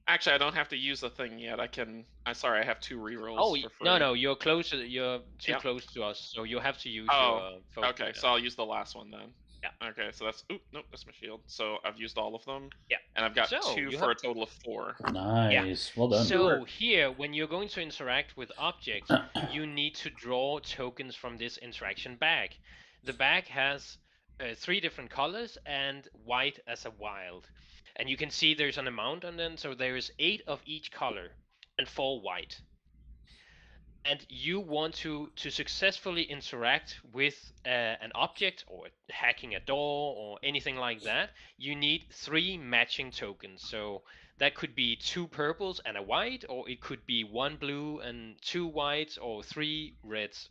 Speaker 3: Actually, I don't have to use the thing yet. Sorry, I have 2 re-rolls for free.
Speaker 4: No, you're closer. You're too close to us, so you have to use your phone.
Speaker 3: Okay, so I'll use the last one then.
Speaker 4: Yeah.
Speaker 3: Okay, so that's nope, that's my shield. So I've used all of them.
Speaker 4: Yeah.
Speaker 3: And I've got 2 for a total of 4.
Speaker 1: Nice. Well done.
Speaker 4: So here, when you're going to interact with objects, you need to draw tokens from this interaction bag. The bag has 3 different colors and white as a wild. And you can see there's an amount on them, so there's 8 of each color and 4 white. And you want to successfully interact with an object or hacking a door or anything like that, you need 3 matching tokens. So that could be 2 purples and a white, or it could be 1 blue and 2 whites, or 3 reds,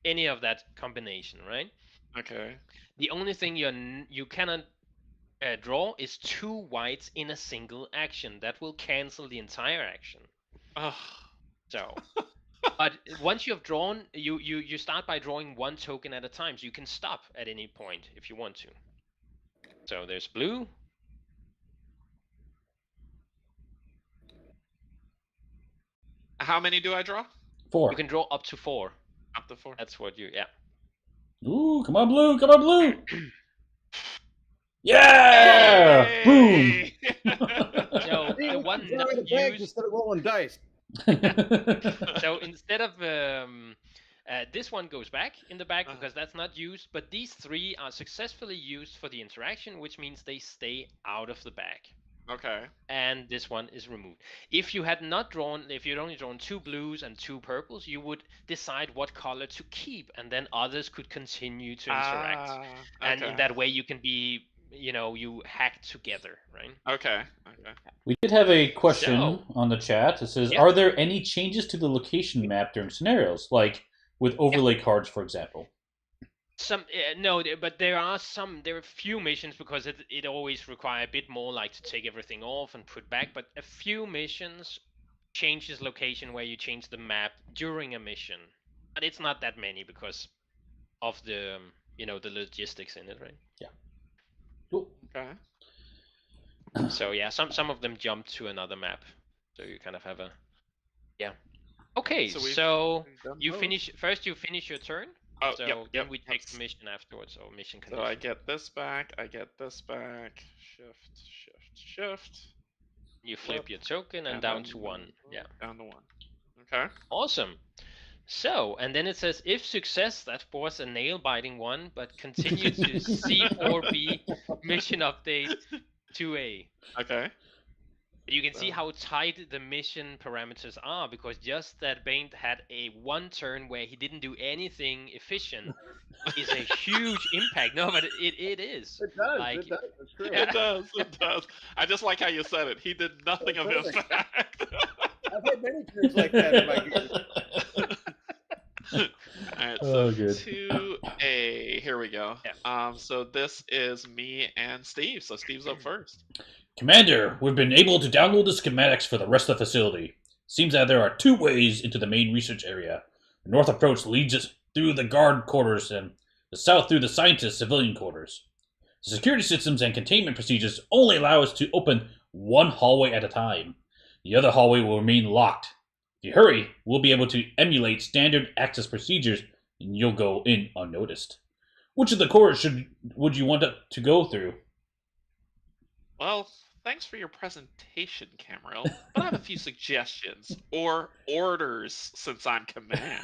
Speaker 4: any of that combination, right?
Speaker 3: Okay.
Speaker 4: The only thing you cannot draw is 2 whites in a single action. That will cancel the entire action. So, but once you have drawn, you start by drawing 1 token at a time. So you can stop at any point if you want to. So there's blue.
Speaker 3: How many do I draw?
Speaker 1: 4.
Speaker 4: You can draw up to 4.
Speaker 3: Up to 4.
Speaker 4: That's what
Speaker 1: Ooh, come on, blue! Come on, blue! Yeah!
Speaker 3: Hey!
Speaker 1: Boom!
Speaker 4: So the one
Speaker 2: not used instead of rolling dice.
Speaker 4: So instead of this one goes back in the bag because that's not used, but these 3 are successfully used for the interaction, which means they stay out of the bag.
Speaker 3: Okay.
Speaker 4: And this one is removed. If you had not drawn, if you'd only drawn 2 blues and 2 purples, you would decide what color to keep, and then others could continue to interact. And in that way, you can be, you hack together, right?
Speaker 3: Okay.
Speaker 1: We did have a question on the chat. It says, are there any changes to the location map during scenarios, like with overlay cards, for example?
Speaker 4: No, but there are a few missions because it always requires a bit more, like to take everything off and put back, but a few missions changes location where you change the map during a mission. But it's not that many because of the, the logistics in it, right?
Speaker 1: Yeah. Cool.
Speaker 3: Okay.
Speaker 4: So yeah, some of them jump to another map. So you kind of have Okay, so you finish your turn.
Speaker 3: Oh,
Speaker 4: so then we take the mission afterwards, or mission condition.
Speaker 3: So I get this back, shift.
Speaker 4: You flip your token and down to 1. Yeah.
Speaker 3: Down to 1. Okay.
Speaker 4: Awesome. So, and then it says, if success, that was a nail-biting one, but continue to C4B mission update 2A.
Speaker 3: Okay.
Speaker 4: You can see how tight the mission parameters are, because just that Bairnt had a 1 turn where he didn't do anything efficient is a huge impact. No, but it is.
Speaker 2: It does. It does. It's true.
Speaker 3: It does. I just like how you said it. He did nothing of impact.
Speaker 2: I've had many turns like that in my game.
Speaker 3: Alright, so 2A. here we go.
Speaker 4: Yeah.
Speaker 3: So this is me and Steve. So Steve's up first.
Speaker 1: Commander, we've been able to download the schematics for the rest of the facility. Seems that there are 2 ways into the main research area. The north approach leads us through the guard quarters and the south through the scientist civilian quarters. The security systems and containment procedures only allow us to open one hallway at a time. The other hallway will remain locked. If you hurry, we'll be able to emulate standard access procedures and you'll go in unnoticed. Which of the corridors would you want to go through?
Speaker 3: Well, thanks for your presentation, Cameron, but I have a few suggestions or orders since I'm command.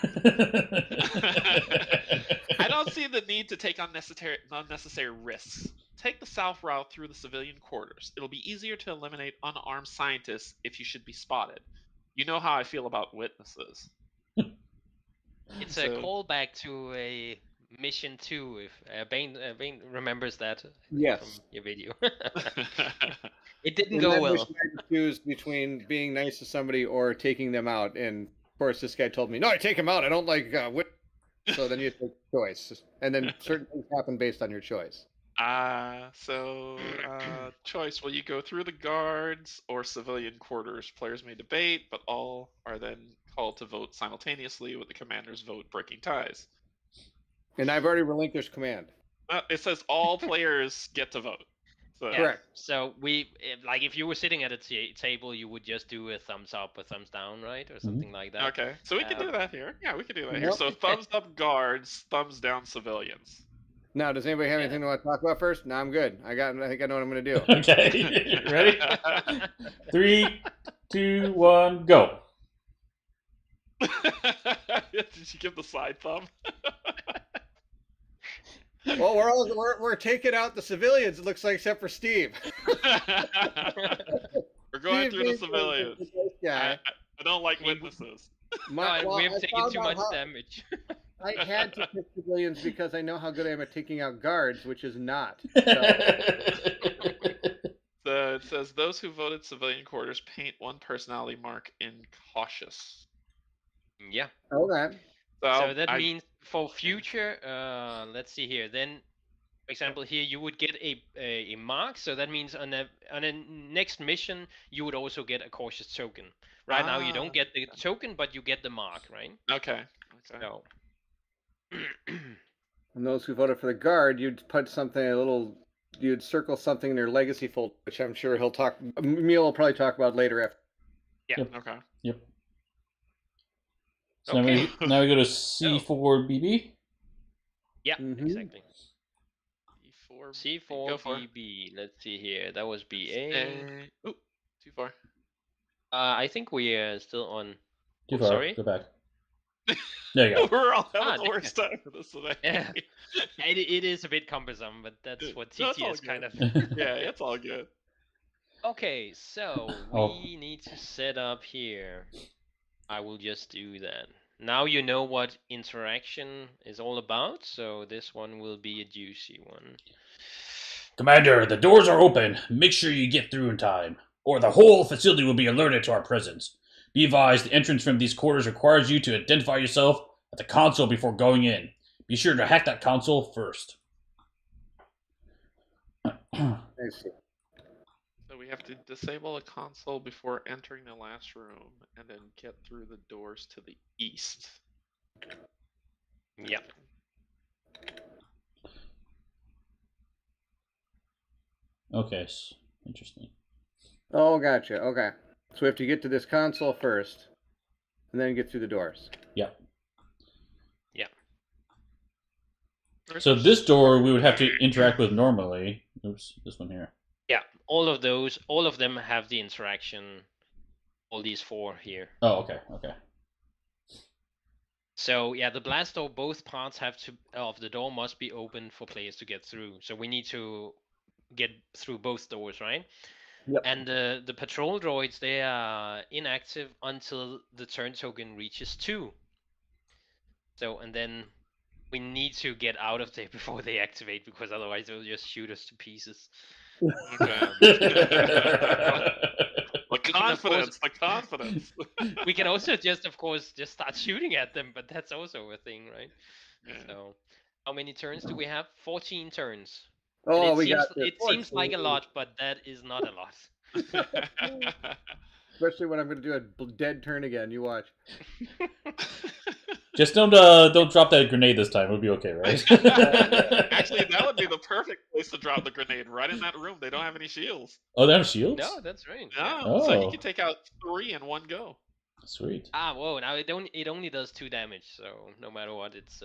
Speaker 3: I don't see the need to take unnecessary risks. Take the south route through the civilian quarters. It'll be easier to eliminate unarmed scientists if you should be spotted. You know how I feel about witnesses.
Speaker 4: It's a callback to a mission 2. If Bairnt remembers that
Speaker 2: Yes.
Speaker 4: from your video. It didn't
Speaker 2: In
Speaker 4: go
Speaker 2: that
Speaker 4: well.
Speaker 2: mission, I had to choose between being nice to somebody or taking them out, and of course, this guy told me, "No, I take him out. I don't like So then you take choice, and then certain things happen based on your choice.
Speaker 3: Choice: will you go through the guards or civilian quarters? Players may debate, but all are then called to vote simultaneously, with the commander's vote breaking ties.
Speaker 2: And I've already relinquished command.
Speaker 3: It says all players get to vote. So.
Speaker 4: Yeah.
Speaker 2: Correct.
Speaker 4: So if you were sitting at a table, you would just do a thumbs up or thumbs down, right, or something like that.
Speaker 3: Okay, so we can do that here. Yeah, we can do that here.
Speaker 2: Nope.
Speaker 3: So thumbs up guards, thumbs down civilians.
Speaker 2: Now, does anybody have anything they want to talk about first? No, I'm good. I think I know what I'm going to do.
Speaker 1: Okay, ready? 3, 2, 1, go.
Speaker 3: Did you give the side thumb?
Speaker 2: Well, we're taking out the civilians. It looks like, except for Steve.
Speaker 3: We're going
Speaker 2: Steve
Speaker 3: through the civilians.
Speaker 2: Guy.
Speaker 3: I don't like witnesses.
Speaker 4: We have taken too much damage.
Speaker 2: I had to pick civilians because I know how good I am at taking out guards, which is not.
Speaker 3: So it says those who voted civilian quarters paint one personality mark in cautious.
Speaker 4: Yeah.
Speaker 2: Okay.
Speaker 4: So that means for future, let's see here. Then, for example, here you would get a mark. So that means on a next mission you would also get a cautious token. Right now you don't get the token, but you get the mark, right?
Speaker 3: Okay.
Speaker 4: So.
Speaker 2: And those who voted for the guard, you'd put something you'd circle something in their legacy folder, which I'm sure Emil will probably talk about later after.
Speaker 4: Yeah.
Speaker 1: Yep.
Speaker 3: Okay.
Speaker 1: Yep. So now we go to C4BB.
Speaker 4: Yeah,
Speaker 2: Mm-hmm.
Speaker 4: exactly.
Speaker 3: C4
Speaker 4: BB. Let's see here. That was BA.
Speaker 3: Ooh, too far.
Speaker 4: I think we are still on.
Speaker 1: Too far.
Speaker 4: Sorry.
Speaker 1: Go back. There you go.
Speaker 3: We're all having the worst time for this today.
Speaker 4: Yeah. It is a bit cumbersome, but that's what TTS kind of.
Speaker 3: Yeah, it's all good.
Speaker 4: Okay, so we need to set up here. I will just do that. Now you know what interaction is all about, so this one will be a juicy one.
Speaker 1: Commander, the doors are open. Make sure you get through in time, or the whole facility will be alerted to our presence. Be advised, the entrance from these quarters requires you to identify yourself at the console before going in. Be sure to hack that console first.
Speaker 3: So we have to disable a console before entering the last room, and then get through the doors to the east.
Speaker 4: Yep.
Speaker 1: Okay, interesting.
Speaker 2: Oh, gotcha. Okay. So we have to get to this console first, and then get through the doors.
Speaker 1: Yep.
Speaker 4: Yep.
Speaker 1: So this door we would have to interact with normally. Oops, this one here.
Speaker 4: Yeah, all of them have the interaction. All these 4 here.
Speaker 1: Oh, okay, okay.
Speaker 4: So yeah, the blast door, both parts of the door must be open for players to get through. So we need to get through both doors, right?
Speaker 2: Yep.
Speaker 4: And the patrol droids, they are inactive until the turn token reaches 2. So, and then we need to get out of there before they activate, because otherwise they'll just shoot us to pieces.
Speaker 3: Okay. The confidence.
Speaker 4: We can also just, of course, just start shooting at them, but that's also a thing, right?
Speaker 3: Yeah.
Speaker 4: So, How many turns do we have? 14 turns.
Speaker 2: Oh,
Speaker 4: And
Speaker 2: we got this.
Speaker 4: it seems like a lot, but that is not a lot.
Speaker 2: Especially when I'm going to do a dead turn again. You watch.
Speaker 1: Just don't drop that grenade this time. It'll be okay, right?
Speaker 3: Actually, that would be the perfect place to drop the grenade. Right in that room. They don't have any shields.
Speaker 1: Oh, they have shields?
Speaker 4: No, that's right.
Speaker 3: No, so you
Speaker 1: Oh.
Speaker 3: can take out 3 in one go.
Speaker 1: Sweet.
Speaker 4: Ah, whoa! Now it only does 2 damage, so no matter what, it's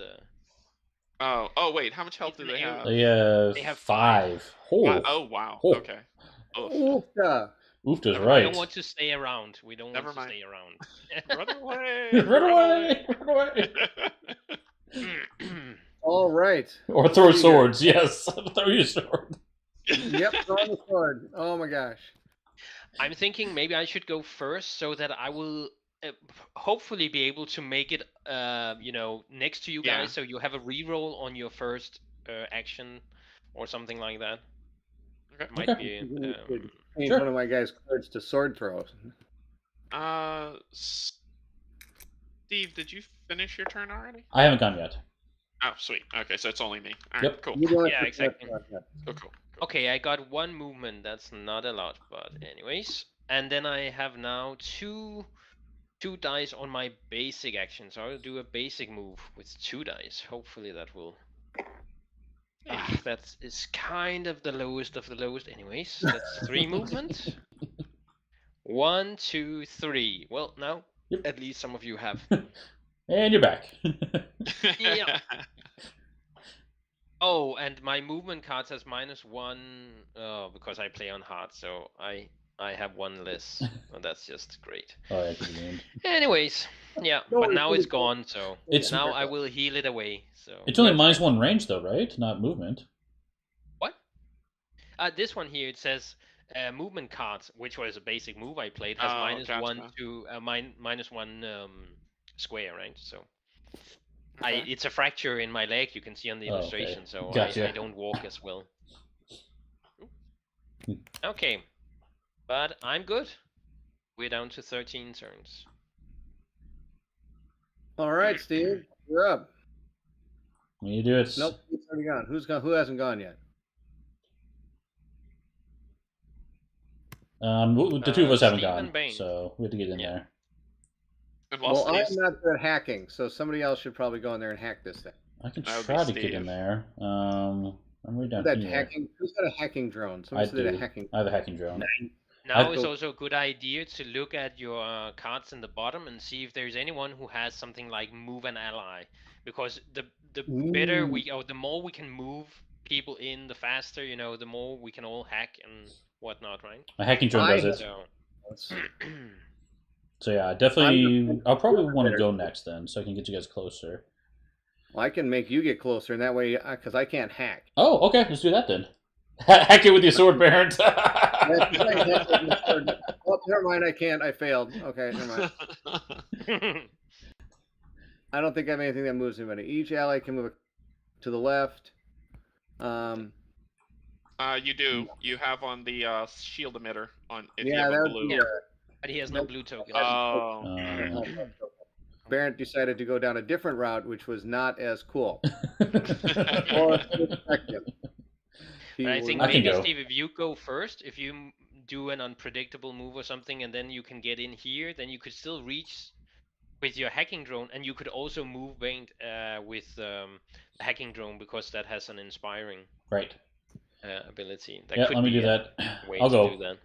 Speaker 3: Oh wait, how much health do they have?
Speaker 1: They have 5.
Speaker 3: Oh wow.
Speaker 1: Oh.
Speaker 3: Okay.
Speaker 2: Oofta.
Speaker 1: Oofta's
Speaker 4: I
Speaker 1: right.
Speaker 4: don't want to stay around. We don't
Speaker 3: Never
Speaker 4: want to
Speaker 3: mind.
Speaker 4: stay around.
Speaker 3: Run away!
Speaker 1: Run away! Run away!
Speaker 2: All right.
Speaker 1: Or throw swords. Yes, throw your sword.
Speaker 2: Yep, throw the sword. Oh my gosh.
Speaker 4: I'm thinking maybe I should go first so that I will hopefully be able to make it, next to you guys, so you have a reroll on your first action or something like that.
Speaker 3: Okay.
Speaker 4: Might be.
Speaker 2: Change
Speaker 1: Sure.
Speaker 2: one of my guys' cards to sword throws.
Speaker 3: Steve, did you finish your turn already?
Speaker 1: I haven't gone yet.
Speaker 3: Oh, sweet. Okay, so it's only me. All right,
Speaker 1: Yep.
Speaker 3: cool.
Speaker 4: Yeah, exactly.
Speaker 3: Cool.
Speaker 4: Okay, I got 1 movement. That's not a lot, but anyways. And then I have now two dice on my basic action. So I'll do a basic move with 2 dice. Hopefully that will. That is kind of the lowest of the lowest. Anyways, that's 3 movement. 1, 2, 3. Well, now at least some of you have.
Speaker 1: And you're back.
Speaker 4: Yeah. Oh, and my movement card says -1 because I play on hard, so I have 1 less. Oh, that's just great.
Speaker 1: Oh, yeah, convenient.
Speaker 4: Anyways, yeah, but now it's gone, so now I will heal it away. So
Speaker 1: It's only -1 range, though, right? Not movement.
Speaker 4: What? This one here, it says movement cards, which was a basic move I played, has -1 to -1 square, right? So it's a fracture in my leg. You can see on the illustration, so I don't walk as well. Okay, but I'm good. We're down to 13 turns.
Speaker 2: All right, Steve, you're up.
Speaker 1: When you do it.
Speaker 2: Nope, he's already gone. Who's gone? Who hasn't gone yet?
Speaker 1: The 2 of us haven't
Speaker 4: Steve
Speaker 1: gone,
Speaker 4: and Bairnt.
Speaker 1: so we have to get in there.
Speaker 2: Well, I'm not good at hacking, so somebody else should probably go in there and hack this thing.
Speaker 1: I can try to get in there. I'm right down here.
Speaker 2: Who's got a hacking drone?
Speaker 1: I do. I have a hacking drone.
Speaker 4: Now it's also a good idea to look at your cards in the bottom and see if there's anyone who has something like move an ally, because the better the more we can move people in, the faster, the more we can all hack and whatnot, right?
Speaker 1: A hacking drone does it. So yeah, definitely. I'll probably want to go next then, so I can get you guys closer.
Speaker 2: Well, I can make you get closer, and that way, because I can't hack.
Speaker 1: Oh, okay. Let's do that then. Hack it with your sword, Bairnt.
Speaker 2: Oh, never mind. I can't. I failed. Okay, never mind. I don't think I have anything that moves anybody. Each ally can move to the left.
Speaker 3: You do. You have on the shield emitter on. If
Speaker 2: yeah,
Speaker 3: you have a blue.
Speaker 4: But he has no blue token.
Speaker 2: Bairnt decided to go down a different route, which was not as cool.
Speaker 4: Or effective. But I think maybe, Steve, if you go first, if you do an unpredictable move or something, and then you can get in here, then you could still reach with your hacking drone, and you could also move Bairnt with the hacking drone, because that has an inspiring ability.
Speaker 1: That let me do that. I'll go. Do that.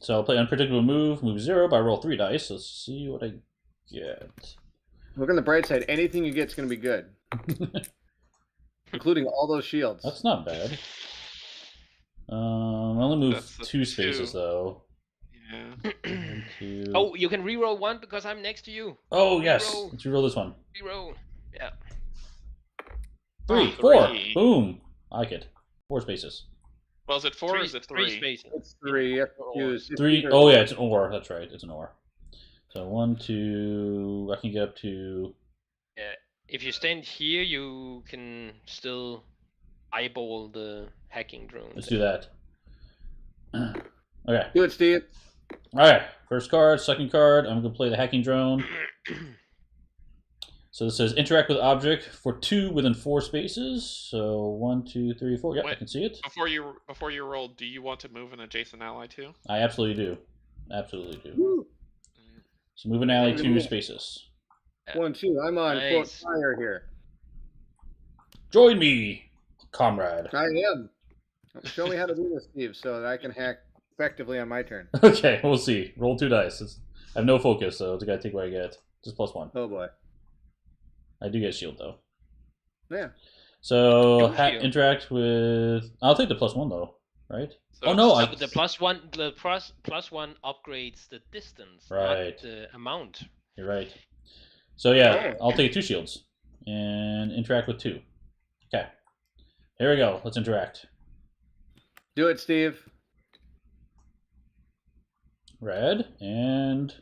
Speaker 1: So I'll play unpredictable move 0, but I roll 3 dice. Let's see what I get.
Speaker 2: Look on the bright side. Anything you get is going to be good. Including all those shields.
Speaker 1: That's not bad. I only move 2 spaces, though.
Speaker 3: Yeah.
Speaker 1: 1, 2.
Speaker 4: Oh, you can reroll 1 because I'm next to you.
Speaker 1: Oh, yes. Let's reroll this one.
Speaker 4: Reroll. Yeah.
Speaker 1: 3, 4. Boom. I like it. 4 spaces.
Speaker 3: Well, is it 4 or is it 3?
Speaker 4: 3 spaces.
Speaker 2: It's 3. Use
Speaker 1: 3. Oh, yeah, it's an or. That's right. It's an or. So 1, 2. I can get up to.
Speaker 4: Yeah. If you stand here, you can still eyeball the hacking drone.
Speaker 1: Let's do that. Okay.
Speaker 2: Do it, Steve.
Speaker 1: All right. First card, second card. I'm gonna play the hacking drone. So this says interact with object for 2 within 4 spaces. So 1, 2, 3, 4. Yep, I
Speaker 3: Wait.
Speaker 1: can see it.
Speaker 3: Before you roll, do you want to move an adjacent ally too?
Speaker 1: I absolutely do. Absolutely do.
Speaker 2: Woo.
Speaker 1: So move an ally
Speaker 2: Yeah.
Speaker 1: 2 spaces.
Speaker 2: 1, 2. I'm on quote
Speaker 4: Nice.
Speaker 2: fire here.
Speaker 1: Join me, comrade.
Speaker 2: I am. Show me how to do this, Steve, so that I can hack effectively on my turn.
Speaker 1: Okay, we'll see. Roll 2 dice. I have no focus, so I gotta take what I get. Just +1.
Speaker 2: Oh boy.
Speaker 1: I do get shield though.
Speaker 2: Yeah.
Speaker 1: So
Speaker 4: Do you?
Speaker 1: interact with. I'll take the +1 though, right?
Speaker 3: So-
Speaker 1: Oh no,
Speaker 4: But the +1, the +1 upgrades the distance,
Speaker 1: Right.
Speaker 4: not the amount.
Speaker 1: You're right. So yeah,
Speaker 2: Oh.
Speaker 1: I'll take 2 shields and interact with 2. Okay. Here we go. Let's interact.
Speaker 2: Do it, Steve.
Speaker 1: Red and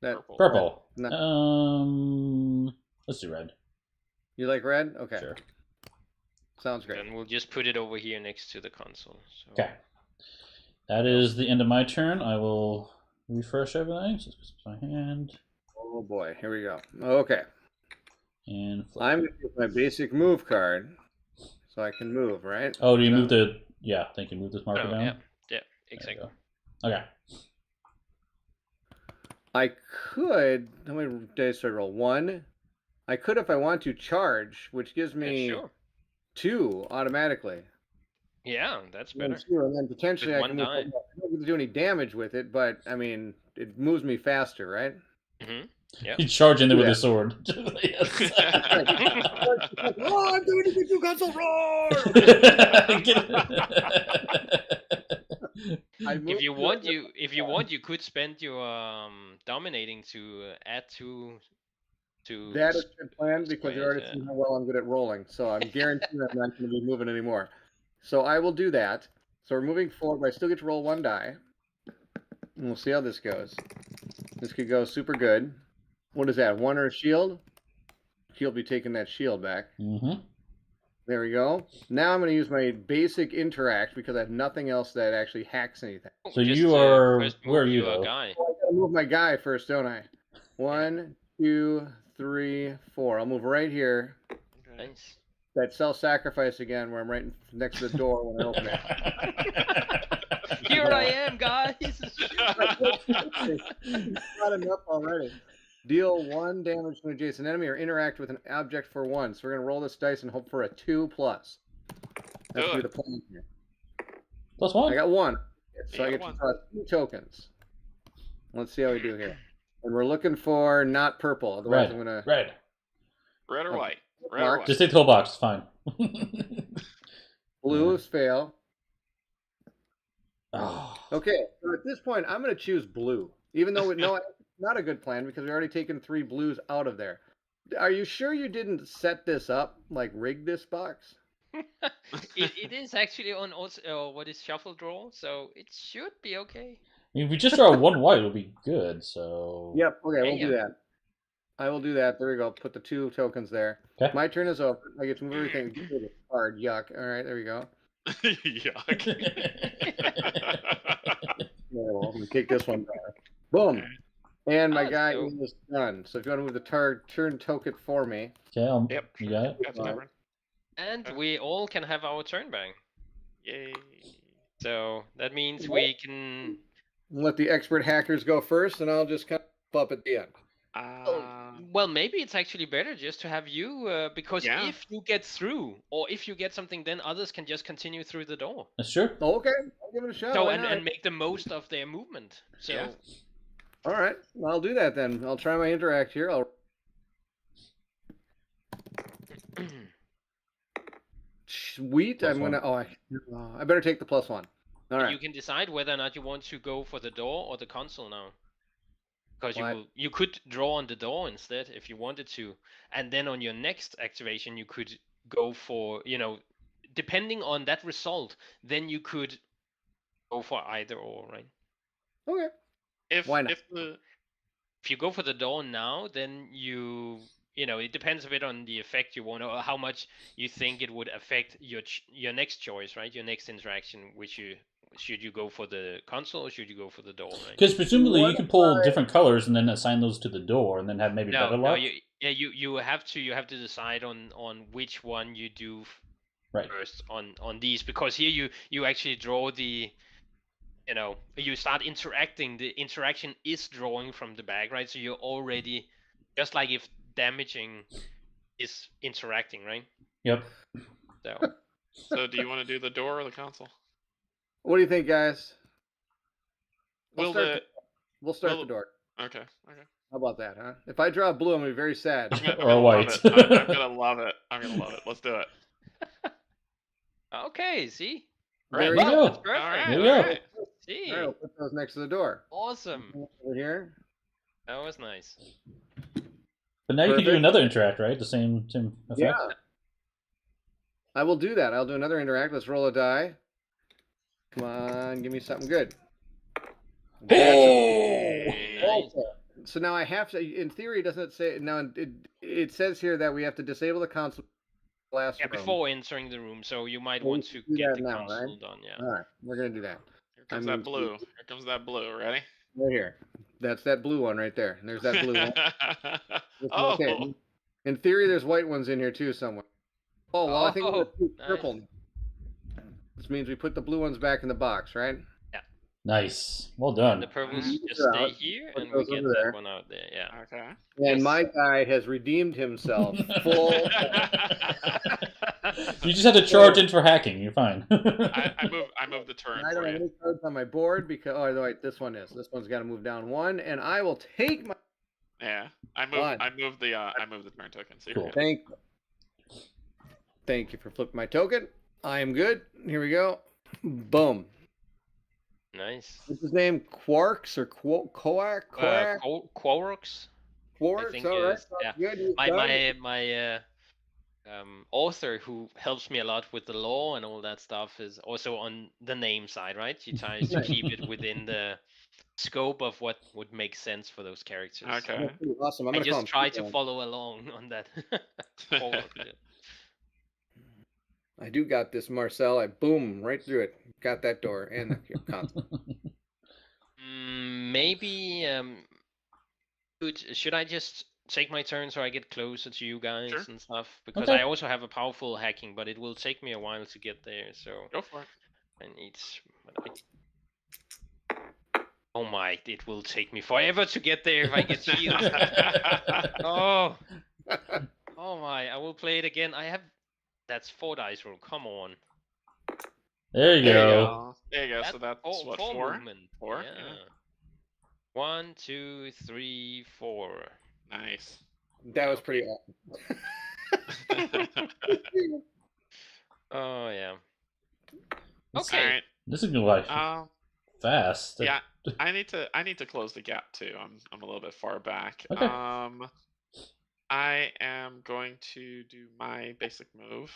Speaker 2: That
Speaker 1: purple.
Speaker 2: No.
Speaker 1: Let's do red.
Speaker 2: You like red? Okay.
Speaker 1: Sure.
Speaker 2: Sounds great.
Speaker 4: Then we'll just put it over here next to the console. So.
Speaker 1: Okay. That is the end of my turn. I will refresh everything. So it's my hand
Speaker 2: Oh boy. Here we go. Okay.
Speaker 1: and flip.
Speaker 2: I'm going to use my basic move card so I can move, right?
Speaker 1: Oh, do you
Speaker 2: No.
Speaker 1: move the? Yeah, thank you. Move this marker
Speaker 4: Oh,
Speaker 1: down.
Speaker 4: yeah,
Speaker 1: There you
Speaker 4: exactly.
Speaker 1: go. Okay.
Speaker 2: I could. How many dice do I roll? 1. I could, if I want to, charge, which gives me
Speaker 4: Yeah, sure.
Speaker 2: 2 automatically.
Speaker 4: Yeah, that's
Speaker 2: 1,
Speaker 4: better.
Speaker 2: 2, and then potentially
Speaker 4: With
Speaker 2: I can
Speaker 4: one
Speaker 2: move.
Speaker 4: die.
Speaker 2: I don't get to do any damage with it, but I mean, it moves me faster, right?
Speaker 4: Mm-hmm. Yeah.
Speaker 1: You charge in there with
Speaker 2: Yeah.
Speaker 1: a sword. Yes.
Speaker 2: Oh, I'm doing it! You console roar!
Speaker 4: If you want, you could spend your dominating to add to.
Speaker 2: That is a good plan because you already
Speaker 4: squares,
Speaker 2: see how well I'm good at rolling. So I'm guaranteed I'm not going to be moving anymore. So I will do that. So we're moving forward, but I still get to roll 1 die. And we'll see how this goes. This could go super good. What is that? 1 or a shield? He'll be taking that shield back.
Speaker 1: Mm-hmm.
Speaker 2: There we go. Now I'm going to use my basic interact because I have nothing else that actually hacks anything.
Speaker 1: So you are.
Speaker 4: first
Speaker 1: Where are
Speaker 4: move
Speaker 1: you
Speaker 4: your
Speaker 1: though?
Speaker 4: guy.
Speaker 2: Oh, I got to move my guy first, don't I? 1, 2, 3, 4. I'll move right here.
Speaker 4: Nice.
Speaker 2: That self-sacrifice again, where I'm right next to the door when I open it.
Speaker 4: Here I am, guys.
Speaker 2: Not enough already. Deal 1 damage to an adjacent enemy or interact with an object for 1. So we're gonna roll this dice and hope for a 2+. That's gonna be the plan here.
Speaker 1: +1.
Speaker 2: I got 1, so
Speaker 3: You
Speaker 2: I
Speaker 3: got
Speaker 2: get
Speaker 3: one.
Speaker 2: to draw 2 tokens. Let's see how we do here. And we're looking for not purple. Otherwise,
Speaker 1: Red.
Speaker 2: I'm gonna
Speaker 1: Red.
Speaker 3: Red or white? Red or
Speaker 2: Mark.
Speaker 3: white?
Speaker 1: Just take the whole box. It's fine.
Speaker 2: blues fail.
Speaker 1: Oh.
Speaker 2: Okay, so at this point, I'm gonna choose blue, even though no, not a good plan because we've already taken 3 blues out of there. Are you sure you didn't set this up, like rig this box?
Speaker 4: it is actually on also what is shuffle draw, so it should be okay.
Speaker 1: I mean, if we just draw 1 white, it'll be good. So.
Speaker 2: Yep. Okay, we'll
Speaker 4: Yeah.
Speaker 2: do that. I will do that. There we go. Put the 2 tokens there.
Speaker 1: Okay.
Speaker 2: My turn is over. I get to move everything. Get rid of the card. Yuck. All right, there we go.
Speaker 3: Yuck.
Speaker 2: Yeah, well, I'm gonna take this one back. Boom. And my
Speaker 4: Oh,
Speaker 2: guy
Speaker 4: so-
Speaker 2: is done. So if you want to move the turn token for me,
Speaker 1: Okay.
Speaker 3: Yep.
Speaker 1: You got it.
Speaker 3: Got the number.
Speaker 4: And we all can have our turn back.
Speaker 3: Yay.
Speaker 4: So that means
Speaker 2: Yeah.
Speaker 4: we can.
Speaker 2: let the expert hackers go first, and I'll just kind of up at the end.
Speaker 4: Well, maybe it's actually better just to have you, because
Speaker 3: Yeah.
Speaker 4: if you get through, or if you get something, then others can just continue through the door.
Speaker 1: That's true.
Speaker 2: Oh, okay, I'll give it a shot.
Speaker 4: So
Speaker 2: why
Speaker 4: and,
Speaker 2: not?
Speaker 4: and make the most of their movement. So
Speaker 3: Yeah.
Speaker 2: All right, I'll do that then. I'll try my interact here. Sweet.
Speaker 1: Plus
Speaker 2: I'm gonna.
Speaker 1: one.
Speaker 2: I better take the +1. All right.
Speaker 4: you can decide whether or not you want to go for the door or the console now. Because
Speaker 2: What?
Speaker 4: you could draw on the door instead if you wanted to, and then on your next activation you could go for, depending on that result, then you could go for either or, right?
Speaker 2: Okay.
Speaker 3: If
Speaker 2: Why not?
Speaker 4: If you go for the door now, then it depends a bit on the effect you want, or how much you think it would affect your next choice, right? Your next interaction, which you should you go for the console or should you go for the door? Right?
Speaker 1: Because presumably you can pull different colors and then assign those to the door, and then have maybe better luck.
Speaker 4: You have to decide on which one you do first on these, because here you actually draw the, you start interacting. The interaction is drawing from the bag, right? So you're already, just like if damaging is interacting, right?
Speaker 1: Yep.
Speaker 3: So do you want to do the door or the console?
Speaker 2: What do you think, guys?
Speaker 3: We'll
Speaker 2: start the door.
Speaker 3: Okay.
Speaker 2: How about that, huh? If I draw blue, I'm gonna be very sad.
Speaker 1: Or white.
Speaker 3: I'm gonna love it. Let's do it.
Speaker 4: Okay, see?
Speaker 1: There you go.
Speaker 4: That's perfect.
Speaker 3: All right.
Speaker 1: There you go.
Speaker 3: Right.
Speaker 4: See?
Speaker 2: All right, we'll put those next to the door.
Speaker 4: Awesome.
Speaker 2: Over here.
Speaker 4: That was nice.
Speaker 1: But now you can do another interact, right? The same effect?
Speaker 2: Yeah. I will do that. I'll do another interact. Let's roll a die. Come on, give me something good.
Speaker 1: Oh!
Speaker 2: So now I have to, in theory, doesn't it say, now it says here that we have to disable the console room.
Speaker 4: Before entering the room, so you might want to get the console done, yeah.
Speaker 2: All right, we're going to do that.
Speaker 3: Here comes that blue. Ready?
Speaker 2: Right here. That's that blue one right there. And there's that blue one.
Speaker 3: Oh!
Speaker 2: Okay. In theory, there's white ones in here too somewhere. Oh, well, I think we're going to do purple. Nice. This means we put the blue ones back in the box, right?
Speaker 4: Yeah.
Speaker 1: Nice. Well done.
Speaker 4: And the purples just stay here, and we get that one out there. Yeah.
Speaker 3: Okay.
Speaker 2: And my guy has redeemed himself. Full.
Speaker 1: You just had to charge in for hacking. You're fine.
Speaker 3: I move the turn.
Speaker 2: I don't have any cards on my board because wait, this one is. This one's got to move down one, and I will take my.
Speaker 3: Yeah, I move the turn token. So
Speaker 1: cool.
Speaker 2: Thank you for flipping my token. I am good. Here we go. Boom.
Speaker 4: Nice.
Speaker 2: What's his name? Quarks or Quarks?
Speaker 4: Quarks.
Speaker 2: Quarks. All right.
Speaker 4: Yeah.
Speaker 2: Good.
Speaker 4: My author, who helps me a lot with the law and all that stuff, is also on the name side, right? She tries to keep it within the scope of what would make sense for those characters.
Speaker 3: Okay.
Speaker 2: Awesome.
Speaker 4: I just try to follow along on that.
Speaker 2: I do got this, Marcel. I boom right through it. Got that door and the console.
Speaker 4: Maybe should I just take my turn so I get closer to you guys and stuff? Because I also have a powerful hacking, but it will take me a while to get there. So
Speaker 3: go for it.
Speaker 4: I need. Oh my! It will take me forever to get there if I get shield. Oh my! I will play it again. That's 4 dice roll. Come on.
Speaker 1: There you go.
Speaker 3: There you go. So that's what, 4?
Speaker 4: Movement.
Speaker 3: 4?
Speaker 4: Yeah. 1, 2, 3, 4.
Speaker 3: Nice.
Speaker 2: That was pretty awesome.
Speaker 4: Oh yeah.
Speaker 3: Okay.
Speaker 4: All right.
Speaker 1: This is gonna be fast.
Speaker 3: Yeah, I need to close the gap too. I'm a little bit far back.
Speaker 1: Okay.
Speaker 3: I am going to do my basic move.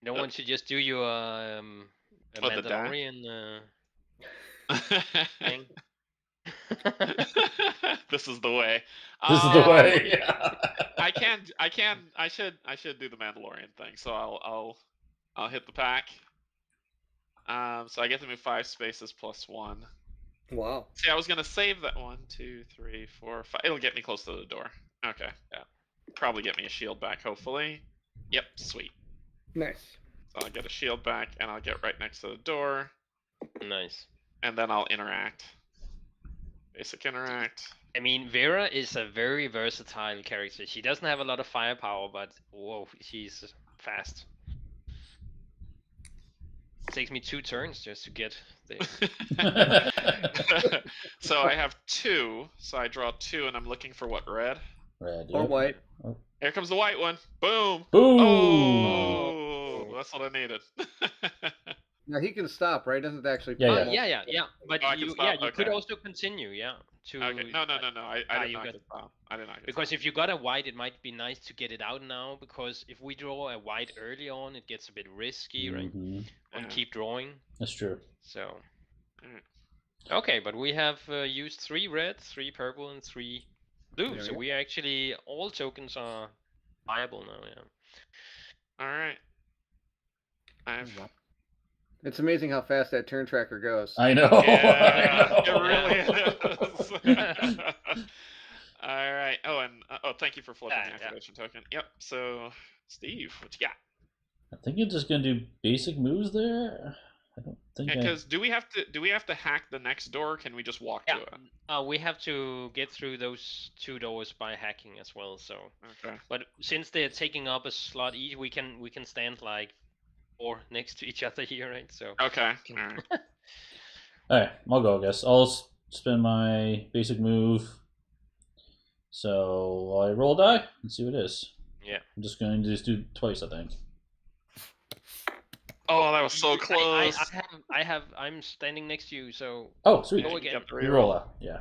Speaker 4: No one should just do your Mandalorian thing.
Speaker 3: This is the way.
Speaker 1: This is the way.
Speaker 3: I should do the Mandalorian thing. So I'll hit the pack. So I get to move 5 spaces plus 1.
Speaker 2: Wow.
Speaker 3: See, I was gonna save that 1, 2, 3, 4, 5. It'll get me close to the door. Okay. Yeah. Probably get me a shield back, hopefully. Yep, sweet.
Speaker 2: Nice.
Speaker 3: So I'll get a shield back, and I'll get right next to the door.
Speaker 4: Nice.
Speaker 3: And then I'll interact. Basic interact.
Speaker 4: I mean, Vera is a very versatile character. She doesn't have a lot of firepower, but whoa, she's fast. It takes me 2 turns just to get there.
Speaker 3: So I have 2, so I draw 2, and I'm looking for what, red?
Speaker 1: Red,
Speaker 2: or white.
Speaker 1: Oh.
Speaker 3: Here comes the white one. Boom.
Speaker 1: Boom.
Speaker 3: Oh, that's what I needed.
Speaker 2: Now he can stop, right? Doesn't it actually?
Speaker 4: Yeah. But you could also continue,
Speaker 3: Okay. No. I did not stop.
Speaker 4: Because if you got a white, it might be nice to get it out now. Because if we draw a white early on, it gets a bit risky, right? And keep drawing.
Speaker 1: That's true.
Speaker 4: So. Okay, but we have used 3 red, 3 purple, and 3 blue. So we actually all tokens are viable now. Yeah.
Speaker 3: All right.
Speaker 2: It's amazing how fast that turn tracker goes.
Speaker 1: I know.
Speaker 3: Yeah,
Speaker 1: I know.
Speaker 3: it really is. All right. Oh, and thank you for flipping the activation token. Yep. So, Steve, what you got?
Speaker 1: I think you're just gonna do basic moves there. I don't think
Speaker 3: Because do we have to hack the next door? Or can we just walk to it?
Speaker 4: We have to get through those 2 doors by hacking as well. So,
Speaker 3: Okay.
Speaker 4: but since they're taking up a slot each, we can stand like 4 next to each other here, right? So.
Speaker 3: Okay. All right.
Speaker 1: All right, I'll go. I guess I'll spend my basic move. So I roll a die and see what it is.
Speaker 4: Yeah.
Speaker 1: I'm just going to just do twice, I think.
Speaker 3: Oh, that was so close.
Speaker 4: I'm standing next to you, so.
Speaker 1: Oh, sweet.
Speaker 4: Go again.
Speaker 1: Reroll out. Yeah.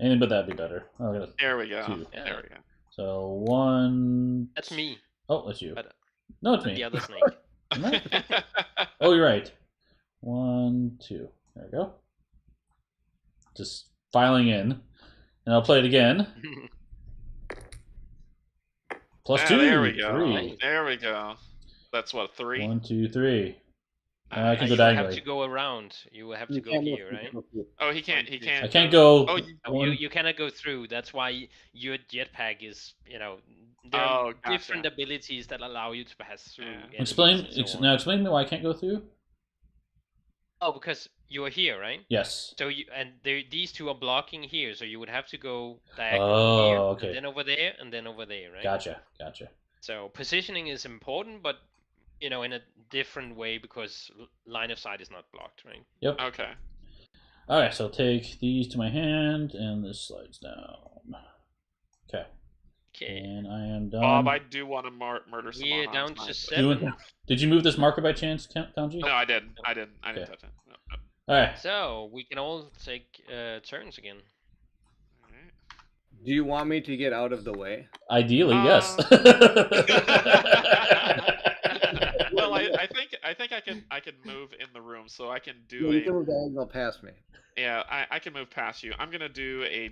Speaker 1: Anything but that'd be better. Oh,
Speaker 3: there we go.
Speaker 1: 2.
Speaker 3: Yeah. There we go.
Speaker 1: So 1.
Speaker 4: That's me.
Speaker 1: Oh, that's you.
Speaker 4: But,
Speaker 1: no, it's me.
Speaker 4: The other snake.
Speaker 1: Oh, you're right. 1, 2. There we go. Just filing in, and I'll play it again. +2.
Speaker 3: There we go.
Speaker 1: 3.
Speaker 3: There we go. That's what, 3?
Speaker 1: 1, 2, 3. I can go
Speaker 4: you
Speaker 1: diagonally.
Speaker 4: have to go around. You have to go here, right?
Speaker 3: Oh, he can't.
Speaker 1: I can't go.
Speaker 3: Oh,
Speaker 4: you cannot go through. That's why your jetpack is, there are different abilities that allow you to pass through.
Speaker 3: Yeah.
Speaker 1: Explain to me why I can't go through.
Speaker 4: Oh, because you are here, right?
Speaker 1: Yes.
Speaker 4: So these 2 are blocking here, so you would have to go diagonally here,
Speaker 1: okay.
Speaker 4: and then over there, and then over there, right?
Speaker 1: Gotcha.
Speaker 4: So positioning is important, but in a different way because line of sight is not blocked, right?
Speaker 1: Yep.
Speaker 3: Okay.
Speaker 1: All right, so I'll take these to my hand, and this slides down. Okay. And I am done.
Speaker 3: Bob, I do want to murder some.
Speaker 4: We're down to 7.
Speaker 1: Did you move this marker by chance, Canje?
Speaker 3: No, I didn't. I didn't touch it. No.
Speaker 1: All right.
Speaker 4: So we can all take turns again.
Speaker 3: All right.
Speaker 2: Do you want me to get out of the way?
Speaker 1: Ideally, yes.
Speaker 3: Well, I think I can move in the room, so I can do
Speaker 2: you can move diagonal past me.
Speaker 3: Yeah, I can move past you. I'm gonna do a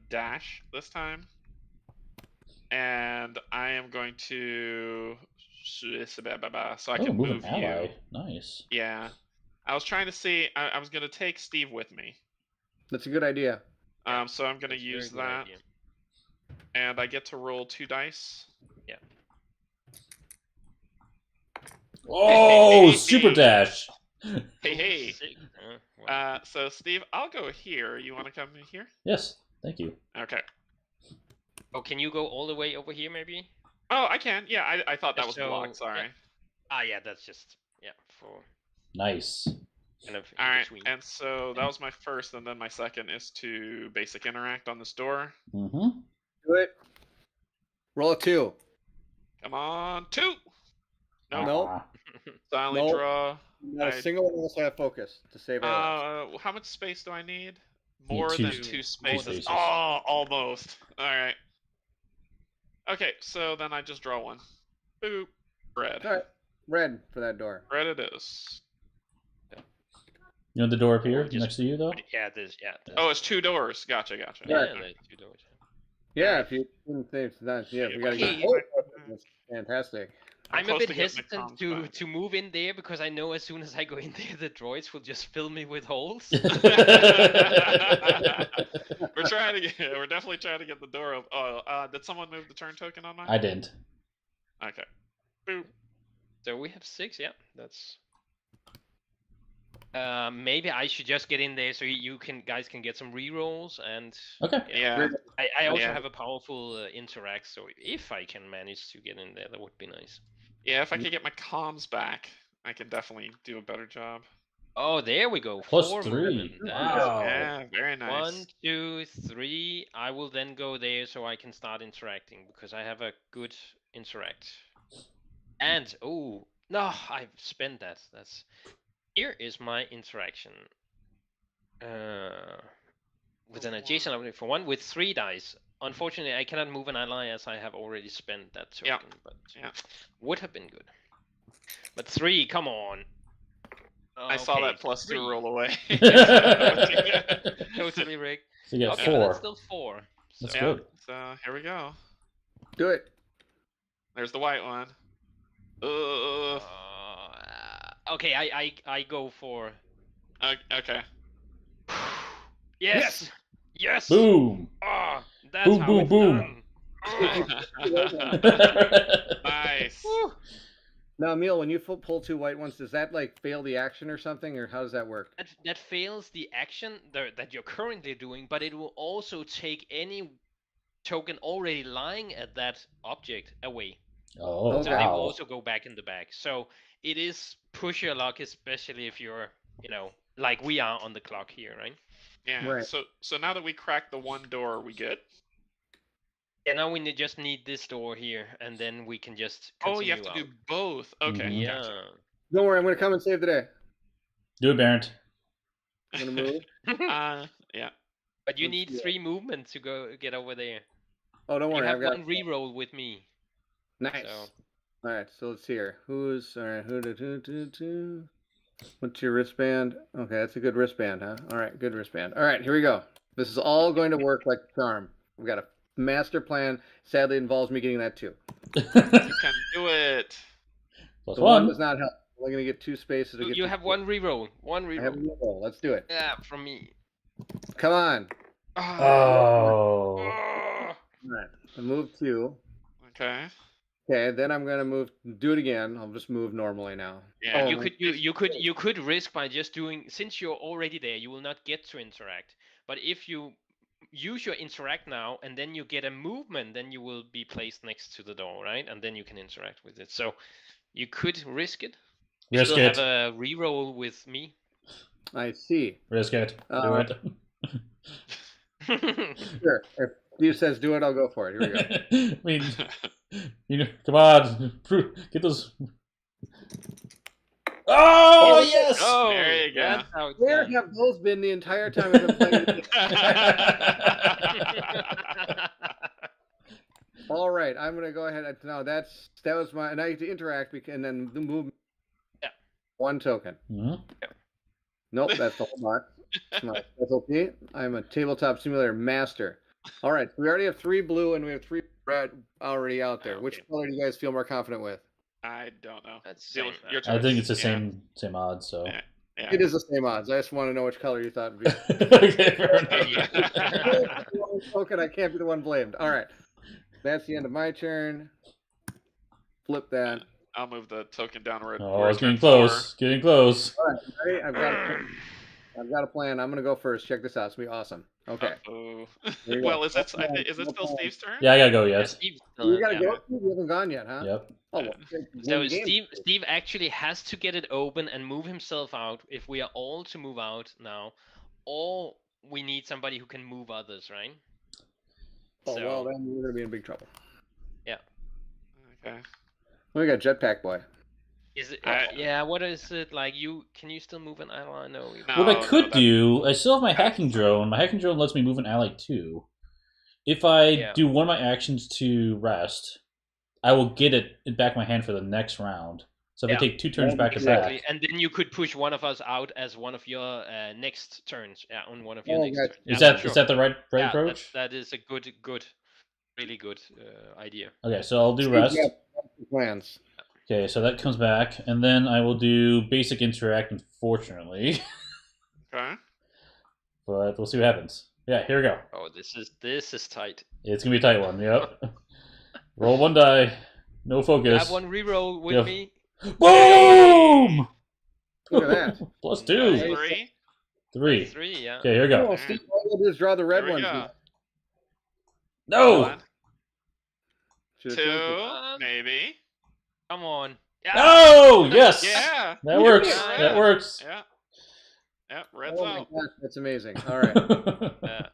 Speaker 3: dash this time, and I am going to so I can move
Speaker 1: an ally.
Speaker 3: you.
Speaker 1: Nice.
Speaker 3: Yeah, I was trying to see. I was gonna take Steve with me.
Speaker 2: That's a good idea.
Speaker 3: So I'm gonna use that, and I get to roll 2 dice.
Speaker 4: Yeah.
Speaker 1: Oh, super dash!
Speaker 3: Hey. So Steve, I'll go here. You want to come here?
Speaker 1: Yes, thank you.
Speaker 3: Okay.
Speaker 4: Oh, can you go all the way over here, maybe?
Speaker 3: Oh, I can. Yeah, I thought that was blocked. Sorry.
Speaker 4: Yeah, that's just for.
Speaker 1: Nice.
Speaker 4: Kind of
Speaker 3: all right, and so that was my first, and then my second is to basic interact on this door.
Speaker 1: Mm-hmm.
Speaker 2: Do it. Roll a 2.
Speaker 3: Come on, 2. No.
Speaker 2: Nope.
Speaker 3: Silent draw.
Speaker 2: Not a single one else have focus to save our lives.
Speaker 3: How much space do I need? More than 2 spaces.
Speaker 1: spaces.
Speaker 3: Oh, almost. All right. Okay, so then I just draw 1. Boop. Red.
Speaker 2: All right. Red for that door.
Speaker 3: Red it is.
Speaker 1: You know the door up here next to you, though?
Speaker 4: Yeah, there's.
Speaker 3: Oh, it's 2 doors. Gotcha.
Speaker 4: Yeah, there's 2 doors.
Speaker 2: Yeah, if you didn't say it's not, yeah, we gotta get. Oh, that's fantastic.
Speaker 4: I'm a bit hesitant to move in there because I know as soon as I go in there, the droids will just fill me with holes.
Speaker 3: We're definitely trying to get the door open. Oh, did someone move the turn token on mine?
Speaker 1: I didn't.
Speaker 3: Okay. Boop.
Speaker 4: So we have 6. Yeah, that's. Maybe I should just get in there so guys can get some rerolls and.
Speaker 1: Okay.
Speaker 3: Yeah.
Speaker 4: I also have a powerful interact, so if I can manage to get in there, that would be nice.
Speaker 3: Yeah, if I could get my comms back, I can definitely do a better job.
Speaker 4: Oh, there we go.
Speaker 1: +3. Wow.
Speaker 3: Yeah, very nice.
Speaker 4: 1, 2, 3. I will then go there so I can start interacting because I have a good interact. And oh no, I've spent that. Here is my interaction. With an adjacent object for 1 with 3 dice. Unfortunately, I cannot move an ally as I have already spent that token, but would have been good. But 3, come on.
Speaker 3: I saw that +2 roll away.
Speaker 4: Totally rigged.
Speaker 1: So you get 4.
Speaker 4: But that's still 4.
Speaker 1: That's good.
Speaker 3: So here we go.
Speaker 2: Do it.
Speaker 3: There's the white one.
Speaker 4: Okay, I go for.
Speaker 3: Okay.
Speaker 4: Yes. Yes.
Speaker 1: Boom.
Speaker 4: Oh, that's
Speaker 1: Boom,
Speaker 4: how
Speaker 1: boom,
Speaker 4: it's
Speaker 1: boom.
Speaker 4: done. Oh.
Speaker 3: Nice.
Speaker 4: Woo.
Speaker 2: Now, Emil, when you pull 2 white ones, does that like fail the action or something, or how does that work?
Speaker 4: That fails the action that you're currently doing, but it will also take any token already lying at that object away.
Speaker 1: Oh,
Speaker 4: So they will
Speaker 1: wow.
Speaker 4: also go back in the bag. So it is push your luck, especially if you're, like we are on the clock here, right?
Speaker 3: Yeah.
Speaker 2: Right.
Speaker 3: So now that we cracked the one door, are we good?
Speaker 4: Yeah, now we just need this door here, and then we can just
Speaker 3: Oh,
Speaker 4: continue
Speaker 3: you have to
Speaker 4: out.
Speaker 3: do both. Okay.
Speaker 1: Mhm.
Speaker 4: Yeah.
Speaker 3: Gotcha.
Speaker 2: Don't worry, I'm gonna come and save the day.
Speaker 1: Do it, Bairnt.
Speaker 2: I'm gonna move.
Speaker 3: Yeah.
Speaker 4: But you
Speaker 2: Let's
Speaker 4: need
Speaker 2: see.
Speaker 4: 3 movements to get over there.
Speaker 2: Oh, don't
Speaker 4: You
Speaker 2: worry,
Speaker 4: have
Speaker 2: I've got
Speaker 4: one reroll with me.
Speaker 2: Nice.
Speaker 4: So.
Speaker 2: All right, so let's see here. Who's all right? Who? What's your wristband? Okay, that's a good wristband, huh? All right, good wristband. All right, here we go. This is all going to work like a charm. We've got a master plan. Sadly, it involves me getting that too.
Speaker 3: You can do it.
Speaker 1: Plus
Speaker 2: The one
Speaker 1: one.
Speaker 2: does not help. I'm only gonna get 2 spaces to get.
Speaker 4: You
Speaker 2: 2
Speaker 4: have
Speaker 2: spaces.
Speaker 4: one reroll. One
Speaker 2: I have a
Speaker 4: reroll.
Speaker 2: reroll. Let's do it.
Speaker 4: Yeah, from me.
Speaker 2: Come on.
Speaker 1: Oh.
Speaker 2: All right, I move 2.
Speaker 3: Okay.
Speaker 2: Okay, then I'm gonna move. Do it again. I'll just move normally now.
Speaker 3: Yeah.
Speaker 2: Oh,
Speaker 4: You could risk by just doing, since you're already there, you will not get to interact. But if you use your interact now and then you get a movement, then you will be placed next to the door, right? And then you can interact with it. So you could risk it. You
Speaker 1: Risk
Speaker 4: still
Speaker 1: it.
Speaker 4: have a reroll with me.
Speaker 2: I see.
Speaker 1: Risk it. Do it.
Speaker 2: Sure. If Steve says do it, I'll go for it. Here we go.
Speaker 1: I mean, come on. Get those. Oh, yes!
Speaker 4: Oh,
Speaker 3: There you go.
Speaker 4: that's how it's
Speaker 2: Where
Speaker 4: done.
Speaker 2: have those been the entire time I've been playing this game? All right, I'm gonna go ahead. Now that was my, and I get to interact and then the move.
Speaker 4: Yeah.
Speaker 2: 1 token.
Speaker 1: Mhm.
Speaker 2: Nope, that's the whole box. It's my specialty. I'm a tabletop simulator master. All right, we already have 3 blue and we have 3 red already out there.
Speaker 4: Okay.
Speaker 2: Which color do you guys feel more confident with?
Speaker 3: I don't know.
Speaker 4: That's
Speaker 3: Deal with
Speaker 4: same,
Speaker 3: your
Speaker 1: I
Speaker 3: choice.
Speaker 1: think it's the
Speaker 3: Yeah.
Speaker 1: same odds, so.
Speaker 3: Yeah.
Speaker 2: It is the same odds. I just want to know which color you thought would be.
Speaker 1: Okay, fair enough.
Speaker 2: Token, I can't be the one blamed. All right, that's the end of my turn. Flip that.
Speaker 3: I'll move the token downward.
Speaker 1: Oh, it's getting close. Getting close.
Speaker 2: All right, ready? I've got a plan. I'm gonna go first. Check this out. It's gonna be awesome. Okay.
Speaker 3: Uh-oh.
Speaker 2: Here you go.
Speaker 3: Well, is it still Steve's turn?
Speaker 1: Yeah, I gotta go
Speaker 4: Yeah,
Speaker 1: yet.
Speaker 4: Steve's
Speaker 2: You gotta
Speaker 3: Yeah.
Speaker 2: go. You haven't gone yet, huh?
Speaker 1: Yep.
Speaker 2: Oh, well,
Speaker 4: So
Speaker 2: win the game.
Speaker 4: Steve actually has to get it open and move himself out if we are all to move out now, or we need somebody who can move others, right?
Speaker 2: Oh
Speaker 4: So-
Speaker 2: well, then we're gonna be in big trouble.
Speaker 3: Okay.
Speaker 2: We got Jetpack Boy.
Speaker 4: Is it?
Speaker 3: I-
Speaker 4: Yeah. What is it like? Can you still move an ally? No.
Speaker 3: No.
Speaker 1: What I could
Speaker 3: that-
Speaker 1: do, I still have my hacking drone. My hacking drone lets me move an ally too. If I
Speaker 4: Yeah.
Speaker 1: do one of my actions to rest, I will get it back in my hand for the next round. So if
Speaker 4: Yeah.
Speaker 1: I take 2 turns back to
Speaker 4: Exactly,
Speaker 1: back.
Speaker 4: and then you could push one of us out as one of your next turns. Yeah, on one of your
Speaker 2: Oh,
Speaker 4: next
Speaker 2: gotcha.
Speaker 4: turns.
Speaker 1: Is
Speaker 4: Yeah,
Speaker 1: that
Speaker 4: sure.
Speaker 1: is that the right
Speaker 4: Yeah,
Speaker 1: approach?
Speaker 4: that is a good, really good idea.
Speaker 1: Okay, so I'll do
Speaker 2: Steve,
Speaker 1: rest.
Speaker 2: you have plans.
Speaker 1: Okay, so that comes back, and then I will do basic interact, unfortunately.
Speaker 3: Okay.
Speaker 1: But we'll see what happens. Yeah, here we go.
Speaker 4: Oh, this is tight.
Speaker 1: It's gonna be a tight one. Yep. Roll 1 die. No
Speaker 4: You
Speaker 1: focus.
Speaker 4: have one reroll with
Speaker 1: Yep.
Speaker 4: me.
Speaker 1: Boom!
Speaker 2: Look at that.
Speaker 1: Plus 2.
Speaker 3: Nice. 3.
Speaker 1: 3.
Speaker 4: 3, yeah.
Speaker 1: Okay, here we go.
Speaker 2: Oh, Steve, all you gotta do is draw the red
Speaker 3: There we
Speaker 2: one.
Speaker 3: go.
Speaker 1: No!
Speaker 3: One,
Speaker 2: Should've
Speaker 3: 2,
Speaker 2: chosen-
Speaker 3: maybe.
Speaker 4: Come on. Yeah.
Speaker 1: Oh, yes!
Speaker 3: Yeah.
Speaker 1: That works.
Speaker 3: Yeah.
Speaker 1: That works.
Speaker 3: Yeah. Yeah. Red's
Speaker 2: Oh my
Speaker 3: out.
Speaker 2: gosh, that's amazing. All right,
Speaker 4: Yeah.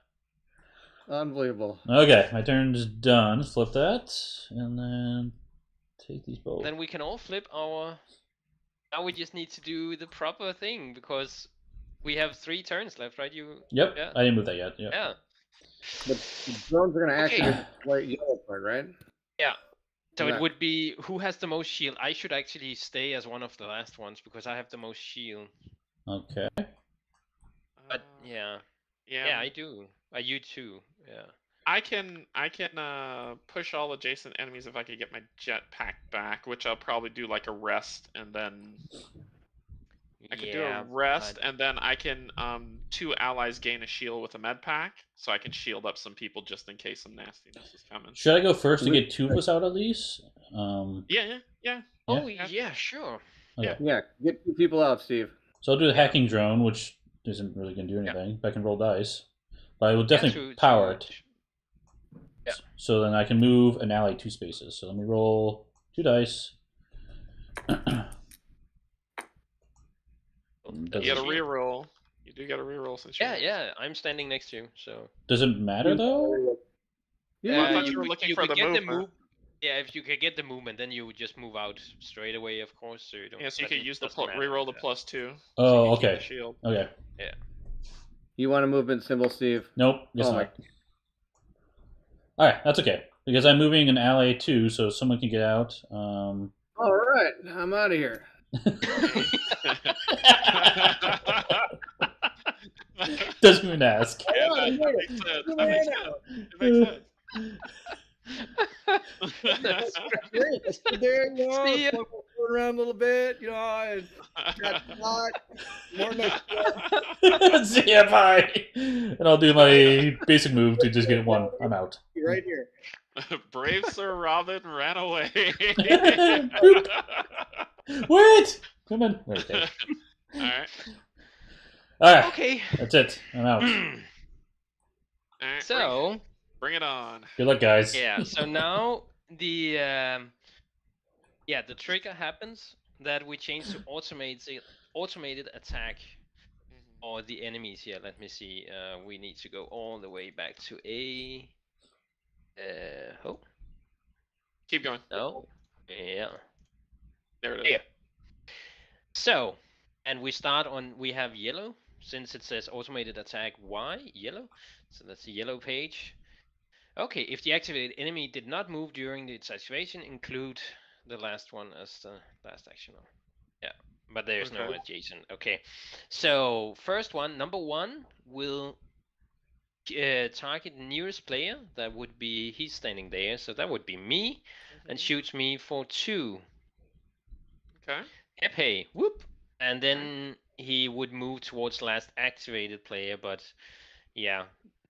Speaker 2: unbelievable.
Speaker 1: Okay, my turn's done. Let's flip that, and then take these both.
Speaker 4: Then we can all flip our. Now we just need to do the proper thing because we have 3 turns left, right?
Speaker 1: Yep,
Speaker 4: Yeah.
Speaker 1: I didn't move that yet. Yep.
Speaker 4: Yeah.
Speaker 2: But the drones are gonna
Speaker 4: Okay.
Speaker 2: activate the white yellow part, right?
Speaker 4: Yeah. So
Speaker 2: Yeah.
Speaker 4: it would be who has the most shield. I should actually stay as one of the last ones because I have the most shield.
Speaker 1: Okay.
Speaker 4: But yeah,
Speaker 3: Yeah.
Speaker 4: yeah, I do. You too. Yeah.
Speaker 3: I can push all adjacent enemies if I could get my jetpack back, which I'll probably do like a rest and then I can do a rest, and then I can 2 allies gain a shield with a med pack, so I can shield up some people just in case some nastiness is coming.
Speaker 1: Should I go first to get 2 of us out at least?
Speaker 3: Yeah.
Speaker 4: Oh yeah, sure.
Speaker 1: Okay.
Speaker 2: Yeah, get 2 people out, Steve.
Speaker 1: So I'll do the hacking drone, which isn't really going to do anything. But I can roll dice. But I will definitely power it.
Speaker 4: Yeah.
Speaker 1: So then I can move an ally 2 spaces. So let me roll 2 dice.
Speaker 3: You get a reroll. You do get a reroll since you're...
Speaker 4: Yeah, I'm standing next to you, so...
Speaker 1: Does it matter, though?
Speaker 3: Yeah, I thought you were looking for the movement.
Speaker 4: Yeah, if you could get the movement, then you would just move out straight away, of course. So you don't.
Speaker 3: Yeah, so you could use the reroll the +2.
Speaker 1: Oh,
Speaker 3: so
Speaker 1: okay.
Speaker 3: Shield.
Speaker 1: Okay.
Speaker 4: Yeah.
Speaker 2: You want a movement symbol, Steve?
Speaker 1: Nope, guess not. Alright, that's okay. Because I'm moving an ally too, so someone can get out.
Speaker 2: Alright, I'm out of here.
Speaker 1: Doesn't even ask.
Speaker 3: Yeah, that makes sense. It makes sense.
Speaker 2: That's great. There you go.
Speaker 4: See ya.
Speaker 2: Going around a little bit, you know, and got hot. More next
Speaker 1: See ya, bye. And I'll do my basic move to just get 1. I'm out.
Speaker 2: right here.
Speaker 3: Brave Sir Robin ran away.
Speaker 1: Wait! Come on. Okay.
Speaker 3: Alright.
Speaker 1: Alright.
Speaker 4: Okay.
Speaker 1: That's it. I'm out.
Speaker 3: Alright,
Speaker 4: So.
Speaker 3: Bring it on.
Speaker 1: Good luck, guys.
Speaker 4: Yeah. So now the trigger happens that we change to automated attack or the enemies here. Let me see. We need to go all the way back to a.
Speaker 3: Keep going.
Speaker 4: No. Yeah.
Speaker 3: There it is.
Speaker 4: Yeah. So, and we start on. We have yellow since it says automated attack Y yellow. So that's the yellow page. Okay, if the activated enemy did not move during its activation, include the last one as the last action. Yeah, but there's no adjacent. Okay, so first one, number 1, will target the nearest player. That would be, he's standing there, so that would be me, and shoots me for 2.
Speaker 3: Okay.
Speaker 4: Hey, whoop, and then he would move towards last activated player, but yeah.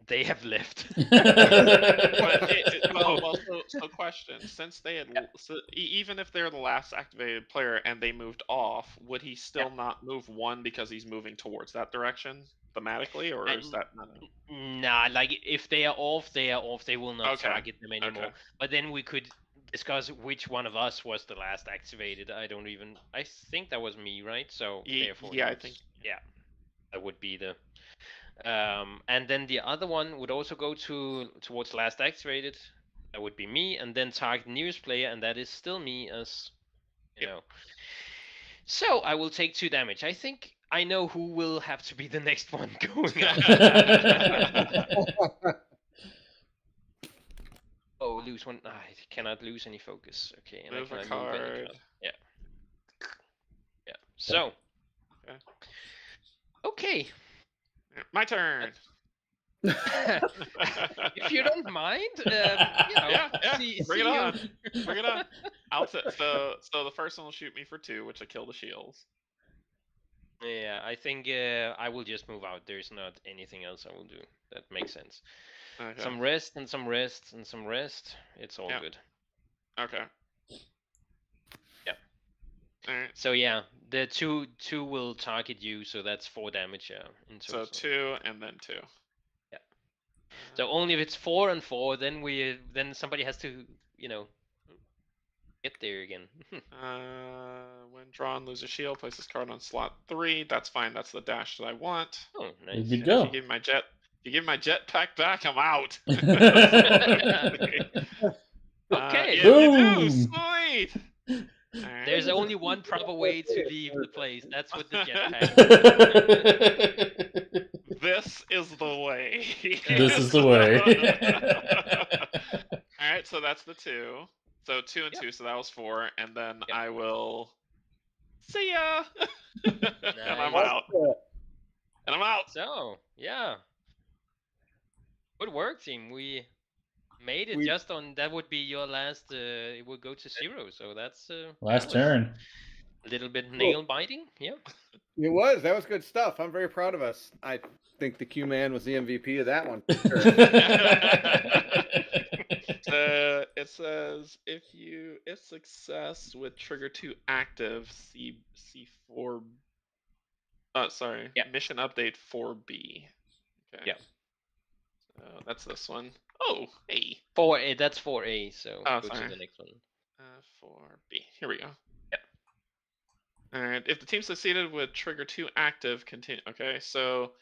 Speaker 4: They have left.
Speaker 3: So question: since they had, even if they're the last activated player and they moved off, would he still not move 1 because he's moving towards that direction thematically, or is that not?
Speaker 4: Nah, like if they are off, they are off. They will not target them anymore.
Speaker 3: Okay.
Speaker 4: But then we could discuss which one of us was the last activated. I think that was me, right? So therefore,
Speaker 3: I think.
Speaker 4: Yeah, that would be the. And then the other one would also go towards last activated. That would be me, and then target nearest player, and that is still me, as you know. So I will take 2 damage. I think I know who will have to be the next one going on. Oh, lose 1. I cannot lose any focus. Okay, and
Speaker 3: Move
Speaker 4: I
Speaker 3: a
Speaker 4: cannot move any
Speaker 3: card.
Speaker 4: card. Yeah. So. Okay.
Speaker 3: My turn.
Speaker 4: If you don't mind,
Speaker 3: Bring it on. Bring it on. So the first one will shoot me for 2, which will kill the shields.
Speaker 4: Yeah, I think I will just move out. There's not anything else I will do. That makes sense.
Speaker 3: Okay.
Speaker 4: Some rest and some rest and some rest. It's all good.
Speaker 3: Okay.
Speaker 4: Yeah.
Speaker 3: All right.
Speaker 4: So yeah, the two will target you, so that's 4 damage in total.
Speaker 3: So 2 and then 2.
Speaker 4: Yeah. So only if it's 4 and 4, then somebody has to, get there again.
Speaker 3: When drawn, lose a shield. Place this card on slot 3. That's fine. That's the dash that I want.
Speaker 4: Oh, nice.
Speaker 1: Good go.
Speaker 3: If you give my jet pack back, I'm out.
Speaker 4: Okay.
Speaker 3: Yeah, you do. Sweet. Right.
Speaker 4: There's only one proper way to leave the place. That's with the jetpack.
Speaker 3: This is the way.
Speaker 1: This is the way.
Speaker 3: All right, so that's the 2. So 2 and 2, so that was 4, and then I will see ya. And I'm out. And I'm out.
Speaker 4: So yeah, good work, team. We made it just on. That would be your last. It would go to 0. So that's
Speaker 1: last turn.
Speaker 4: A little bit nail biting. Yeah.
Speaker 2: It was. That was good stuff. I'm very proud of us. I think the Q Man was the MVP of that one. Sure.
Speaker 3: It says if success with trigger 2 active, C4. Sorry,
Speaker 4: Yeah.
Speaker 3: mission update 4B. Okay.
Speaker 4: Yeah.
Speaker 3: So that's this one. Oh, hey.
Speaker 4: 4A. That's 4A. So
Speaker 3: Oh,
Speaker 4: go
Speaker 3: sorry.
Speaker 4: to the next one.
Speaker 3: 4B. Here we go.
Speaker 4: Yeah.
Speaker 3: All right. If the team succeeded with trigger 2 active, continue. Okay. So,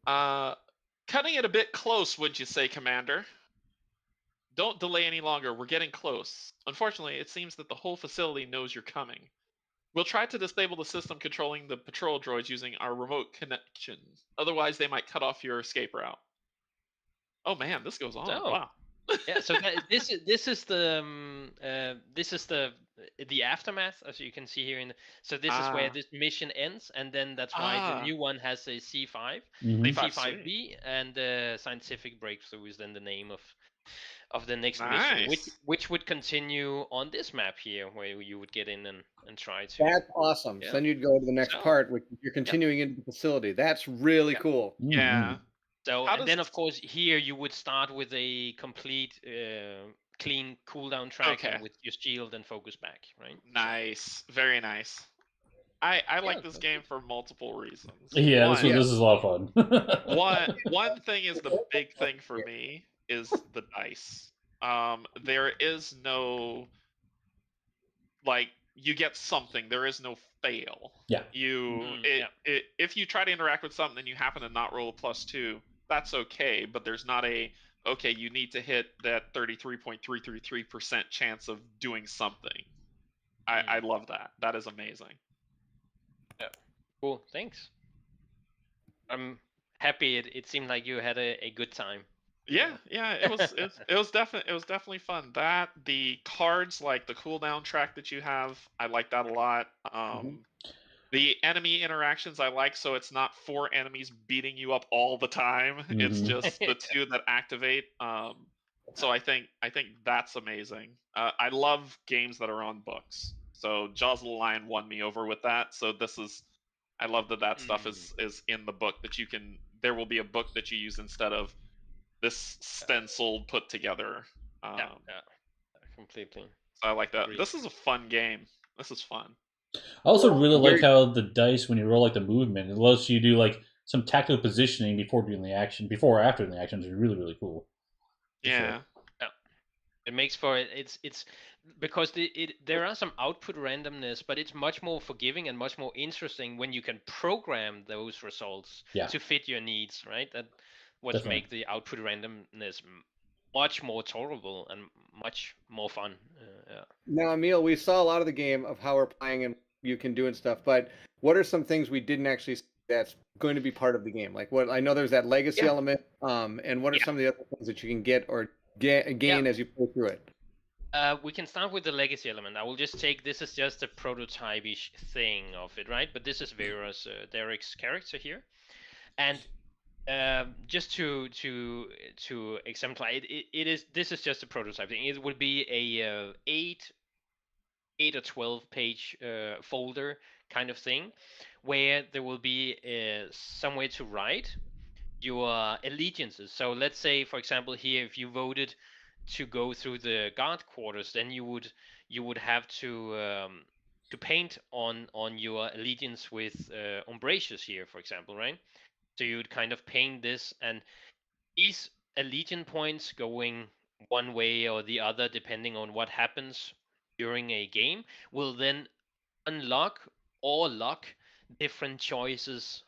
Speaker 3: cutting it a bit close, would you say, Commander? Don't delay any longer. We're getting close. Unfortunately, it seems that the whole facility knows you're coming. We'll try to disable the system controlling the patrol droids using our remote connection. Otherwise, they might cut off your escape route. Oh man, this goes on.
Speaker 4: So,
Speaker 3: Wow.
Speaker 4: yeah. So this is the aftermath, as you can see here. So this is where this mission ends, and then that's why the new one has a C5, C5B, and scientific breakthrough is then the name of the next mission, which would continue on this map here, where you would get in and try to.
Speaker 2: That's awesome. So then you'd go to the next part, which you're continuing into the facility. That's really cool.
Speaker 3: Yeah.
Speaker 4: So, and then of course here you would start with a complete clean cooldown track and with your shield and focus back, right?
Speaker 3: Nice, very nice. I like this game for multiple reasons.
Speaker 1: Yeah, this is a lot of
Speaker 3: fun. One thing is the big thing for me is the dice. There is no like you get something. There is no fail.
Speaker 1: Yeah.
Speaker 3: If you try to interact with something and you happen to not roll a +2, that's okay. But there's not a okay. You need to hit that 33.333% chance of doing something. I love that. That is amazing.
Speaker 4: Yeah. Cool. Thanks. I'm happy. It seemed like you had a good time.
Speaker 3: Yeah. It was definitely fun. That the cards, like the cooldown track that you have, I like that a lot. The enemy interactions I like, so it's not 4 enemies beating you up all the time. It's just the 2 that activate. So I think that's amazing. I love games that are on books. So Jaws of the Lion won me over with that. So I love that stuff is in the book, that you can. There will be a book that you use instead of this stenciled put together.
Speaker 4: Yeah, completely.
Speaker 3: So I like that. This is a fun game. This is fun.
Speaker 1: I also really like how the dice, when you roll like the movement, it lets you do like some tactical positioning before doing the action, before or after the action is really, really cool.
Speaker 3: Yeah.
Speaker 4: It makes for it. It's because there are some output randomness, but it's much more forgiving and much more interesting when you can program those results to fit your needs, right? That what make the output randomness much more tolerable and much more fun.
Speaker 2: Now, Emil, we saw a lot of the game of how we're playing and you can do and stuff, but what are some things we didn't actually see that's going to be part of the game? Like what I know there's that legacy element, and what are some of the other things that you can get or gain as you play through it?
Speaker 4: We can start with the legacy element. I will just take this is just a prototype-ish thing of it, right? But this is Vera's Derek's character here, and just to exemplify this is just a prototype thing. It would be a 8 or 12 page folder kind of thing, where there will be somewhere to write your allegiances. So let's say, for example, here if you voted to go through the guard quarters, then you would have to paint on your allegiance with umbracious here, for example, right? So you would kind of paint this, and these allegiance points going one way or the other, depending on what happens during a game, will then unlock or lock different choices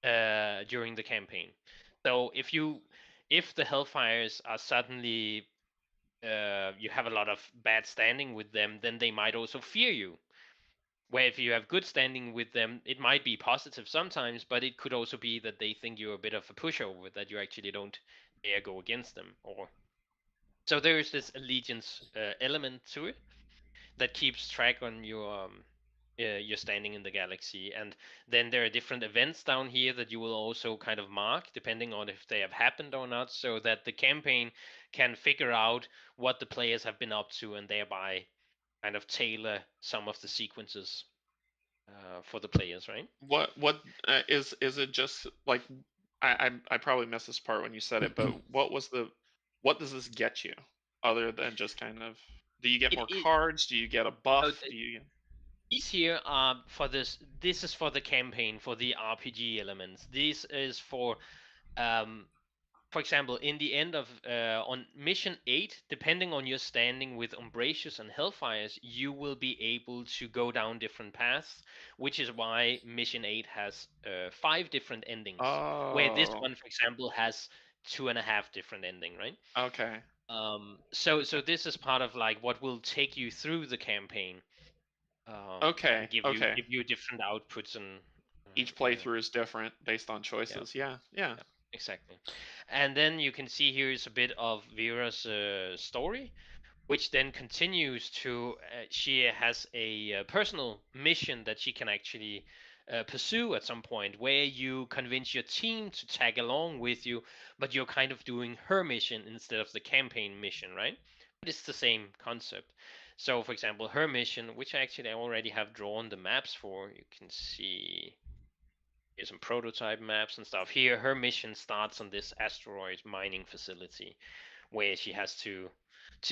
Speaker 4: during the campaign. So if the Hellfires are suddenly you have a lot of bad standing with them, then they might also fear you. Where if you have good standing with them, it might be positive sometimes, but it could also be that they think you're a bit of a pushover, that you actually don't dare go against them. Or so there is this allegiance element to it that keeps track on your standing in the galaxy. And then there are different events down here that you will also kind of mark depending on if they have happened or not, so that the campaign can figure out what the players have been up to and thereby kind of tailor some of the sequences for the players, right?
Speaker 3: What is it just like I probably missed this part when you said it, but what does this get you other than just kind of do you get more
Speaker 4: It
Speaker 3: cards? Do you get a
Speaker 4: so
Speaker 3: buff? Do you
Speaker 4: these here are for this. This is for the campaign, for the RPG elements. This is for example, in the end of on mission 8, depending on your standing with Umbracious and Hellfires, you will be able to go down different paths, which is why mission 8 has 5 different endings, where this
Speaker 3: Oh,
Speaker 4: one, for example, has 2.5 different ending, right?
Speaker 3: okay.
Speaker 4: So this is part of like what will take you through the campaign, and
Speaker 3: Okay. Okay.
Speaker 4: give you different outputs and
Speaker 3: Each
Speaker 4: yeah.
Speaker 3: playthrough is different based on
Speaker 4: Yeah.
Speaker 3: choices. Yeah. Yeah.
Speaker 4: Yeah, exactly. And then you can see here is a bit of Vera's story, which then continues to. She has a personal mission that she can actually pursue at some point, where you convince your team to tag along with you, but you're kind of doing her mission instead of the campaign mission, right? But it's the same concept. So, for example, her mission, which actually I already have drawn the maps for, you can see here's some prototype maps and stuff. Here, her mission starts on this asteroid mining facility, where she has to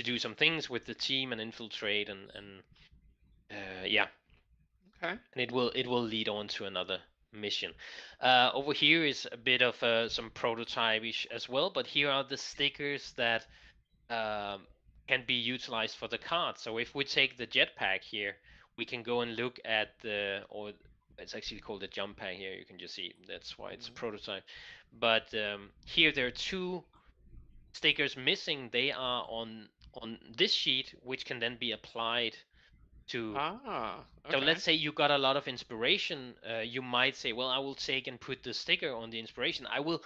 Speaker 4: do some things with the team and infiltrate and yeah,
Speaker 3: Okay.
Speaker 4: and it will lead on to another mission. Over here is a bit of some prototype-ish as well, but here are the stickers that um, can be utilized for the cards. So if we take the jetpack here, we can go and look at the, or it's actually called a jump pack here. You can just see that's why it's a prototype. But here there are 2 stickers missing. They are on this sheet, which can then be applied to.
Speaker 3: Ah.
Speaker 4: So
Speaker 3: Okay.
Speaker 4: let's say you got a lot of inspiration. You might say, well, I will take and put the sticker on the inspiration. I will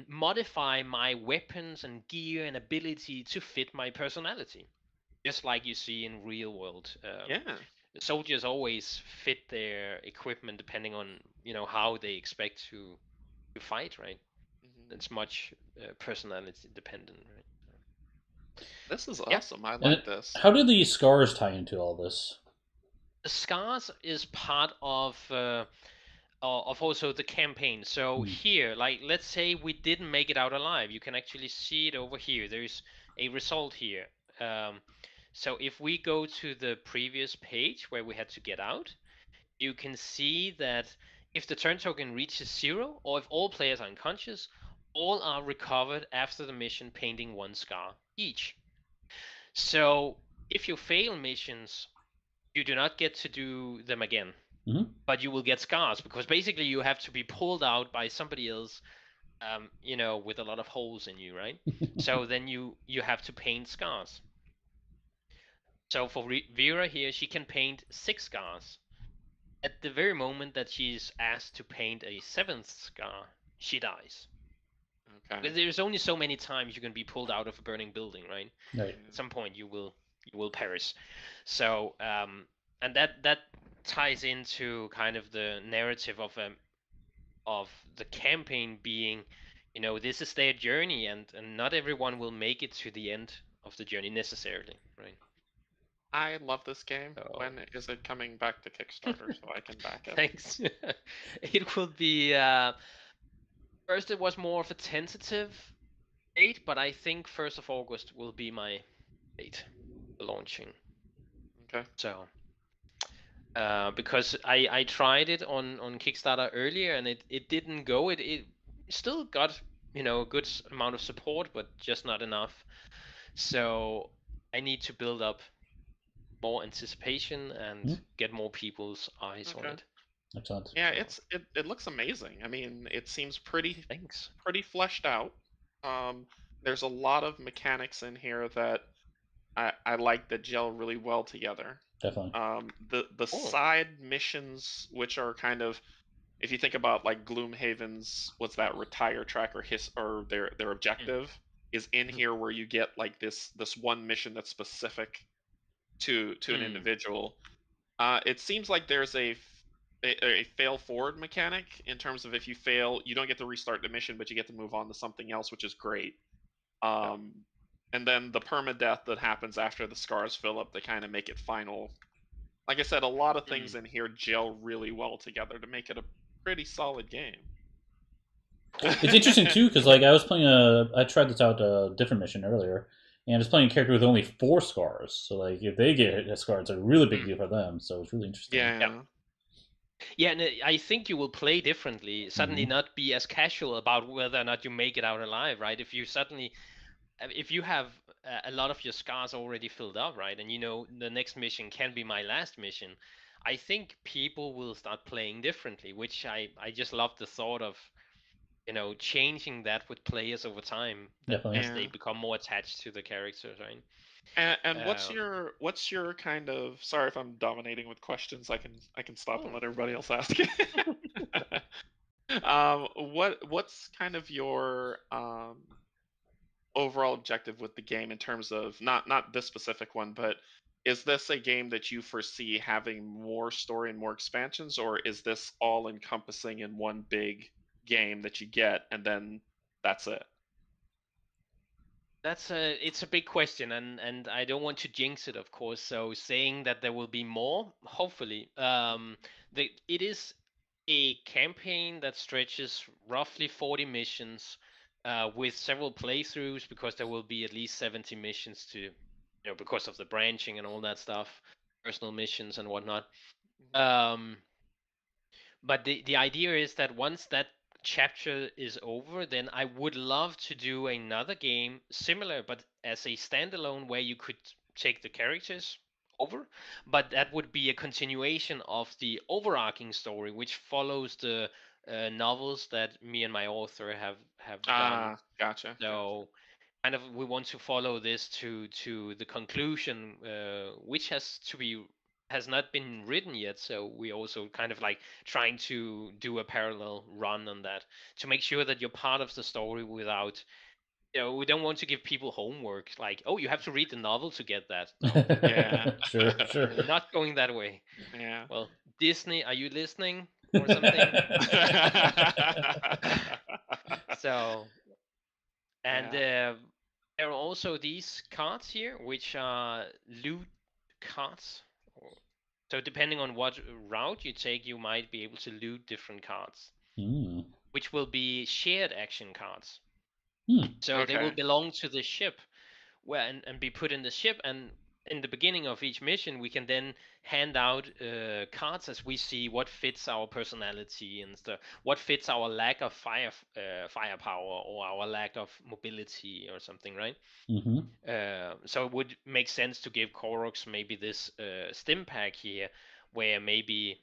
Speaker 4: modify my weapons and gear and ability to fit my personality, just like you see in real world.
Speaker 3: Yeah.
Speaker 4: Soldiers always fit their equipment depending on how they expect to fight, right?
Speaker 3: Mhm.
Speaker 4: It's much personality dependent, right?
Speaker 3: This is
Speaker 4: Yeah,
Speaker 3: awesome. I
Speaker 1: And
Speaker 3: like this.
Speaker 1: how do the scars tie into all this?
Speaker 4: the scars is part of also the campaign. So here, like let's say we didn't make it out alive, you can actually see it over here. There's a result here. So if we go to the previous page where we had to get out, you can see that if the turn token reaches 0, or if all players are unconscious, all are recovered after the mission, painting 1 scar each. So if you fail missions, you do not get to do them again. But you will get scars, because basically you have to be pulled out by somebody else, with a lot of holes in you, right? So then you have to paint scars. So for Vera here, she can paint 6 scars. At the very moment that she's asked to paint a 7th scar, she dies.
Speaker 3: Okay.
Speaker 4: Because there's only so many times you can be pulled out of a burning building, right?
Speaker 1: Right.
Speaker 4: At some point you will perish. So and that ties into kind of the narrative of the campaign being, this is their journey, and not everyone will make it to the end of the journey necessarily, right?
Speaker 3: I love this game.
Speaker 4: So
Speaker 3: When is it coming back to Kickstarter so I can back it?
Speaker 4: thanks. It will be first it was more of a tentative date, but I think 1st of August will be my date for launching.
Speaker 3: Okay.
Speaker 4: So because I tried it on Kickstarter earlier, and it didn't go. It still got a good amount of support, but just not enough. So I need to build up more anticipation and get more people's eyes on
Speaker 3: Okay.
Speaker 4: it.
Speaker 1: Excellent.
Speaker 3: Yeah,
Speaker 4: So
Speaker 3: it looks amazing. I mean, it seems pretty
Speaker 4: thanks.
Speaker 3: fleshed out. There's a lot of mechanics in here that I like that gel really well together.
Speaker 1: Definitely.
Speaker 3: The
Speaker 4: Cool.
Speaker 3: side missions, which are kind of, if you think about like Gloomhaven's, what's that, retire track, or their objective is in here, where you get like this one mission that's specific to an individual. It seems like there's a fail forward mechanic, in terms of if you fail, you don't get to restart the mission, but you get to move on to something else, which is great. And then the permadeath that happens after the scars fill up to kind of make it final like I said, a lot of things in here gel really well together to make it a pretty solid game.
Speaker 1: It's interesting too because like I tried this out a different mission earlier, and I was playing a character with only 4 scars. So like if they get a scar, it's a really big deal for them. So it's really interesting.
Speaker 3: Yeah.
Speaker 4: Yeah, and I think you will play differently. Suddenly, not be as casual about whether or not you make it out alive, right? If you have a lot of your scars already filled up, right, and you know the next mission can be my last mission, I think people will start playing differently, which I just love the thought of, changing that with players over time, as they become more attached to the characters, right?
Speaker 3: And what's your kind of, sorry if I'm dominating with questions, I can stop and let everybody else ask. What's kind of your overall objective with the game in terms of not this specific one, but is this a game that you foresee having more story and more expansions, or is this all encompassing in one big game that you get and then that's it?
Speaker 4: It's a big question, and I don't want to jinx it, of course. So saying that there will be more, hopefully. It is a campaign that stretches roughly 40 missions, with several playthroughs, because there will be at least 70 missions because of the branching and all that stuff, personal missions and whatnot. But the idea is that once that chapter is over, then I would love to do another game similar, but as a standalone, where you could take the characters over, but that would be a continuation of the overarching story, which follows the novels that me and my author have done.
Speaker 3: Gotcha.
Speaker 4: So kind of we want to follow this to the conclusion, which has not been written yet. So we also kind of like trying to do a parallel run on that to make sure that you're part of the story without. We don't want to give people homework like, oh, you have to read the novel to get that. No.
Speaker 3: Yeah.
Speaker 1: Sure.
Speaker 4: Not going that way.
Speaker 3: Yeah.
Speaker 4: Well, Disney, are you listening or something? So, and there are also these cards here, which are loot cards. So depending on what route you take, you might be able to loot different cards, which will be shared action cards. So they will belong to the ship, and be put in the ship. And in the beginning of each mission, we can then hand out cards as we see what fits our personality and stuff, what fits our lack of firepower or our lack of mobility or something, right? So it would make sense to give Koroks maybe this stim pack here, where maybe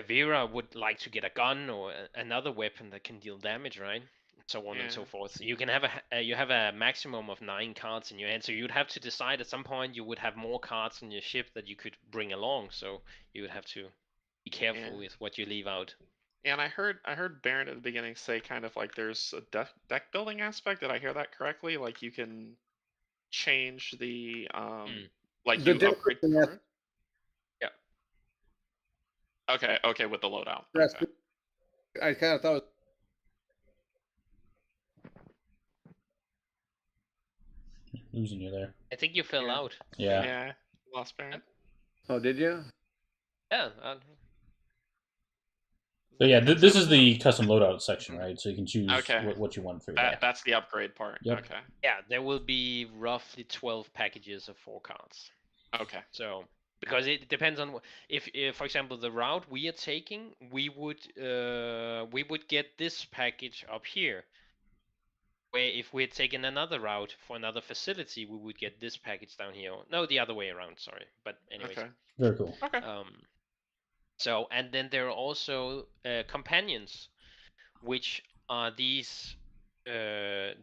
Speaker 4: Vera would like to get a gun or another weapon that can deal damage, right? So on and so forth. You can have a maximum of 9 cards in your hand, so you'd have to decide at some point you would have more cards in your ship that you could bring along. So you would have to be careful with what you leave out.
Speaker 3: And I heard Bairnt at the beginning say kind of like there's a deck building aspect. Did I hear that correctly? Like you can change the like you upgrade the card?
Speaker 4: Yeah.
Speaker 3: Okay, with the loadout.
Speaker 2: Yes.
Speaker 3: Okay.
Speaker 2: I kind of thought it was...
Speaker 1: Losing you there.
Speaker 4: I think you fell out.
Speaker 1: Yeah.
Speaker 3: Yeah. Lost Bairnt.
Speaker 2: Oh, did you?
Speaker 4: Yeah.
Speaker 1: So yeah, this is the custom loadout section, right? So you can choose what you want for your deck.
Speaker 3: That's the upgrade part.
Speaker 1: Yep.
Speaker 3: Okay.
Speaker 4: Yeah, there will be roughly 12 packages of 4 cards.
Speaker 3: Okay.
Speaker 4: So because it depends on if for example the route we are taking, we would get this package up here. Where if we had taken another route for another facility, we would get this package down here. No, the other way around. Sorry, but anyways.
Speaker 1: Okay. Very cool.
Speaker 3: Okay.
Speaker 4: So, and then there are also companions, which are these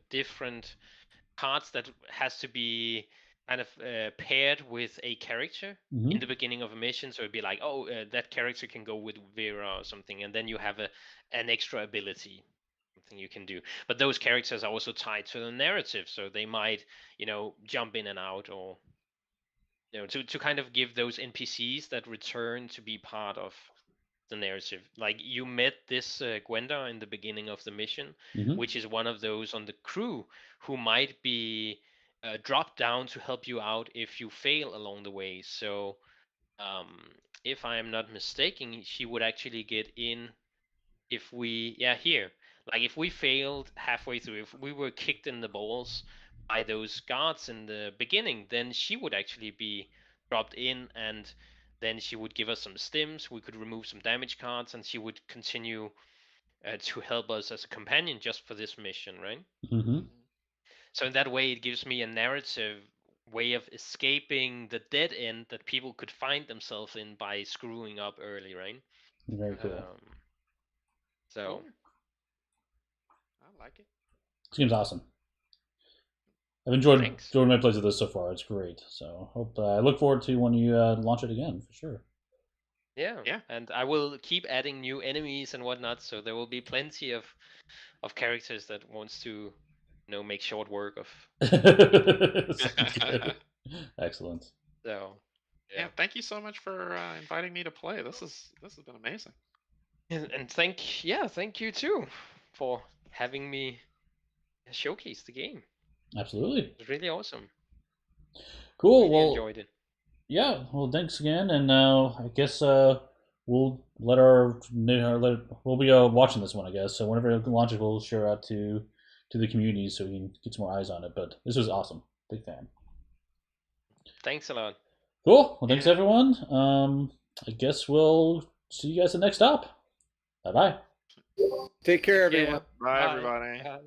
Speaker 4: different cards that has to be kind of paired with a character in the beginning of a mission. So it'd be like, oh, that character can go with Vera or something, and then you have an extra ability, something you can do. But those characters are also tied to the narrative, so they might, jump in and out, or to kind of give those NPCs that return to be part of the narrative. Like you met this Gwenda in the beginning of the mission, which is one of those on the crew who might be drop down to help you out if you fail along the way. So if I am not mistaken, she would actually get in if we, here, like if we failed halfway through, if we were kicked in the balls by those guards in the beginning, then she would actually be dropped in, and then she would give us some stims. We could remove some damage cards, and she would continue to help us as a companion just for this mission, right?
Speaker 1: Mm-hmm.
Speaker 4: So in that way, it gives me a narrative way of escaping the dead end that people could find themselves in by screwing up early, right?
Speaker 1: Very cool.
Speaker 4: So
Speaker 3: Cool. I like it.
Speaker 1: This game's awesome. I've enjoyed
Speaker 4: Thanks.
Speaker 1: my plays of this so far. It's great. So hope I look forward to when you launch it again for sure.
Speaker 4: Yeah. And I will keep adding new enemies and whatnot, so there will be plenty of characters that wants to, make short work of.
Speaker 1: Excellent.
Speaker 4: So
Speaker 3: yeah, thank you so much for inviting me to play. This has been amazing.
Speaker 4: And thank you too for having me showcase the game.
Speaker 1: Absolutely.
Speaker 4: It's really awesome.
Speaker 1: Cool.
Speaker 4: Really
Speaker 1: well,
Speaker 4: enjoyed it.
Speaker 1: Yeah. Well, thanks again, and I guess we'll we'll be watching this one, I guess. So whenever it launches, we'll share out to the community so we can get some more eyes on it. But this was awesome. Big fan.
Speaker 4: Thanks a lot.
Speaker 1: Cool. Well, thanks everyone. I guess we'll see you guys at the next stop. Bye bye.
Speaker 2: Take care, everyone.
Speaker 3: Bye, everybody.
Speaker 4: Bye.